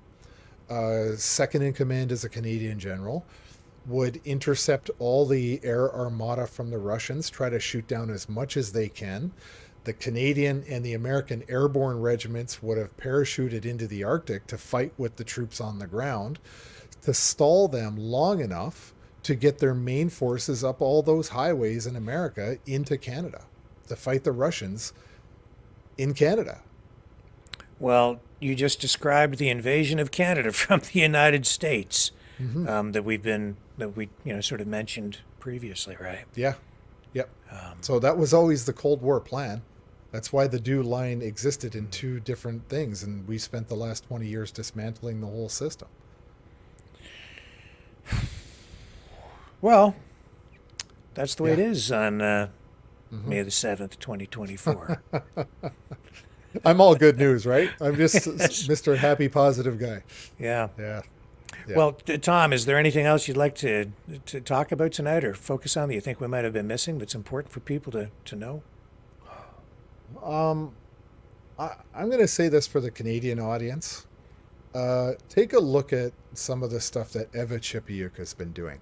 second in command is a Canadian general, would intercept all the air armada from the Russians, try to shoot down as much as they can. The Canadian and the American airborne regiments would have parachuted into the Arctic to fight with the troops on the ground, to stall them long enough to get their main forces up all those highways in America into Canada, to fight the Russians in Canada. Well, you just described the invasion of Canada from the United States that we sort of mentioned previously, right? Yeah. Yep. So that was always the Cold War plan. That's why the DEW line existed in two different things, and we spent the last 20 years dismantling the whole system. Well, that's the way it is on May the 7th, 2024. I'm all good news, right? I'm just Mr. Happy Positive guy. Yeah. Yeah. Well, Tom, is there anything else you'd like to talk about tonight or focus on that you think we might have been missing that's important for people to know? I'm going to say this for the Canadian audience. Take a look at some of the stuff that Eva Chipiuk has been doing.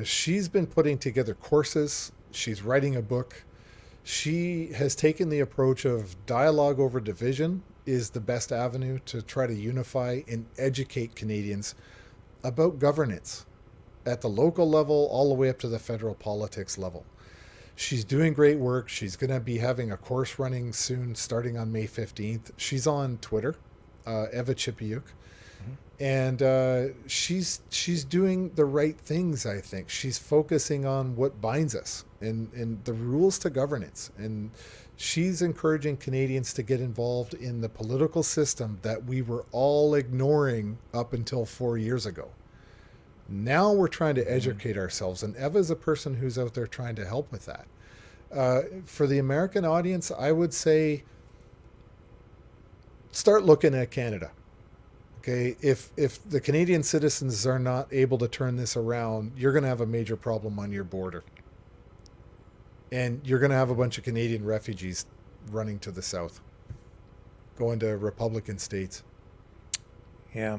She's been putting together courses. She's writing a book. She has taken the approach of dialogue over division is the best avenue to try to unify and educate Canadians about governance at the local level all the way up to the federal politics level. She's doing great work. She's going to be having a course running soon, starting on May 15th. She's on Twitter, Eva Chipiuk. And she's doing the right things, I think. She's focusing on what binds us and the rules to governance. And she's encouraging Canadians to get involved in the political system that we were all ignoring up until 4 years ago. Now we're trying to educate ourselves, and Eva's a person who's out there trying to help with that. For the American audience, I would say start looking at Canada. Okay, if the Canadian citizens are not able to turn this around, you're going to have a major problem on your border. And you're going to have a bunch of Canadian refugees running to the south, going to Republican states. Yeah.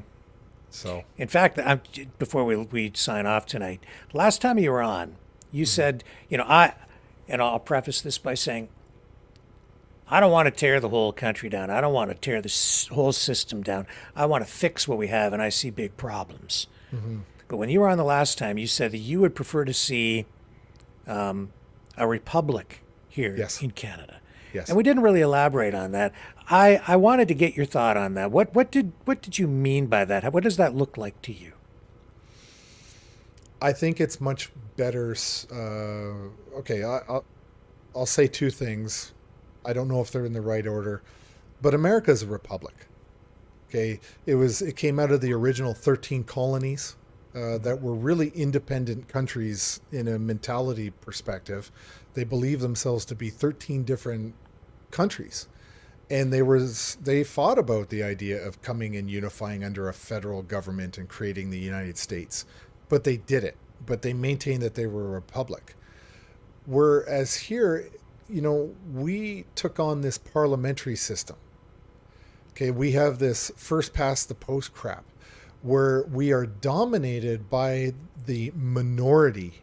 So, in fact, before we sign off tonight, last time you were on, you said, I'll preface this by saying, I don't want to tear the whole country down. I don't want to tear the whole system down. I want to fix what we have, and I see big problems. But when you were on the last time, you said that you would prefer to see a republic here in Canada. Yes. And we didn't really elaborate on that. I wanted to get your thought on that. What did you mean by that? What does that look like to you? I think it's much better. I'll say two things. I don't know if they're in the right order, but America is a republic. Okay, it came out of the original 13 colonies that were really independent countries in a mentality perspective. They believed themselves to be 13 different countries, and they fought about the idea of coming and unifying under a federal government and creating the United States, but they did it. But they maintained that they were a republic. Whereas here, we took on this parliamentary system. Okay, we have this first past the post crap where we are dominated by the minority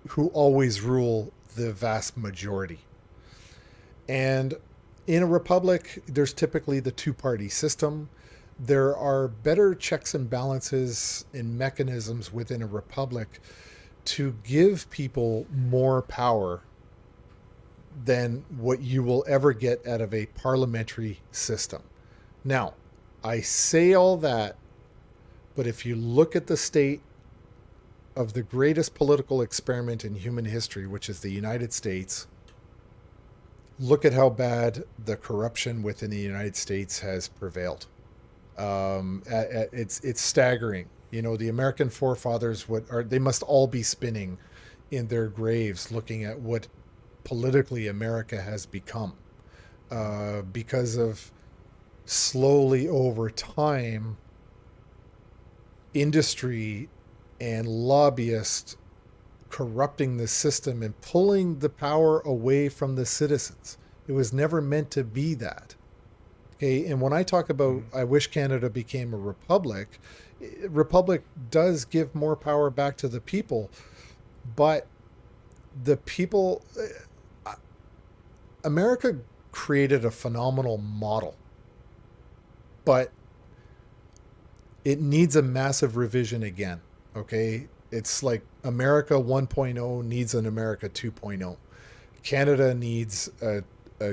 who always rule the vast majority. And in a republic, there's typically the two-party system. There are better checks and balances and mechanisms within a republic to give people more power than what you will ever get out of a parliamentary system. Now, I say all that, but if you look at the state of the greatest political experiment in human history, which is the United States, look at how bad the corruption within the United States has prevailed. It's staggering. The American forefathers they must all be spinning in their graves looking at what politically America has become, because of slowly over time industry and lobbyists corrupting the system and pulling the power away from the citizens. It was never meant to be that. Okay, and when I talk about I wish Canada became a republic does give more power back to the people, but the people, America created a phenomenal model, but it needs a massive revision again. Okay, it's like America 1.0 needs an America 2.0. Canada needs a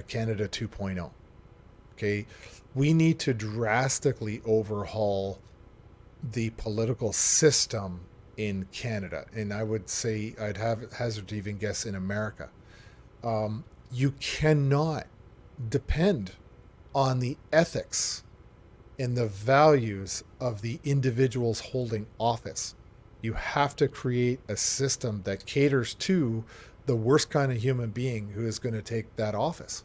Canada 2.0. Okay, we need to drastically overhaul the political system in Canada, and I would say I'd hazard to even guess in America. You cannot depend on the ethics and the values of the individuals holding office. You have to create a system that caters to the worst kind of human being who is going to take that office,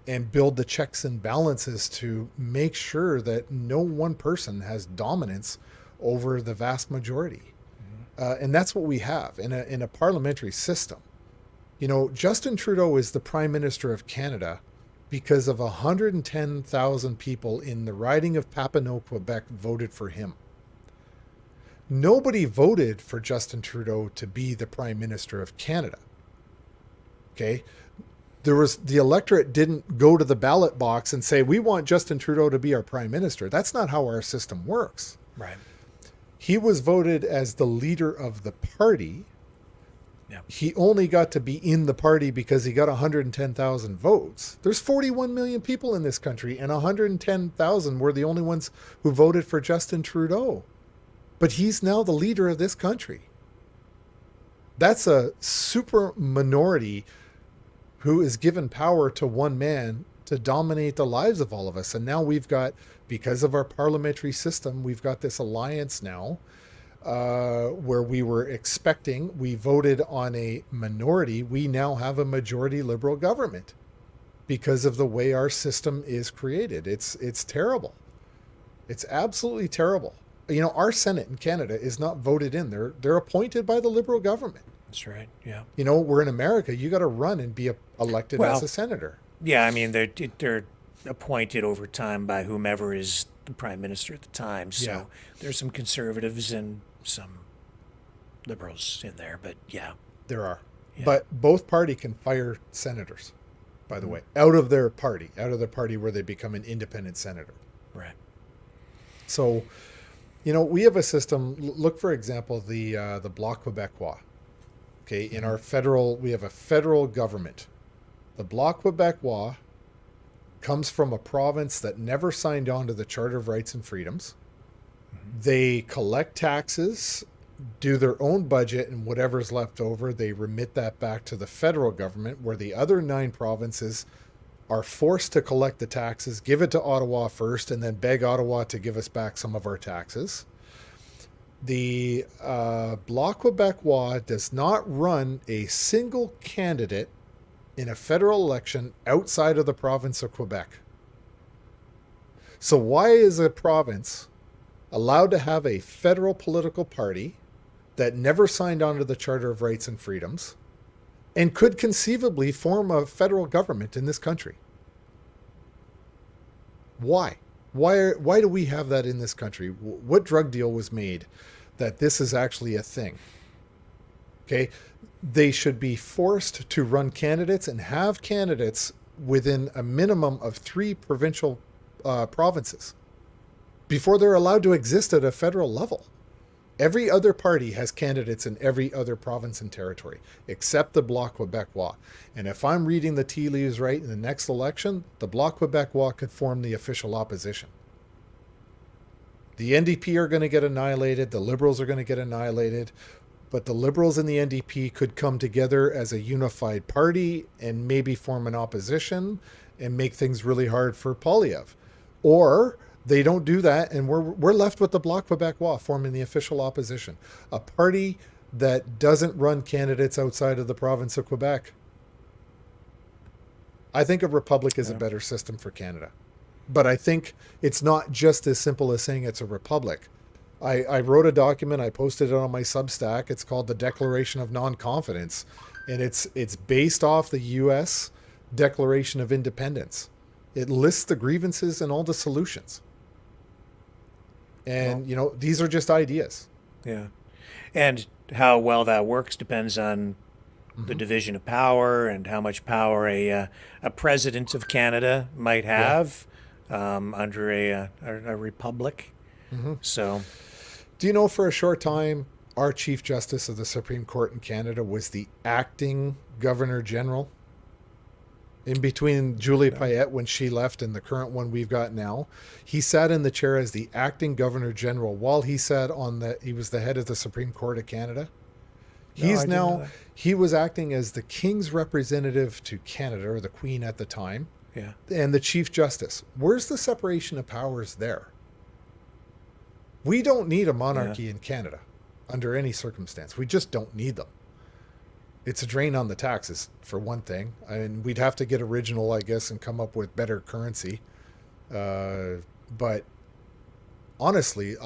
and build the checks and balances to make sure that no one person has dominance over the vast majority. And that's what we have in a parliamentary system. Justin Trudeau is the Prime Minister of Canada because of 110,000 people in the riding of Papineau, Quebec voted for him. Nobody voted for Justin Trudeau to be the Prime Minister of Canada. Okay? The electorate didn't go to the ballot box and say, we want Justin Trudeau to be our Prime Minister. That's not how our system works. Right. He was voted as the leader of the party. Yeah. He only got to be in the party because he got 110,000 votes. There's 41 million people in this country, and 110,000 were the only ones who voted for Justin Trudeau. But he's now the leader of this country. That's a super minority who is given power to one man to dominate the lives of all of us. And now we've got, because of our parliamentary system, we've got this alliance now where we voted on a minority. We now have a majority Liberal government because of the way our system is created. It's terrible. It's absolutely terrible. Our Senate in Canada is not voted in. They're appointed by the Liberal government. That's right. Yeah. We're in America. You got to run and be elected as a senator. Yeah, I mean they're appointed over time by whomever is the prime minister at the time. So there's some conservatives and some liberals in there, but yeah, there are. Yeah. But both party can fire senators, by the way, out of their party where they become an independent senator. Right. So, we have a system. Look, for example, the Bloc Québécois. Okay, we have a federal government. The Bloc Québécois comes from a province that never signed on to the Charter of Rights and Freedoms. Mm-hmm. They collect taxes, do their own budget, and whatever's left over, they remit that back to the federal government, where the other 9 provinces are forced to collect the taxes, give it to Ottawa first, and then beg Ottawa to give us back some of our taxes. The Bloc Québécois does not run a single candidate in a federal election outside of the province of Quebec. So why is a province allowed to have a federal political party that never signed on to the Charter of Rights and Freedoms and could conceivably form a federal government in this country? Why? Why do we have that in this country? What drug deal was made that this is actually a thing? Okay, they should be forced to run candidates and have candidates within a minimum of 3 provincial provinces before they're allowed to exist at a federal level. Every other party has candidates in every other province and territory, except the Bloc Québécois. And if I'm reading the tea leaves right, in the next election, the Bloc Québécois could form the official opposition. The NDP are going to get annihilated. The Liberals are going to get annihilated. but the Liberals and the NDP could come together as a unified party and maybe form an opposition and make things really hard for Poilievre. Or they don't do that, and we're left with the Bloc Québécois forming the official opposition, a party that doesn't run candidates outside of the province of Quebec. I think a republic is a better system for Canada. But I think it's not just as simple as saying it's a republic. I wrote a document, I posted it on my Substack. It's called the Declaration of Non-Confidence, and it's based off the U.S. Declaration of Independence. It lists the grievances and all the solutions. And, you know, these are just ideas. Yeah. And how well that works depends on the division of power and how much power a president of Canada might have under a republic. So, do you know, for a short time, our Chief Justice of the Supreme Court in Canada was the acting Governor General? In between Julie Payette, when she left, and the current one we've got now, he sat in the chair as the acting Governor General while he sat he was the head of the Supreme Court of Canada. He was acting as the King's representative to Canada, or the Queen at the time. Yeah. And the Chief Justice. Where's the separation of powers there? We don't need a monarchy in Canada under any circumstance. We just don't need them. It's a drain on the taxes, for one thing. I mean, we'd have to get original, I guess, and come up with better currency. But honestly,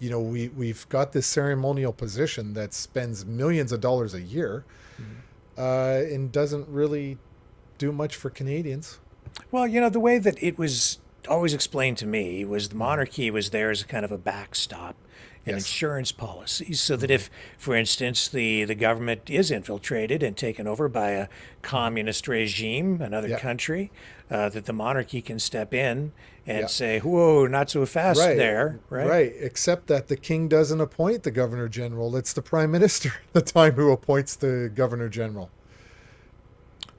we've got this ceremonial position that spends millions of dollars a year and doesn't really do much for Canadians. Well, you know, the way that it was always explained to me was the monarchy was there as a kind of a backstop, an insurance policy, so that if, for instance, the government is infiltrated and taken over by a communist regime, another country, that the monarchy can step in and say, whoa, not so fast there. Right, except that the King doesn't appoint the Governor General. It's the Prime Minister at the time who appoints the Governor General.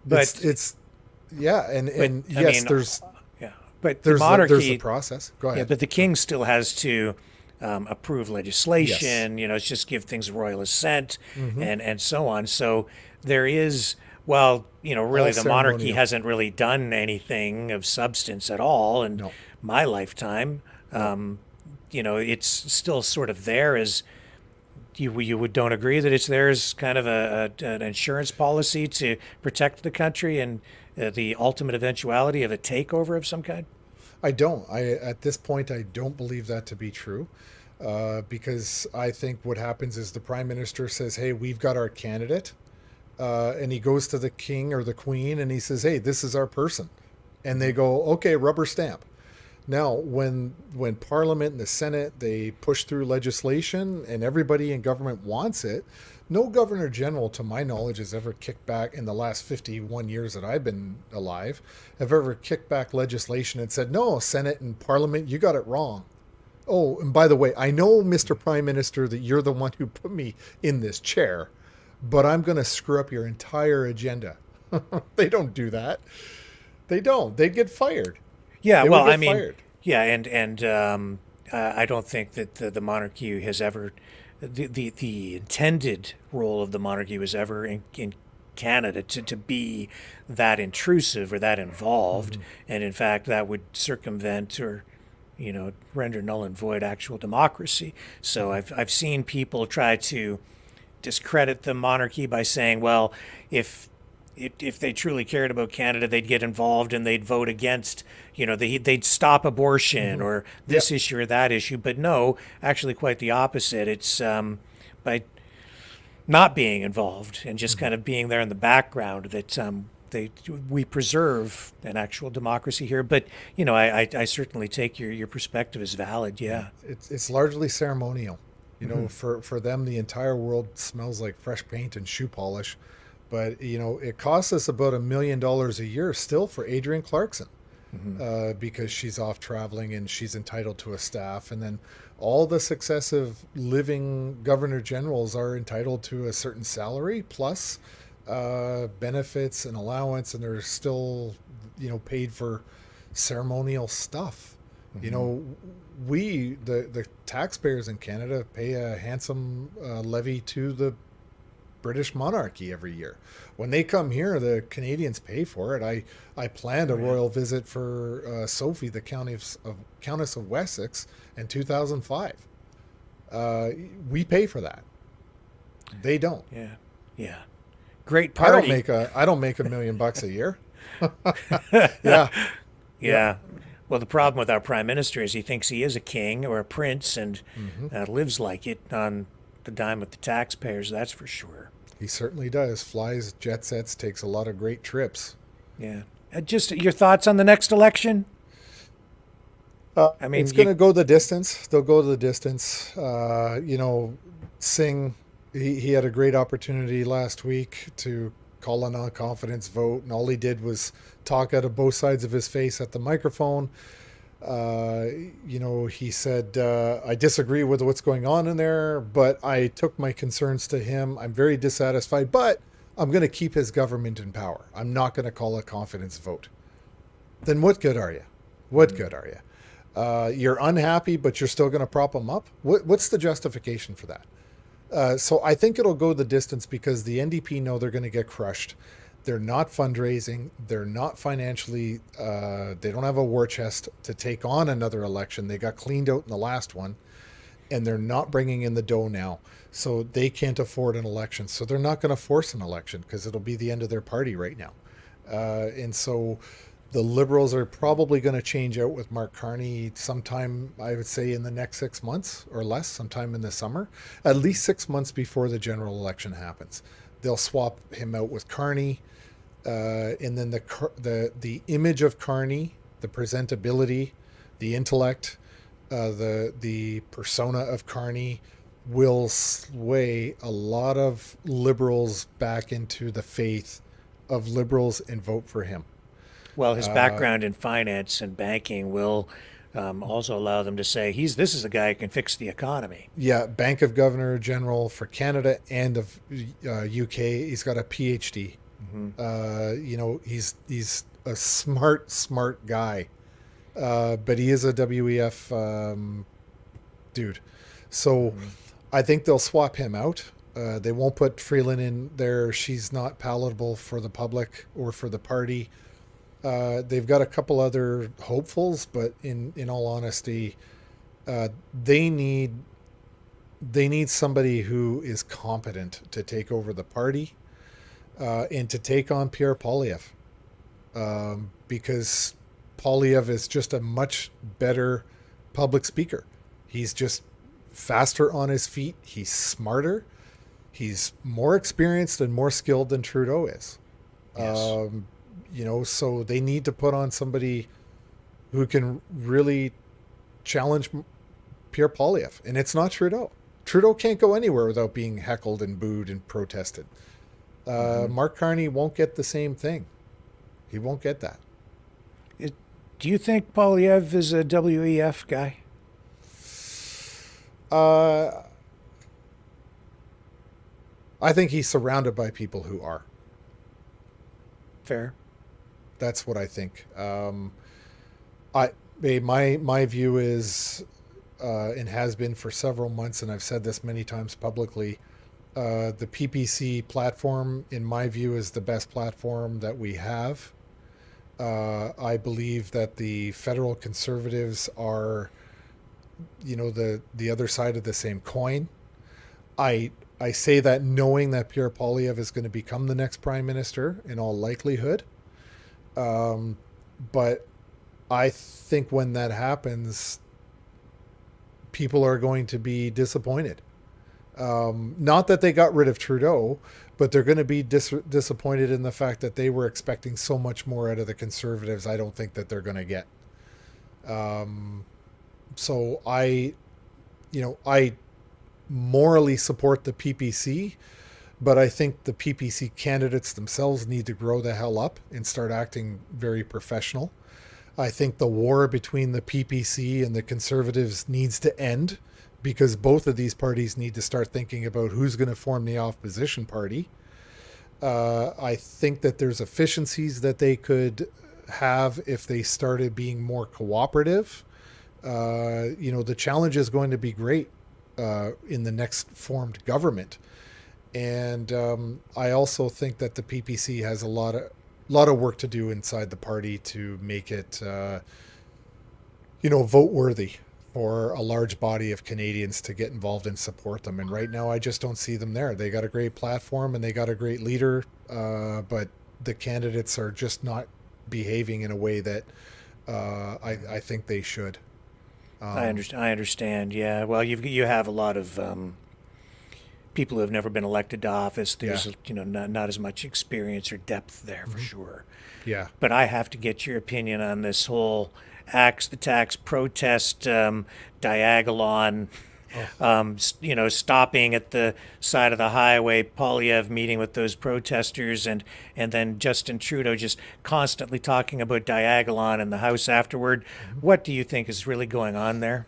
But there's but the monarchy, there's a process. Go ahead. Yeah, but the King still has to approve legislation. You know, it's just give things royal assent and so on. So there is, well, you know, really the monarchy hasn't really done anything of substance at all in my lifetime. You know, it's still sort of there as. You don't agree that it's there as kind of an insurance policy to protect the country and the ultimate eventuality of a takeover of some kind? I don't. At this point, I don't believe that to be true, because I think what happens is the Prime Minister says, hey, we've got our candidate, and he goes to the King or the Queen and he says, hey, this is our person. And they go, okay, rubber stamp. Now, when Parliament and the Senate, they push through legislation and everybody in government wants it, no Governor General, to my knowledge, has ever kicked back in the last 51 years that I've been alive, have ever kicked back legislation and said, no, Senate and Parliament, you got it wrong. Oh, and by the way, I know, Mr. Prime Minister, that you're the one who put me in this chair, but I'm going to screw up your entire agenda. They don't do that. They don't. They get fired. Yeah, well, I mean, yeah, and I don't think that the monarchy has ever, the intended role of the monarchy was ever in Canada to be that intrusive or that involved, and in fact that would circumvent or, you know, render null and void actual democracy. So I've seen people try to discredit the monarchy by saying, well, if they truly cared about Canada, they'd get involved and they'd vote against, you know, they'd stop abortion or this issue or that issue. But no, actually quite the opposite. It's by not being involved and just kind of being there in the background that we preserve an actual democracy here. But, you know, I certainly take your perspective as valid, yeah. It's largely ceremonial. You know, for them, the entire world smells like fresh paint and shoe polish. But, you know, it costs us about $1 million a year still for Adrienne Clarkson because she's off traveling and she's entitled to a staff. And then all the successive living governor generals are entitled to a certain salary plus benefits and allowance. And they're still, you know, paid for ceremonial stuff. You know, the taxpayers in Canada pay a handsome levy to the British monarchy every year. When they come here, the Canadians pay for it. I planned a royal visit for Sophie, the Countess of Wessex, in 2005. We pay for that. They don't. Yeah. Great party. I don't make $1 million a year. Yeah. Well, the problem with our prime minister is he thinks he is a king or a prince and lives like it on the dime of the taxpayers. That's for sure. He certainly does. Flies, jet sets, takes a lot of great trips. Yeah. Just your thoughts on the next election? I mean, it's going to go the distance. They'll go the distance. You know, Singh, he had a great opportunity last week to call a non-confidence vote, and all he did was talk out of both sides of his face at the microphone. You know, he said, I disagree with what's going on in there, but I took my concerns to him. I'm very dissatisfied, but I'm going to keep his government in power. I'm not going to call a confidence vote. Then what good are you? What good are you? You're unhappy, but you're still going to prop him up? What's the justification for that? So I think it'll go the distance because the NDP know they're going to get crushed. They're not fundraising. They're not financially, they don't have a war chest to take on another election. They got cleaned out in the last one, and they're not bringing in the dough now. So they can't afford an election. So they're not going to force an election because it'll be the end of their party right now. And so the Liberals are probably going to change out with Mark Carney sometime, I would say, in the next 6 months or less, sometime in the summer, at least 6 months before the general election happens. They'll swap him out with Carney. And then the image of Carney, the presentability, the intellect, the persona of Carney will sway a lot of Liberals back into the faith of Liberals and vote for him. Well, his background in finance and banking will also allow them to say this is the guy who can fix the economy. Yeah, Bank of Governor General for Canada and of UK. He's got a PhD. You know, he's a smart guy, but he is a WEF dude. So I think they'll swap him out. They won't put Freeland in there. She's not palatable for the public or for the party. They've got a couple other hopefuls, but in all honesty, they need somebody who is competent to take over the party. And to take on Pierre Poilievre, because Poilievre is just a much better public speaker. He's just faster on his feet. He's smarter. He's more experienced and more skilled than Trudeau is. Yes. You know, so they need to put on somebody who can really challenge Pierre Poilievre, and it's not Trudeau. Trudeau can't go anywhere without being heckled and booed and protested. Mark Carney won't get the same thing. He won't get that. Do you think Poilievre is a WEF guy? I think he's surrounded by people who are. Fair. That's what I think. My view is, and has been for several months, and I've said this many times publicly, the PPC platform, in my view, is the best platform that we have. I believe that the federal Conservatives are, you know, the other side of the same coin. I say that knowing that Pierre Poilievre is going to become the next prime minister in all likelihood. But I think when that happens, people are going to be disappointed. Not that they got rid of Trudeau, but they're going to be disappointed in the fact that they were expecting so much more out of the Conservatives. I don't think that they're going to get. So I morally support the PPC, but I think the PPC candidates themselves need to grow the hell up and start acting very professional. I think the war between the PPC and the Conservatives needs to end, because both of these parties need to start thinking about who's going to form the opposition party. I think that there's efficiencies that they could have if they started being more cooperative The challenge is going to be great in the next formed government. And I also think that the PPC has a lot of work to do inside the party to make it, vote worthy for a large body of Canadians to get involved and support them. And right now, I just don't see them there. They got a great platform and they got a great leader, but the candidates are just not behaving in a way that I think they should. I understand. Yeah. Well, you have a lot of people who have never been elected to office. There's not as much experience or depth there for sure. Yeah. But I have to get your opinion on this whole Axe the Tax protest, Diagolon, stopping at the side of the highway, Polyev meeting with those protesters, and then Justin Trudeau just constantly talking about Diagolon in the House afterward. What do you think is really going on there?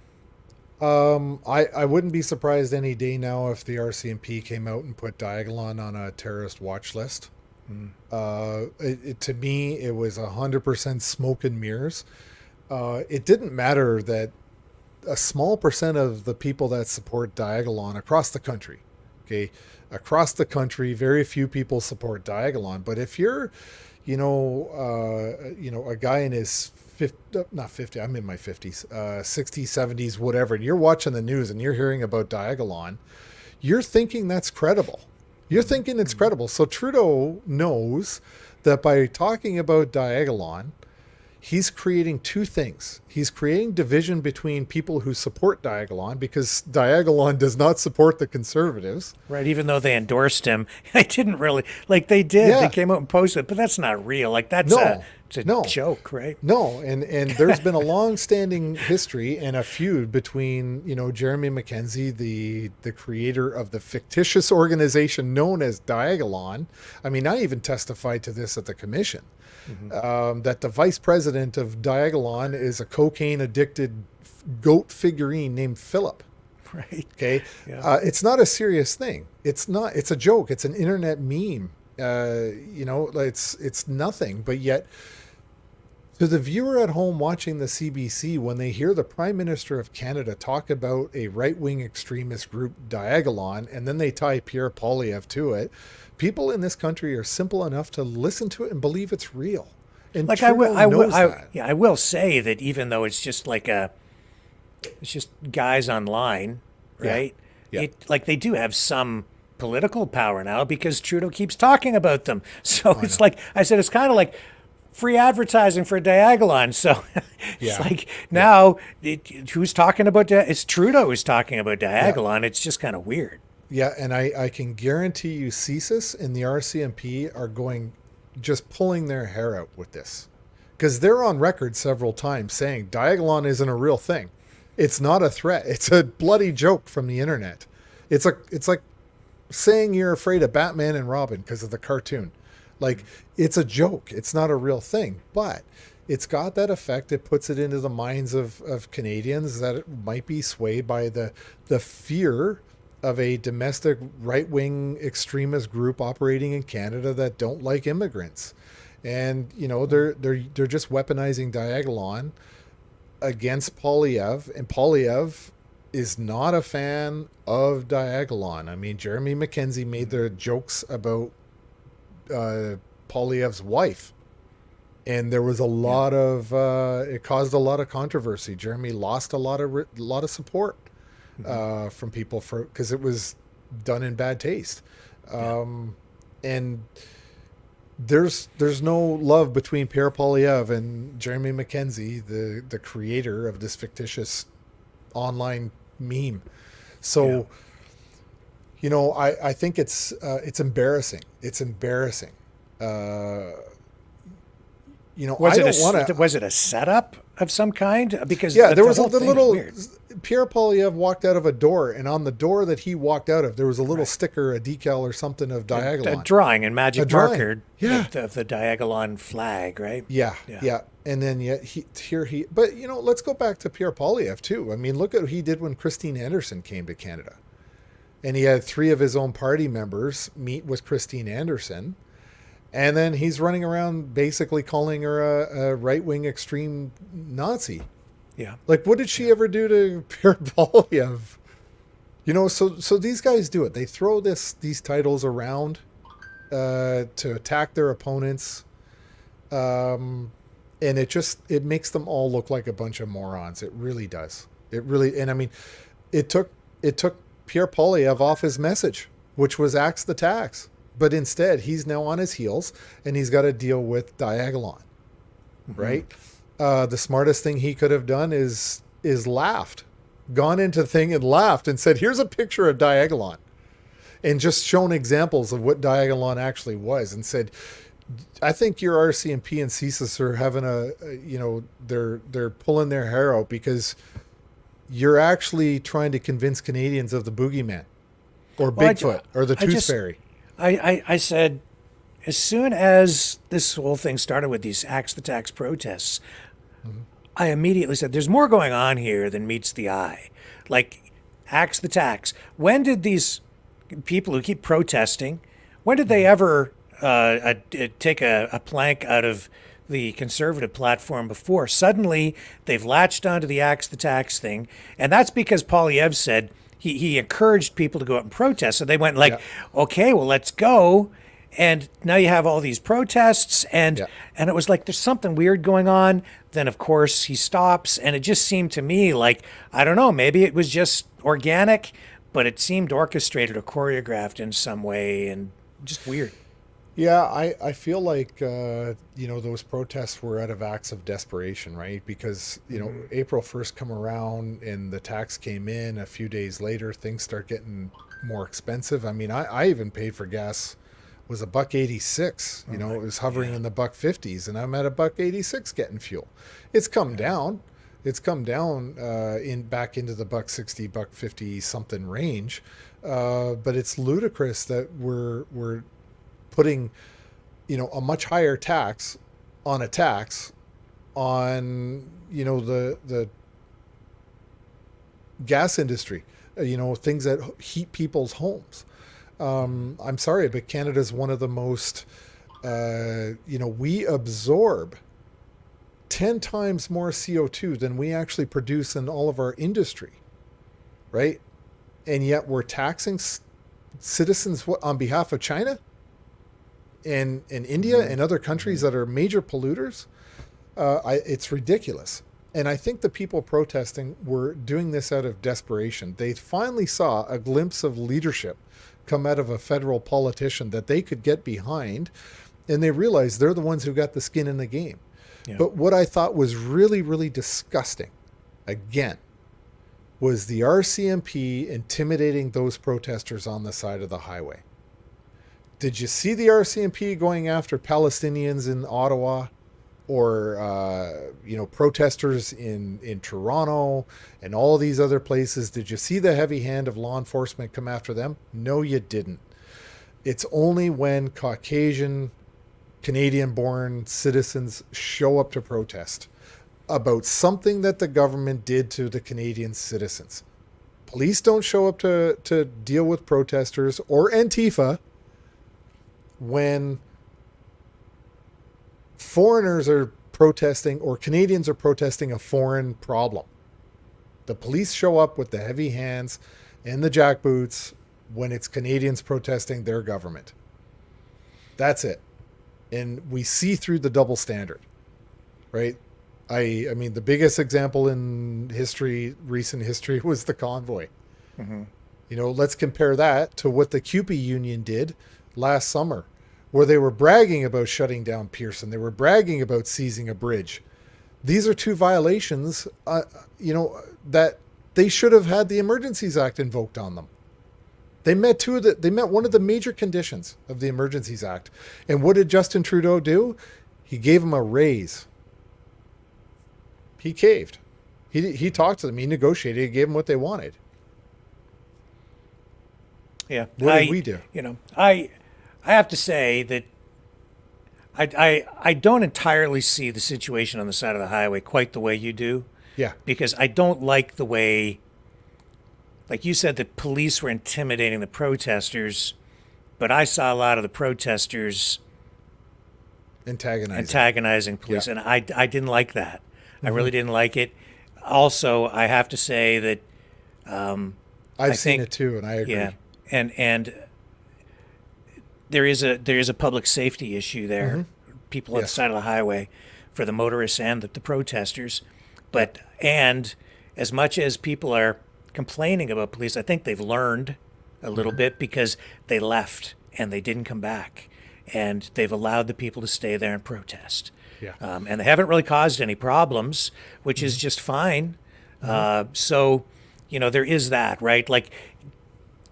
I wouldn't be surprised any day now if the RCMP came out and put Diagolon on a terrorist watch list. To me, it was 100% smoke and mirrors. It didn't matter that a small percent of the people that support Diagolon across the country, very few people support Diagolon. But if you're, a guy in his not 50, I'm in my 50s, 60s, 70s, whatever, and you're watching the news and you're hearing about Diagolon, you're thinking that's credible. You're thinking it's credible. So Trudeau knows that by talking about Diagolon, he's creating two things. He's creating division between people who support Diagolon, because Diagolon does not support the Conservatives. Right, even though they endorsed him, they didn't really, like they did. Yeah. They came out and posted it, but that's not real. Like that's a joke, right? No, and there's been a long-standing history and a feud between, Jeremy McKenzie, the creator of the fictitious organization known as Diagolon. I mean, I even testified to this at the commission. That the vice president of Diagolon is a cocaine-addicted goat figurine named Philip. Right. Okay. Yeah. It's not a serious thing. It's not. It's a joke. It's an internet meme. It's nothing. But yet, to the viewer at home watching the CBC, when they hear the Prime Minister of Canada talk about a right-wing extremist group, Diagolon, and then they tie Pierre Poilievre to it, people in this country are simple enough to listen to it and believe it's real. And like Trudeau knows that. I will say that even though it's just it's just guys online, right? Yeah. They do have some political power now because Trudeau keeps talking about them. So it's like I said, it's kind of like free advertising for Diagolon. So it's like now who's talking about that? It's Trudeau who's talking about Diagolon. Yeah. It's just kind of weird. Yeah, and I can guarantee you CSIS and the RCMP are just pulling their hair out with this. Because they're on record several times saying Diagolon isn't a real thing. It's not a threat. It's a bloody joke from the internet. It's like saying you're afraid of Batman and Robin because of the cartoon. Like, it's a joke. It's not a real thing. But it's got that effect. It puts it into the minds of Canadians that it might be swayed by the fear of a domestic right-wing extremist group operating in Canada that don't like immigrants. And, they're just weaponizing Diagolon against Poilievre, and Poilievre is not a fan of Diagolon. I mean, Jeremy McKenzie made the jokes about Poilievre's wife, and there was a lot of it caused a lot of controversy. Jeremy lost a lot of support from people because it was done in bad taste, and there's no love between Pierre Poilievre and Jeremy McKenzie, the creator of this fictitious online meme. So, I think it's embarrassing. It's embarrassing. Was it a setup of some kind? Because there was a little. Weird. Pierre Poilievre walked out of a door, and on the door that he walked out of, there was a little sticker, a decal or something of Diagolon. A drawing in magic marker of the Diagolon flag, right? Yeah. And then but let's go back to Pierre Poilievre too. I mean, look at what he did when Christine Anderson came to Canada. And he had 3 of his own party members meet with Christine Anderson. And then he's running around basically calling her a right-wing extreme Nazi. Yeah. Like, what did she ever do to Pierre Polyev? You know, so these guys do it. They throw these titles around to attack their opponents, and it makes them all look like a bunch of morons. It really does. It really, and I mean, it took Pierre Polyev off his message, which was axe the tax. But instead, he's now on his heels, and he's got to deal with Diagolon, right? The smartest thing he could have done is laughed, gone into the thing and laughed and said, "Here's a picture of Diagolon," and just shown examples of what Diagolon actually was, and said, "I think your RCMP and CSIS are having they're pulling their hair out because you're actually trying to convince Canadians of the boogeyman, or Bigfoot, or the Tooth Fairy." I said, as soon as this whole thing started with these axe the tax protests, I immediately said, there's more going on here than meets the eye. Like, axe the tax. When did these people who keep protesting, when did they ever take a plank out of the conservative platform before? Suddenly, they've latched onto the axe the tax thing, and that's because Polyev said he encouraged people to go out and protest. So they went like, okay, well, let's go. And now you have all these protests, and it was like there's something weird going on. Then, of course, he stops, and it just seemed to me like, I don't know, maybe it was just organic, but it seemed orchestrated or choreographed in some way, and just weird. Yeah, I feel like, those protests were out of acts of desperation, right? Because, April 1st come around and the tax came in. A few days later, things start getting more expensive. I mean, I even paid for gas. Was $1.86. It was hovering in the $1.50s, and I'm at $1.86 getting fuel. It's come down. It's come down back into the $1.60, $1.50 something range. But it's ludicrous that we're putting, a much higher tax on a tax on, the gas industry, things that heat people's homes. I'm sorry, but Canada's one of the most, we absorb 10 times more CO2 than we actually produce in all of our industry, right? And yet we're taxing citizens on behalf of China and India and other countries that are major polluters. It's ridiculous. And I think the people protesting were doing this out of desperation. They finally saw a glimpse of leadership come out of a federal politician that they could get behind, and they realized they're the ones who got the skin in the game. Yeah. But what I thought was really, really disgusting, again, was the RCMP intimidating those protesters on the side of the highway. Did you see the RCMP going after Palestinians in Ottawa, or protesters in Toronto and all these other places? Did you see the heavy hand of law enforcement come after them? No, you didn't. It's only when Caucasian, Canadian-born citizens show up to protest about something that the government did to the Canadian citizens. Police don't show up to deal with protesters or Antifa when foreigners are protesting or Canadians are protesting a foreign problem. The police show up with the heavy hands and the jackboots when it's Canadians protesting their government. That's it. And we see through the double standard, right? I mean, the biggest example in recent history was the convoy. Mm-hmm. Let's compare that to what the CUPE union did last summer, where they were bragging about shutting down Pearson. They were bragging about seizing a bridge. These are two violations, that they should have had the Emergencies Act invoked on them. They met one of the major conditions of the Emergencies Act. And what did Justin Trudeau do? He gave them a raise. He caved. He talked to them. He negotiated. He gave them what they wanted. Yeah. What did we do? I have to say that I don't entirely see the situation on the side of the highway quite the way you do. Yeah. Because I don't like the way, like you said, that police were intimidating the protesters, but I saw a lot of the protesters antagonizing police, and I didn't like that. Mm-hmm. I really didn't like it. also, I have to say that I've seen it too, and I agree. Yeah, and there is a public safety issue there. People on the side of the highway for the motorists and the protesters. But and as much as people are complaining about police, I think they've learned a little bit because they left and they didn't come back, and they've allowed the people to stay there and protest. Yeah. And they haven't really caused any problems, which is just fine. So, you know, there is that, right? Like,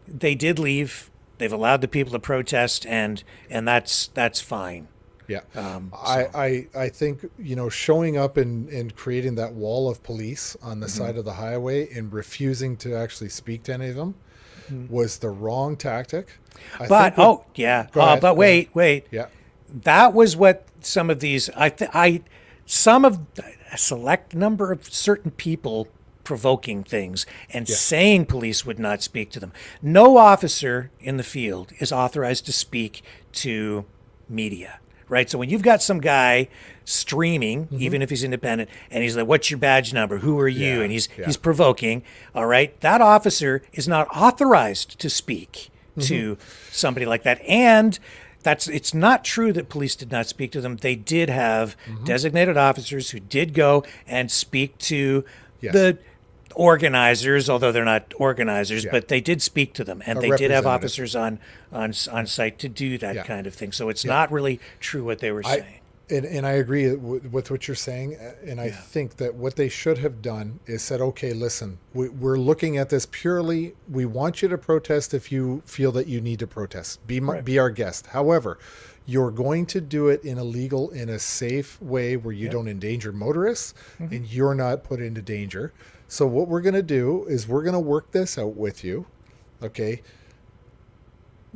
they did leave. They've allowed the people to protest, and that's fine. Yeah. I think, you know, showing up and creating that wall of police on the side of the highway and refusing to actually speak to any of them was the wrong tactic. But wait. Yeah. That was what some of these some of a select number of certain people provoking things and saying police would not speak to them. No officer in the field is authorized to speak to media, right? So when you've got some guy streaming, even if he's independent, and he's like, "What's your badge number? Who are you?" and he's provoking, all right, that officer is not authorized to speak to somebody like that. And it's not true that police did not speak to them. They did have designated officers who did go and speak to the organizers, although they're not organizers, but they did speak to them, and they did have officers on site to do that kind of thing. So it's not really true what they were saying. And I agree with what you're saying. And I think that what they should have done is said, okay, listen, we're looking at this purely. We want you to protest if you feel that you need to protest. Be our guest. However, you're going to do it in a safe way where you don't endanger motorists and you're not put into danger. So what we're going to do is we're going to work this out with you. Okay.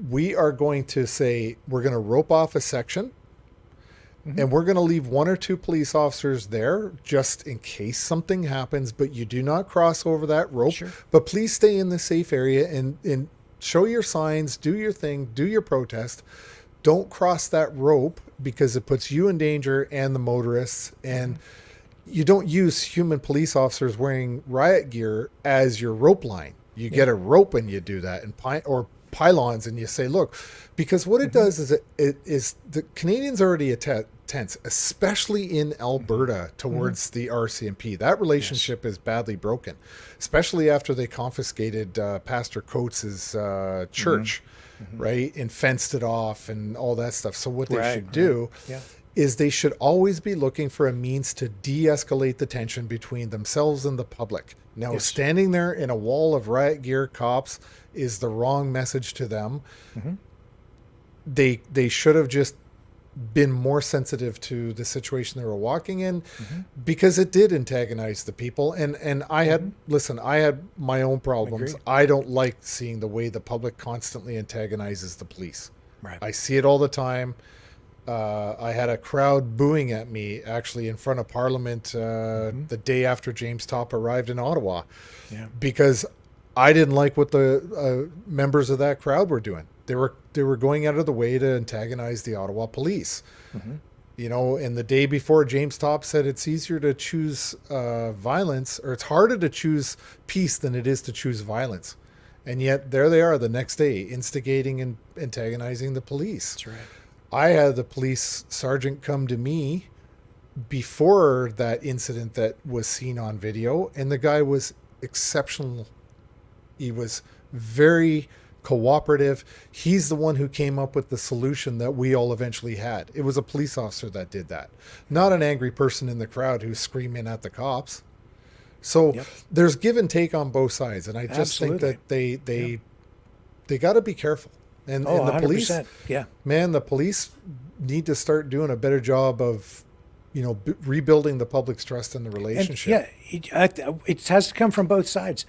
We are going to say, we're going to rope off a section. And we're going to leave one or two police officers there just in case something happens, but you do not cross over that rope. But please stay in the safe area and show your signs, do your thing, do your protest. Don't cross that rope because it puts you in danger and the motorists. And you don't use human police officers wearing riot gear as your rope line. You get a rope and you do that, or pylons, and you say, look, because what it does is it is the Canadians already tense, especially in Alberta towards the RCMP. That relationship is badly broken, especially after they confiscated Pastor Coates's church, right, and fenced it off and all that stuff. So what they should do is they should always be looking for a means to de-escalate the tension between themselves and the public. Now, standing there in a wall of riot gear cops is the wrong message to them. They should have just been more sensitive to the situation they were walking in because it did antagonize the people. And I had, I had my own problems. I don't like seeing the way the public constantly antagonizes the police. I see it all the time. I had a crowd booing at me actually in front of Parliament the day after James Topp arrived in Ottawa because I didn't like what the members of that crowd were doing. They were going out of the way to antagonize the Ottawa police. You know, and the day before, James Topp said it's easier to choose violence, or it's harder to choose peace than it is to choose violence. And yet there they are the next day instigating and antagonizing the police. That's right. I had the police sergeant come to me before that incident that was seen on video, and the guy was exceptional. He was very cooperative. He's the one who came up with the solution that we all eventually had. It was a police officer that did that, not an angry person in the crowd who's screaming at the cops. So there's give and take on both sides, and I just think that they got to be careful. And the police, man, the police need to start doing a better job of, you know, rebuilding the public's trust in the relationship. And it has to come from both sides.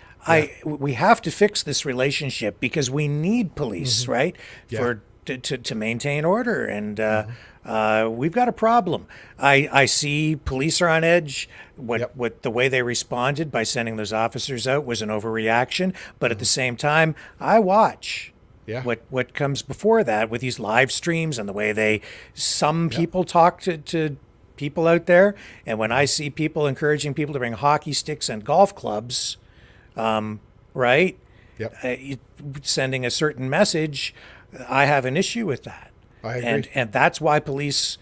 We have to fix this relationship because we need police, right, to maintain order. And we've got a problem. I see police are on edge. What the way they responded by sending those officers out was an overreaction. But at the same time, I watch. What comes before that with these live streams and the way some people talk to people out there. And when I see people encouraging people to bring hockey sticks and golf clubs, right? Yep. Sending a certain message, I have an issue with that. I agree. And that's why police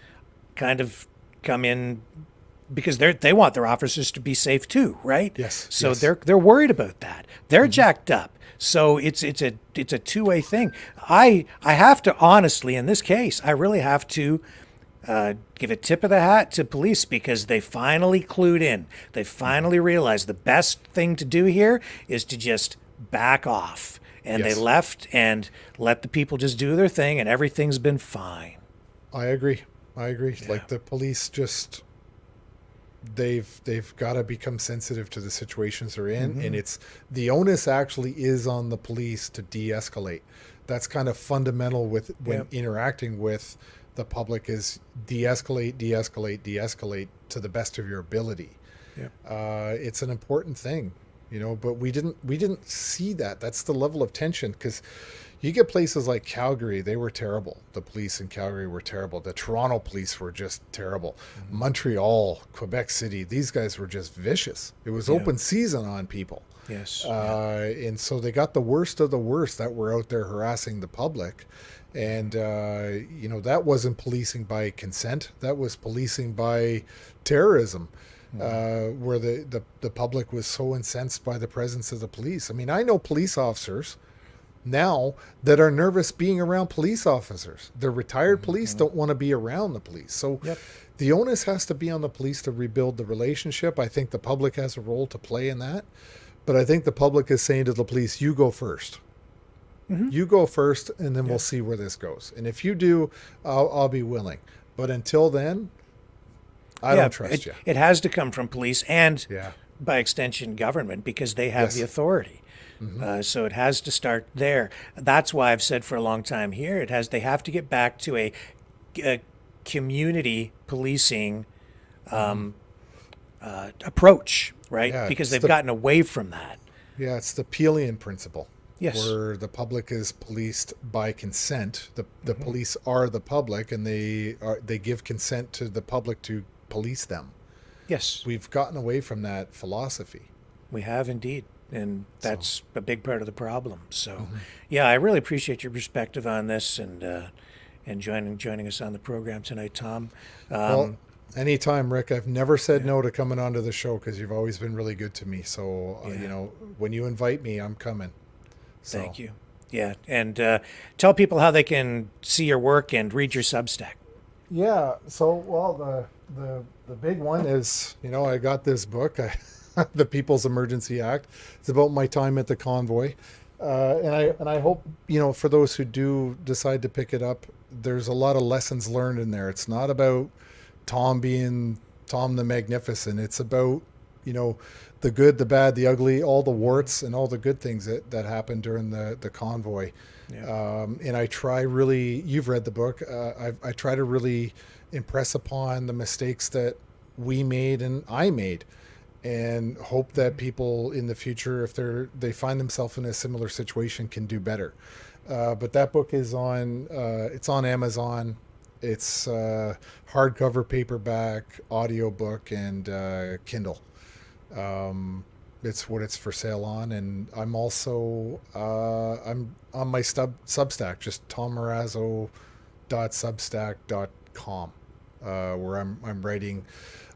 kind of come in, because they want their officers to be safe too, right? Yes. So yes. they're worried about that. They're jacked up. So it's a two-way thing. I have to honestly, in this case, I really have to give a tip of the hat to police, because they finally clued in. They finally realized the best thing to do here is to just back off. And Yes. they left and let the people just do their thing, and everything's been fine. I agree. Yeah. Like the police they've got to become sensitive to the situations they're in, and it's the onus actually is on the police to de-escalate. That's kind of fundamental with when interacting with the public, is de-escalate to the best of your ability. It's an important thing, but we didn't see that. That's the level of tension, because you get places like Calgary, they were terrible. The police in Calgary were terrible. The Toronto police were just terrible. Montreal, Quebec City, these guys were just vicious. It was open season on people. Yes. And so they got the worst of the worst that were out there harassing the public. And, that wasn't policing by consent. That was policing by terrorism. Where the public was so incensed by the presence of the police. I mean, I know police officers now that are nervous being around police officers. The retired police don't want to be around the police. So the onus has to be on the police to rebuild the relationship. I think the public has a role to play in that. But I think the public is saying to the police, you go first. You go first, and then we'll see where this goes. And if you do, I'll be willing. But until then, I don't trust you. It has to come from police and, by extension, government, because they have the authority. So it has to start there. That's why I've said for a long time here, they have to get back to a community policing approach, right? Yeah, because they've gotten away from that. Yeah, it's the Peelian principle. Yes. Where the public is policed by consent. The police are the public, and they give consent to the public to police them. Yes. We've gotten away from that philosophy. We have indeed. And that's a big part of the problem. So, I really appreciate your perspective on this, and joining us on the program tonight, Tom. Well, anytime, Rick. I've never said no to coming onto the show, because you've always been really good to me. So, when you invite me, I'm coming. So. Thank you. Yeah, and tell people how they can see your work and read your Substack. Yeah. So, the big one is, I got this book. The People's Emergency Act. It's about my time at the convoy. And I hope, for those who do decide to pick it up, there's a lot of lessons learned in there. It's not about Tom being Tom the Magnificent. It's about, the good, the bad, the ugly, all the warts and all the good things that happened during the convoy. And I try really, you've read the book, I try to really impress upon the mistakes that we made and I made, and hope that people in the future, if they find themselves in a similar situation, can do better. But that book is it's on Amazon. It's hardcover, paperback, audiobook, and Kindle. It's what it's for sale on. And I'm also I'm on my Substack, just tommarazzo.substack.com, where I'm writing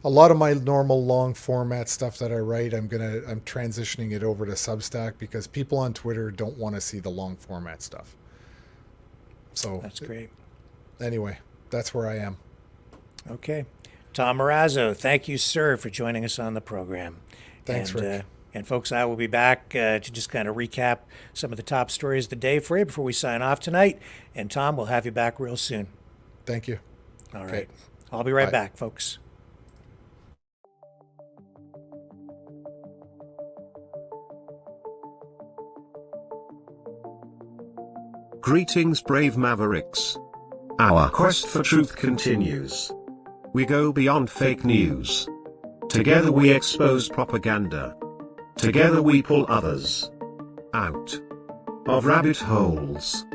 a lot of my normal long format stuff that I write. I'm transitioning it over to Substack, because people on Twitter don't want to see the long format stuff. So that's great. Anyway, that's where I am. Okay. Tom Marazzo, thank you, sir, for joining us on the program. Thanks, Rick. And folks, I will be back to just kind of recap some of the top stories of the day for you before we sign off tonight. And Tom, we'll have you back real soon. Thank you. All right. I'll be right back, folks. Greetings, brave Mavericks. Our quest for truth continues. We go beyond fake news. Together we expose propaganda. Together we pull others out of rabbit holes.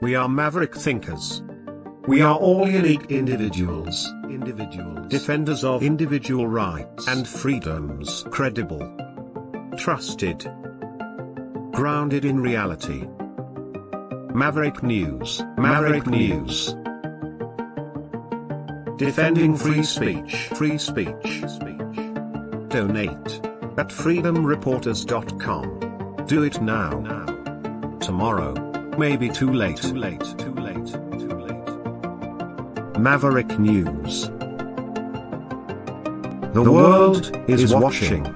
We are maverick thinkers. We are all unique individuals. individuals, defenders of individual rights and freedoms, credible, trusted, grounded in reality. Maverick News, Maverick News. Defending free speech, free speech. Donate at freedomreporters.com. Do it now. Tomorrow may be too late. Maverick News. The world is watching.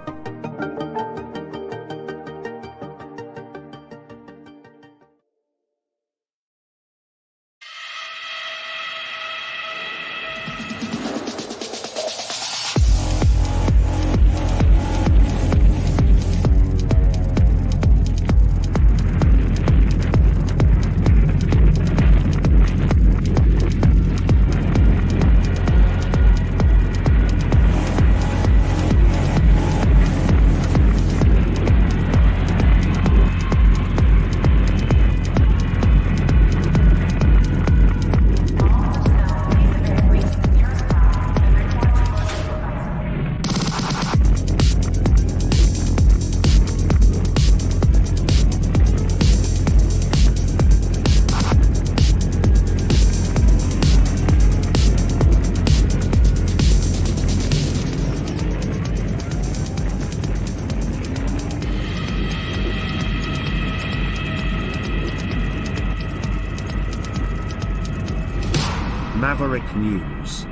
Maverick News.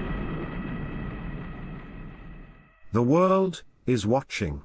The world is watching.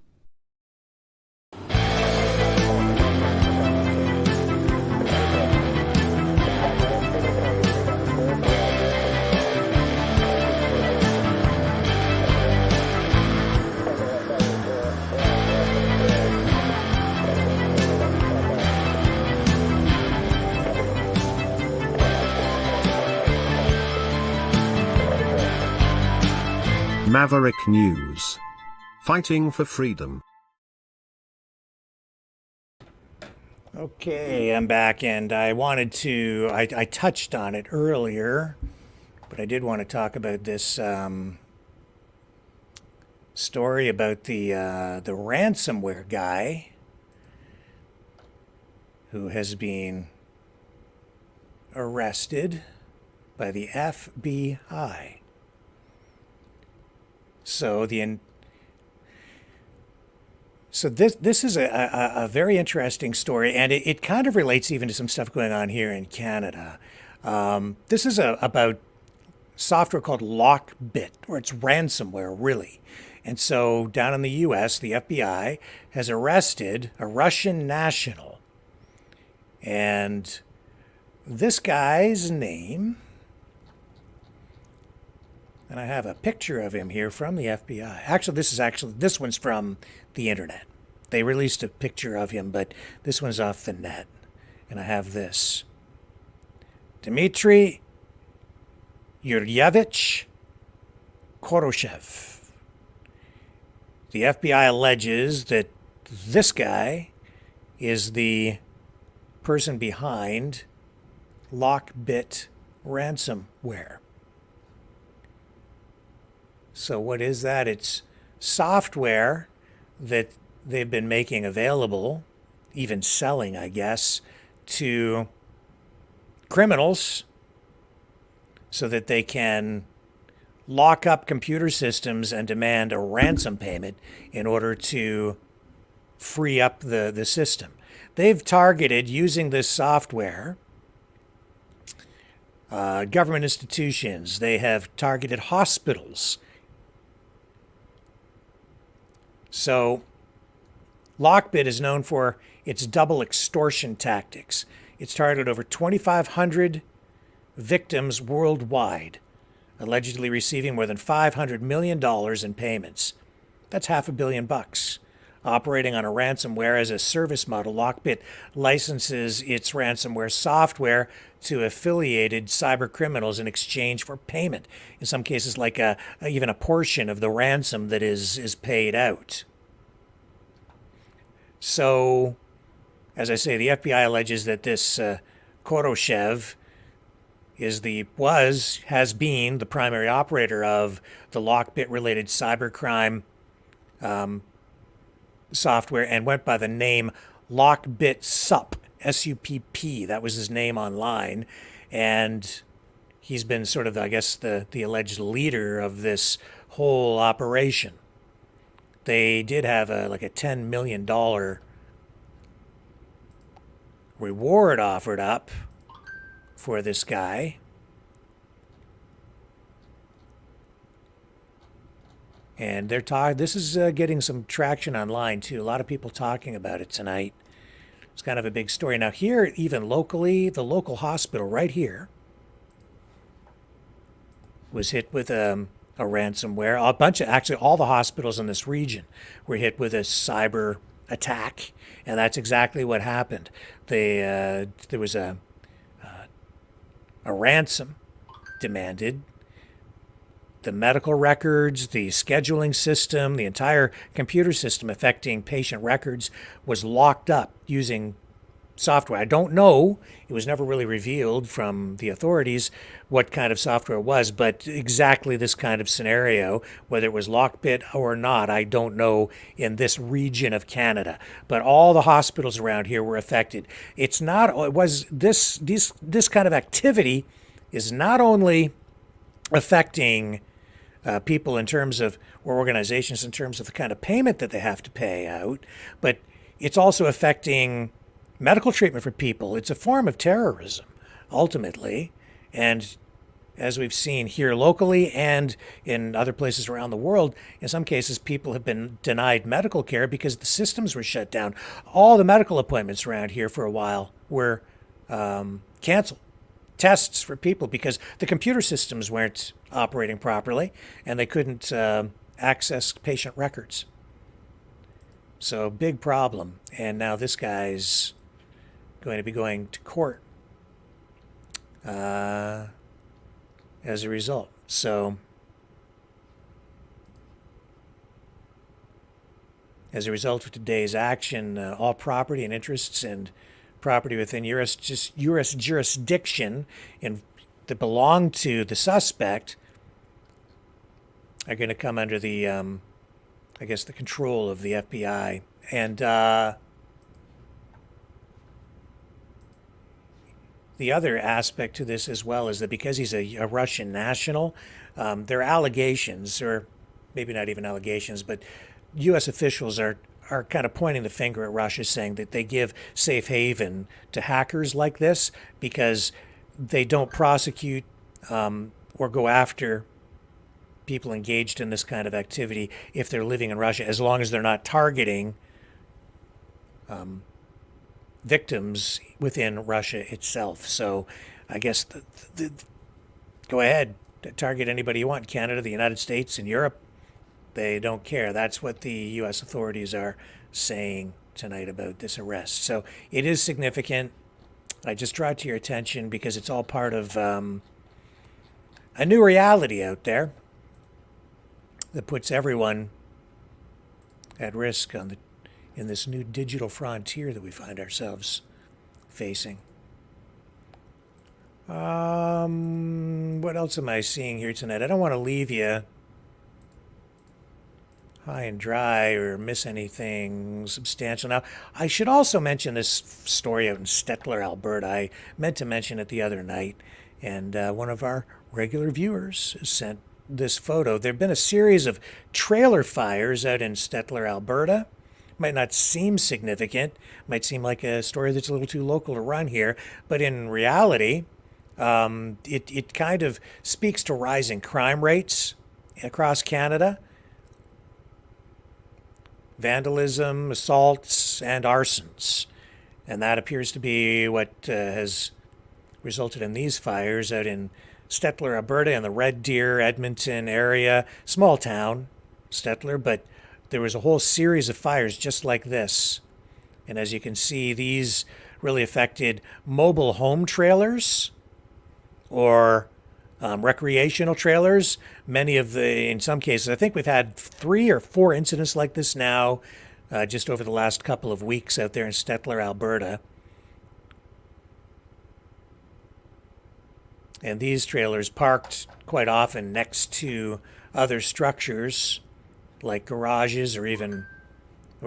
Maverick News. Fighting for freedom. Okay, I'm back, and I wanted to, I touched on it earlier, but I did want to talk about this story about the ransomware guy who has been arrested by the FBI. So this is a very interesting story, and it kind of relates even to some stuff going on here in Canada. This is about software called Lockbit, or it's ransomware, really. And so down in the U.S., the FBI has arrested a Russian national. And this guy's name, and I have a picture of him here from the FBI. This one's from the internet. They released a picture of him, but this one's off the net. And I have this. Dmitry Yuryevich Koroshev. The FBI alleges that this guy is the person behind Lockbit ransomware. So what is that? It's software that they've been making available, even selling, I guess, to criminals so that they can lock up computer systems and demand a ransom payment in order to free up the system. They've targeted, using this software, government institutions. They have targeted hospitals. So Lockbit is known for its double extortion tactics. It's targeted over 2,500 victims worldwide, allegedly receiving more than $500 million in payments. That's $500 million. Operating on a ransomware as a service model, Lockbit licenses its ransomware software to affiliated cyber criminals in exchange for payment. In some cases, like even a portion of the ransom that is paid out. So, as I say, the FBI alleges that this Koroshev has been the primary operator of the Lockbit-related cybercrime software, and went by the name Lockbit Sup, S-U-P-P. That was his name online, and he's been sort of, I guess, the alleged leader of this whole operation. They did have a $10 million reward offered up for this guy. And this is getting some traction online too. A lot of people talking about it tonight. It's kind of a big story. Now here, even locally, the local hospital right here was hit with a ransomware. Actually all the hospitals in this region were hit with a cyber attack, and that's exactly what happened. There was a ransom demanded. The medical records, the scheduling system, the entire computer system affecting patient records was locked up using software. I don't know, it was never really revealed from the authorities what kind of software it was, but exactly this kind of scenario, whether it was Lockbit or not, I don't know in this region of Canada. But all the hospitals around here were affected. This kind of activity is not only affecting people in terms of, or organizations in terms of the kind of payment that they have to pay out, but it's also affecting medical treatment for people. It's a form of terrorism, ultimately. And as we've seen here locally and in other places around the world, in some cases people have been denied medical care because the systems were shut down. All the medical appointments around here for a while were canceled. Tests for people because the computer systems weren't operating properly and they couldn't access patient records. So big problem. And now this guy's going to be going to court as a result. So as a result of today's action, all property and interests and property within U.S. jurisdiction that belong to the suspect are going to come under the, I guess, the control of the FBI. And the other aspect to this as well is that because he's a Russian national, there are allegations, or maybe not even allegations, but U.S. officials are kind of pointing the finger at Russia, saying that they give safe haven to hackers like this because they don't prosecute or go after people engaged in this kind of activity if they're living in Russia, as long as they're not targeting victims within Russia itself. So I guess go ahead, target anybody you want, Canada, the United States, and Europe. They don't care. That's what the U.S. authorities are saying tonight about this arrest. So it is significant. I just draw it to your attention because it's all part of a new reality out there that puts everyone at risk in this new digital frontier that we find ourselves facing. What else am I seeing here tonight? I don't want to leave you high and dry or miss anything substantial. Now, I should also mention this story out in Stettler, Alberta. I meant to mention it the other night, and one of our regular viewers sent this photo. There have been a series of trailer fires out in Stettler, Alberta. Might not seem significant, might seem like a story that's a little too local to run here, but in reality, it kind of speaks to rising crime rates across Canada. Vandalism, assaults, and arsons. And that appears to be what has resulted in these fires out in Stettler, Alberta, in the Red Deer, Edmonton area. Small town, Stettler, but there was a whole series of fires just like this. And as you can see, these really affected mobile home trailers or recreational trailers. Many of in some cases, I think we've had 3 or 4 incidents like this now, just over the last couple of weeks out there in Stettler, Alberta. And these trailers parked quite often next to other structures like garages or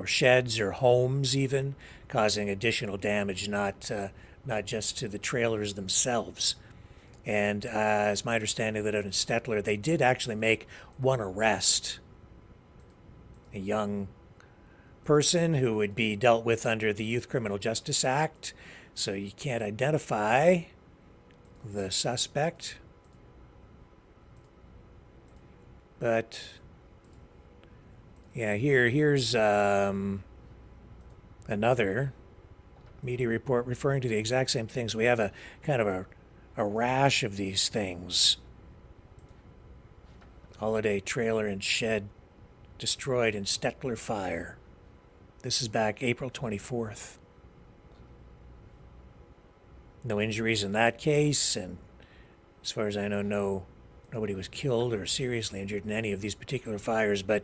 sheds or homes even, causing additional damage, not just to the trailers themselves. And as my understanding that out in Stettler, they did actually make one arrest, a young person who would be dealt with under the Youth Criminal Justice Act. So you can't identify the suspect. But yeah, here's another media report referring to the exact same things. We have a kind of a rash of these things. Holiday trailer and shed destroyed in Stettler fire. This is back April 24th. No injuries in that case, and as far as I know, nobody was killed or seriously injured in any of these particular fires. But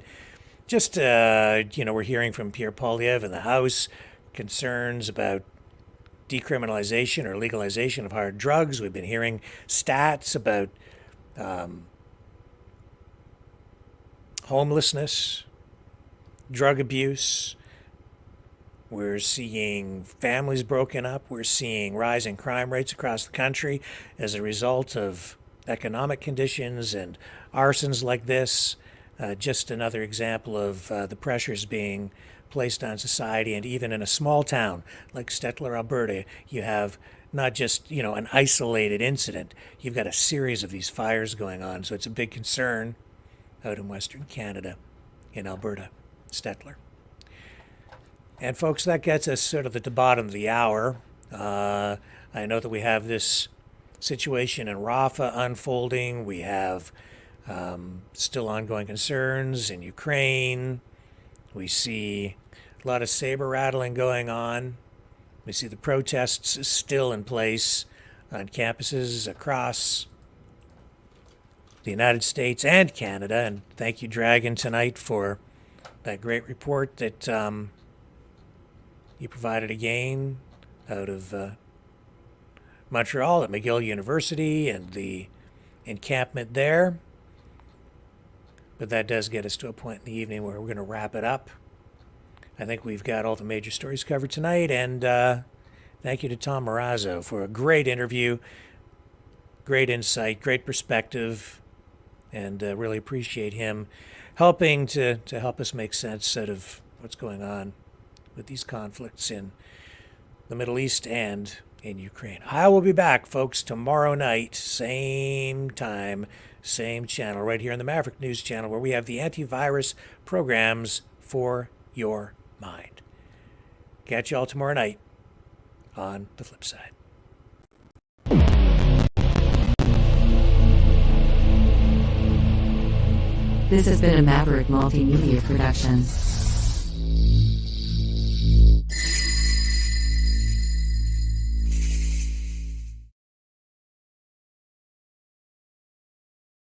just, we're hearing from Pierre Poilievre in the House concerns about decriminalization or legalization of hard drugs. We've been hearing stats about homelessness, drug abuse. We're seeing families broken up. We're seeing rising crime rates across the country as a result of economic conditions and arsons like this. Just another example of the pressures being placed on society. And even in a small town like Stettler, Alberta, you have not just, an isolated incident. You've got a series of these fires going on. So it's a big concern out in Western Canada, in Alberta, Stettler. And folks, that gets us sort of at the bottom of the hour. I know that we have this situation in Rafah unfolding. We have still ongoing concerns in Ukraine. We see a lot of saber rattling going on. We see the protests still in place on campuses across the United States and Canada. And thank you, Dragon, tonight for that great report that you provided again out of Montreal at McGill University and the encampment there. But that does get us to a point in the evening where we're going to wrap it up. I think we've got all the major stories covered tonight, and thank you to Tom Marazzo for a great interview, great insight, great perspective, and really appreciate him helping to help us make sense out of what's going on with these conflicts in the Middle East and in Ukraine. I will be back, folks, tomorrow night, same time, same channel, right here on the Maverick News Channel, where we have the antivirus programs for your mind. Catch y'all tomorrow night on the flip side. This has been a Maverick Multimedia production.